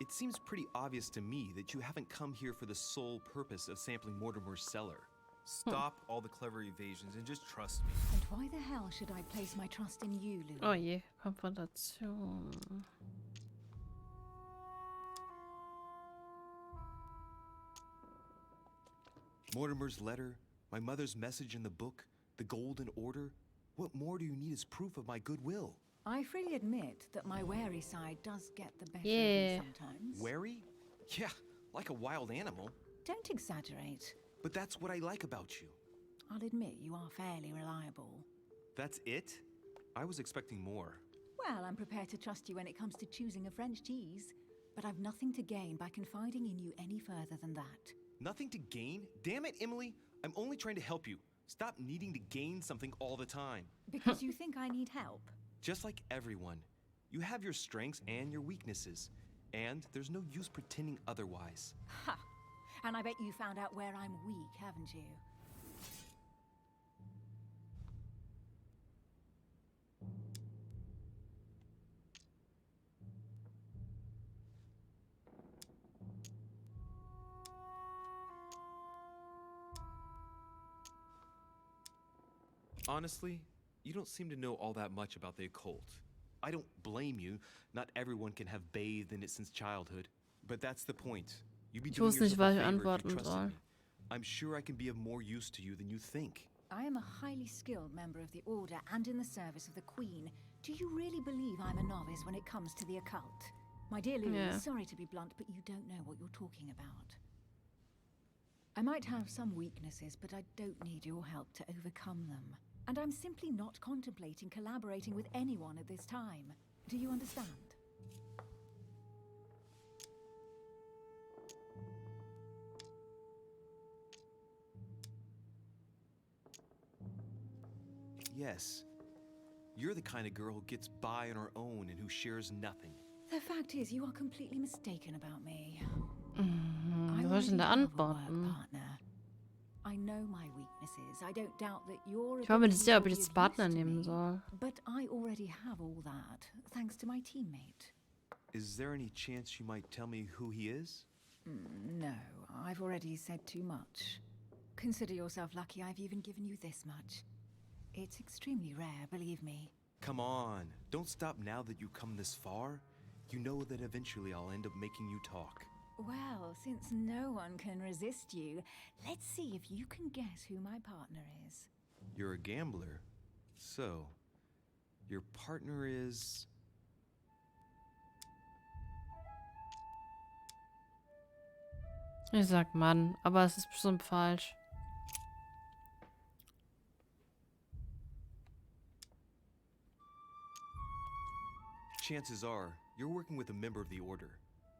It seems pretty obvious to me that you haven't come here for the sole purpose of sampling Mortimer's cellar. Stop all the clever evasions and just trust me. And why the hell should I place my trust in you, Louis? Oh je, Konfrontation. Mortimer's letter, my mother's message in the book, the Golden Order. What more do you need as proof of my goodwill? I freely admit that my wary side does get the better Yeah. of me sometimes. Wary? Yeah, like a wild animal. Don't exaggerate. But that's what I like about you. I'll admit you are fairly reliable. That's it? I was expecting more. Well, I'm prepared to trust you when it comes to choosing a French cheese. But I've nothing to gain by confiding in you any further than that. Nothing to gain? Damn it, Emily. I'm only trying to help you. Stop needing to gain something all the time. Because you think I need help. Just like everyone. You have your strengths and your weaknesses. And there's no use pretending otherwise. Ha! And I bet you found out where I'm weak, haven't you? Honestly, you don't seem to know all that much about the occult. I don't blame you. Not everyone can have bathed in it since childhood. But that's the point. You'd be Ich doing wusste nicht, yourself was a ich favor if you antworten trusted soll. me. I'm sure I can be of more use to you than you think. I am a highly skilled member of the Order and in the service of the Queen. Do you really believe I'm a novice when it comes to the occult? My dear Louis, Yeah. sorry to be blunt, but you don't know what you're talking about. I might have some weaknesses, but I don't need your help to overcome them. And I'm simply not contemplating collaborating with anyone at this time. Do you understand? Yes. You're the kind of girl who gets by on her own and who shares nothing. The fact is, you are completely mistaken about me. Was soll ich denn da antworten? Partner. I know my weaknesses. I don't doubt that you're. Ich war mir nicht sicher, ob ich jetzt Partner nehmen soll. But I already have all that, thanks to my teammate. Is there any chance you might tell me who he is? No, I've already said too much. Consider yourself lucky I've even given you this much. It's extremely rare, believe me. Come on, don't stop now that you've come this far. You know that eventually I'll end up making you talk. Well, since no one can resist you, let's see if you can guess who my partner is. You're a gambler. So, your partner is... Ich sag Mann, aber es ist bestimmt falsch. Chances are, you're working with a member of the Order.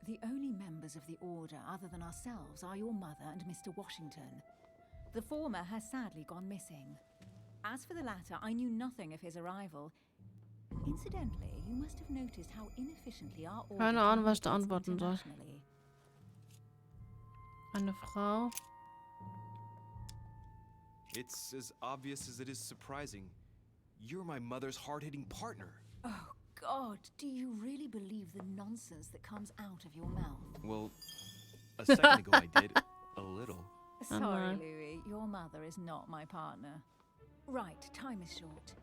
The only members of the Order other than ourselves are your mother and Mr. Washington. The former has sadly gone missing. As for the latter, I knew nothing of his arrival. Incidentally, you must have noticed how inefficiently our Order Keine Ahnung, was ich da communicates antworten soll. internationally. Eine Frau. It's as obvious as it is surprising. You're my mother's hard-hitting partner. Oh, God, do you really believe the nonsense that comes out of your mouth? Well, a second ago I did. A little. Sorry, Louis, your mother is not my partner. Right, time is short.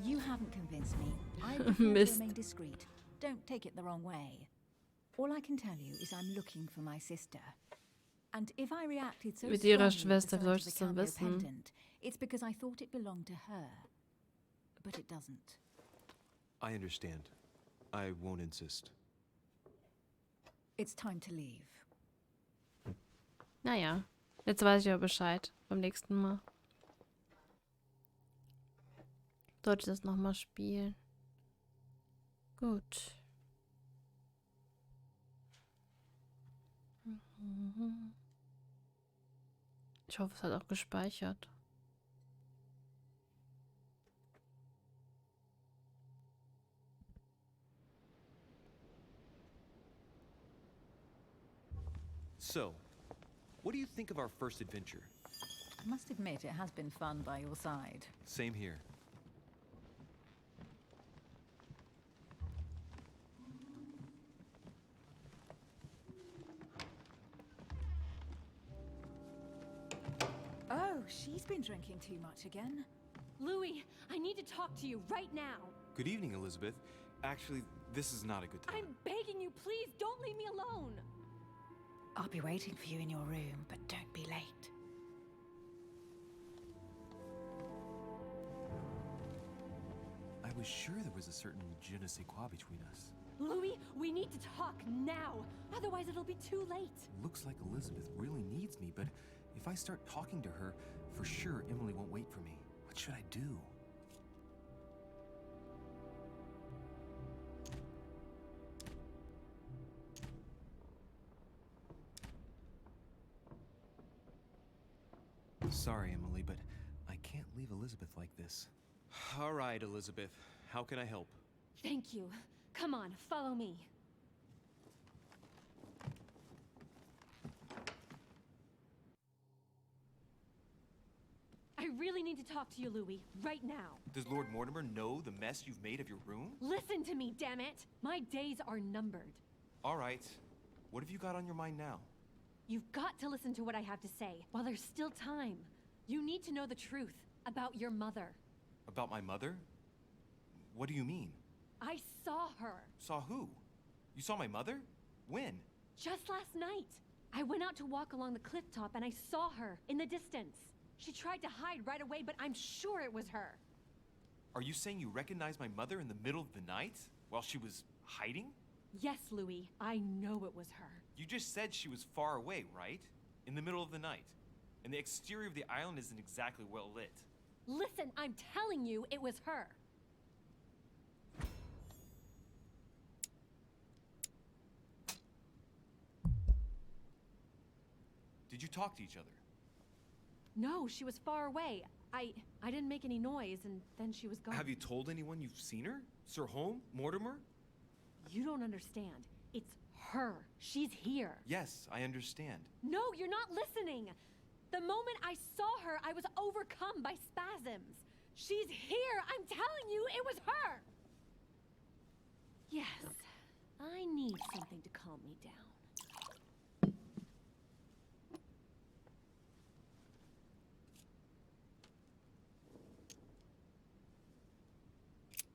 You haven't convinced me. I prefer to Mist. remain discreet. Don't take it the wrong way. All I can tell you is I'm looking for my sister. And if I reacted so Mit strongly ihrer at the Schwester, sight wie soll of ich the das denn cameo wissen? pendant, it's because I thought it belonged to her. But it doesn't. I understand. I won't insist. It's time to leave. Naja, jetzt weiß ich ja Bescheid. Beim nächsten Mal. Sollte ich das nochmal spielen. Gut. Ich hoffe, es hat auch gespeichert. So, what do you think of our first adventure? I must admit, it has been fun by your side. Same here. Oh, she's been drinking too much again. Louis, I need to talk to you right now. Good evening, Elizabeth. Actually, this is not a good time. I'm begging you, please don't leave me alone. I'll be waiting for you in your room, but don't be late. I was sure there was a certain je ne sais quoi between us. Louis, we need to talk now. Otherwise, it'll be too late. Looks like Elizabeth really needs me, but if I start talking to her, for sure Emily won't wait for me. What should I do? Sorry, Emily, but I can't leave Elizabeth like this. All right, Elizabeth. How can I help? Thank you. Come on, follow me. I really need to talk to you, Louis, right now. Does Lord Mortimer know the mess you've made of your room? Listen to me, damn it! My days are numbered. All right. What have you got on your mind now? You've got to listen to what I have to say while there's still time. You need to know the truth about your mother. About my mother? What do you mean? I saw her. Saw who? You saw my mother? When? Just last night. I went out to walk along the cliff top and I saw her in the distance. She tried to hide right away, but I'm sure it was her. Are you saying you recognized my mother in the middle of the night? While she was hiding? Yes, Louis. I know it was her. You just said she was far away, right? In the middle of the night. And the exterior of the island isn't exactly well lit. Listen, I'm telling you, it was her. Did you talk to each other? No, she was far away. I didn't make any noise, and then she was gone. Have you told anyone you've seen her? Sir Holm? Mortimer? You don't understand. It's her. She's here. Yes, I understand. No, you're not listening. The moment I saw her, I was overcome by spasms. She's here. I'm telling you, it was her. Yes, I need something to calm me down.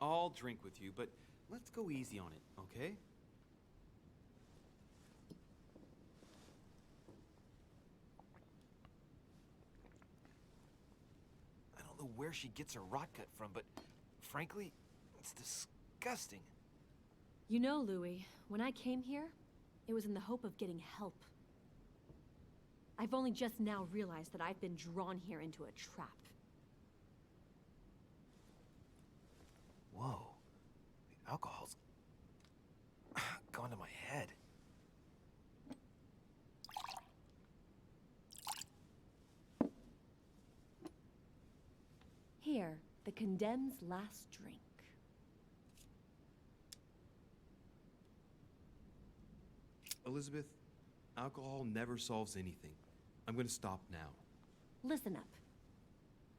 I'll drink with you, but let's go easy on it, okay? I don't know where she gets her rot gut from, but frankly, it's disgusting. You know, Louis, when I came here, it was in the hope of getting help. I've only just now realized that I've been drawn here into a trap. Whoa. The alcohol's gone to my head. Here, the condemned's last drink. Elizabeth, alcohol never solves anything. I'm gonna stop now. Listen up.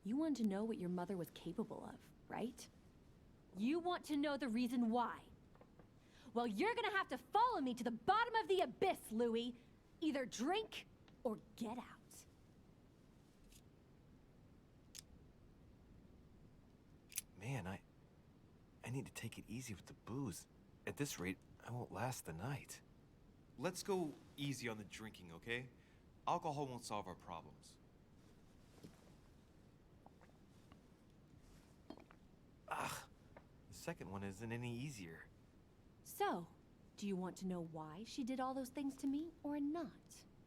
You want to know what your mother was capable of, right? You want to know the reason why. Well, you're gonna have to follow me to the bottom of the abyss, Louis. Either drink or get out. Man, I need to take it easy with the booze. At this rate, I won't last the night. Let's go easy on the drinking, okay? Alcohol won't solve our problems. Ugh, the second one isn't any easier. So, do you want to know why she did all those things to me or not?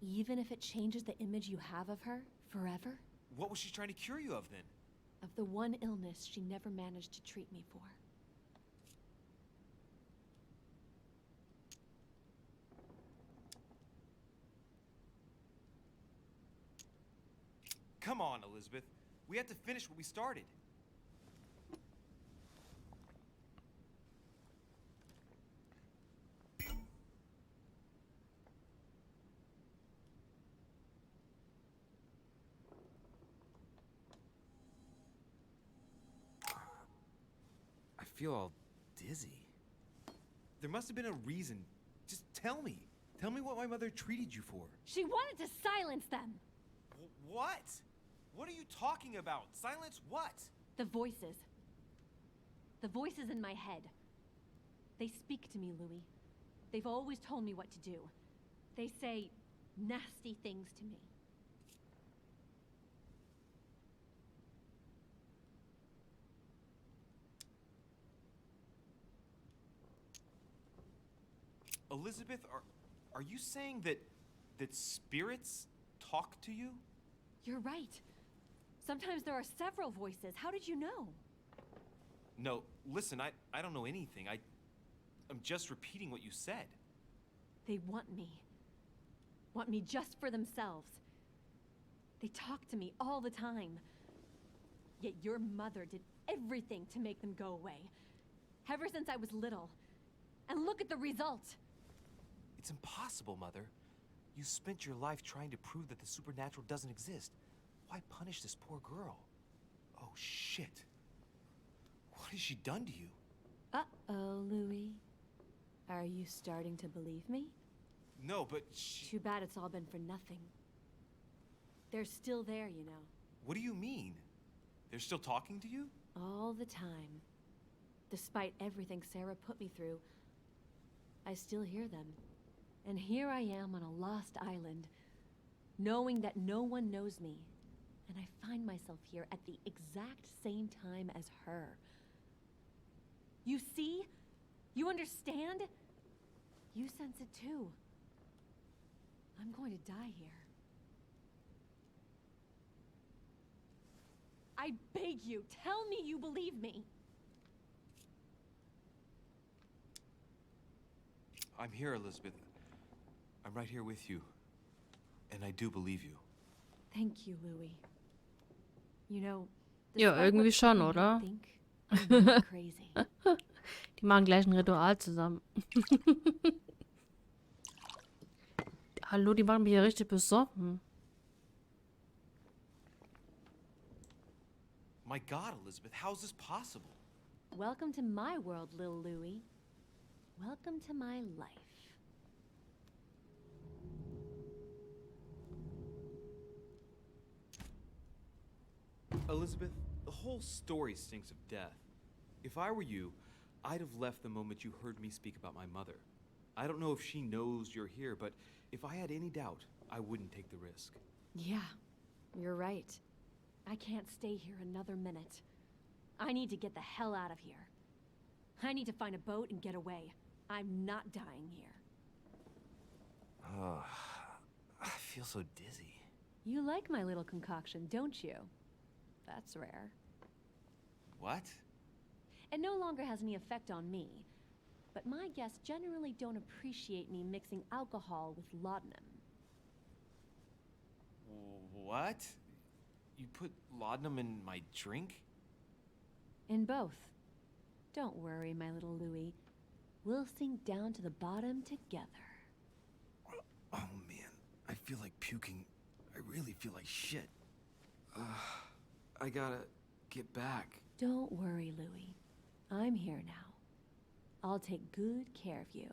Even if it changes the image you have of her forever? What was she trying to cure you of then? Of the one illness she never managed to treat me for. Come on, Elizabeth. We have to finish what we started. I feel all dizzy. There must have been a reason. Just tell me. Tell me what my mother treated you for. She wanted to silence them. What? What are you talking about? Silence what? The voices. The voices in my head. They speak to me, Louis. They've always told me what to do. They say nasty things to me. Elizabeth, are you saying that spirits talk to you? You're right. Sometimes there are several voices. How did you know? No, listen, I don't know anything. I'm just repeating what you said. They want me. Want me just for themselves. They talk to me all the time. Yet your mother did everything to make them go away. Ever since I was little. And look at the result. It's impossible, Mother. You spent your life trying to prove that the supernatural doesn't exist. Why punish this poor girl? Oh, shit. What has she done to you? Uh-oh, Louis. Are you starting to believe me? No, but she... Too bad it's all been for nothing. They're still there, you know. What do you mean? They're still talking to you? All the time. Despite everything Sarah put me through, I still hear them. And here I am on a lost island, knowing that no one knows me. And I find myself here at the exact same time as her. You see? You understand? You sense it too. I'm going to die here. I beg you, tell me you believe me. I'm here, Elizabeth. I'm right here with you. And I do believe you. Thank you, Louis. You know, Ja, despite irgendwie what schon, some oder? may think, I'm not crazy. Die machen gleich ein Ritual zusammen. Hallo, die machen mich ja richtig besoffen. My God, Elizabeth, how is this possible? Welcome to my world, Lil Louis. Welcome to my life. Elizabeth, the whole story stinks of death. If I were you, I'd have left the moment you heard me speak about my mother. I don't know if she knows you're here, but if I had any doubt, I wouldn't take the risk. Yeah, you're right. I can't stay here another minute. I need to get the hell out of here. I need to find a boat and get away. I'm not dying here. Oh, I feel so dizzy. You like my little concoction, don't you? That's rare. What? It no longer has any effect on me, but my guests generally don't appreciate me mixing alcohol with laudanum. What? You put laudanum in my drink? In both. Don't worry, my little Louis. We'll sink down to the bottom together. Oh man, I feel like puking. I really feel like shit. I gotta get back. Don't worry, Louis. I'm here now. I'll take good care of you,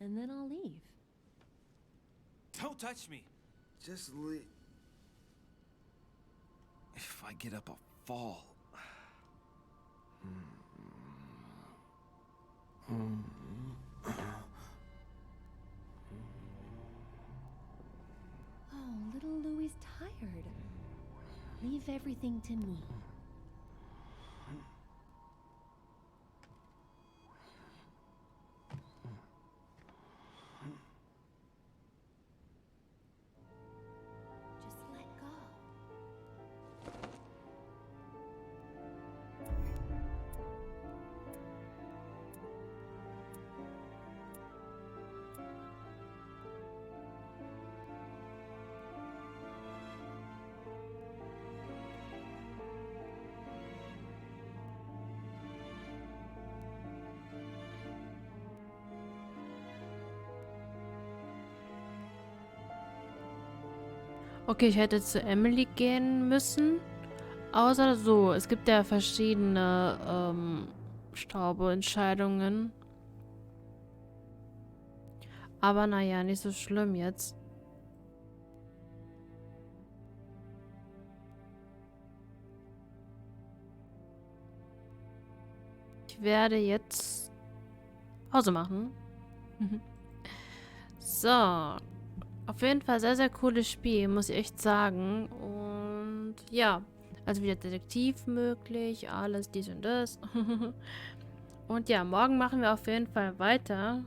and then I'll leave. Don't touch me! Just leave. If I get up, I'll fall. Oh, little Louis tired. Leave everything to me. Just let go. Okay, ich hätte zu Emily gehen müssen. Außer so, es gibt ja verschiedene Entscheidungen. Aber naja, nicht so schlimm jetzt. Ich werde jetzt Pause machen. So. Auf jeden Fall sehr, sehr cooles Spiel, muss ich echt sagen. Und ja, also wieder Detektiv möglich, alles dies und das. Und ja, morgen machen wir auf jeden Fall weiter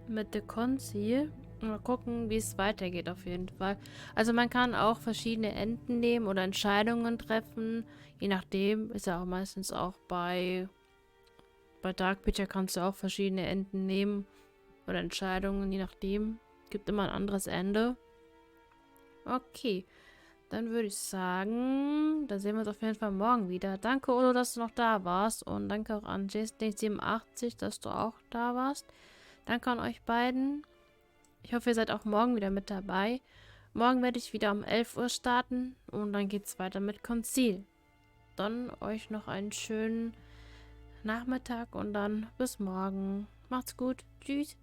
mit der Konzi. Mal gucken, wie es weitergeht auf jeden Fall. Also man kann auch verschiedene Enden nehmen oder Entscheidungen treffen. Je nachdem, ist ja auch meistens auch bei Dark Picture kannst du auch verschiedene Enden nehmen. Oder Entscheidungen, je nachdem. Gibt immer ein anderes Ende. Okay. Dann würde ich sagen, da sehen wir uns auf jeden Fall morgen wieder. Danke, Udo, dass du noch da warst. Und danke auch an Jason87, dass du auch da warst. Danke an euch beiden. Ich hoffe, ihr seid auch morgen wieder mit dabei. Morgen werde ich wieder um 11 Uhr starten. Und dann geht es weiter mit Konzil. Dann euch noch einen schönen Nachmittag und dann bis morgen. Macht's gut. Tschüss.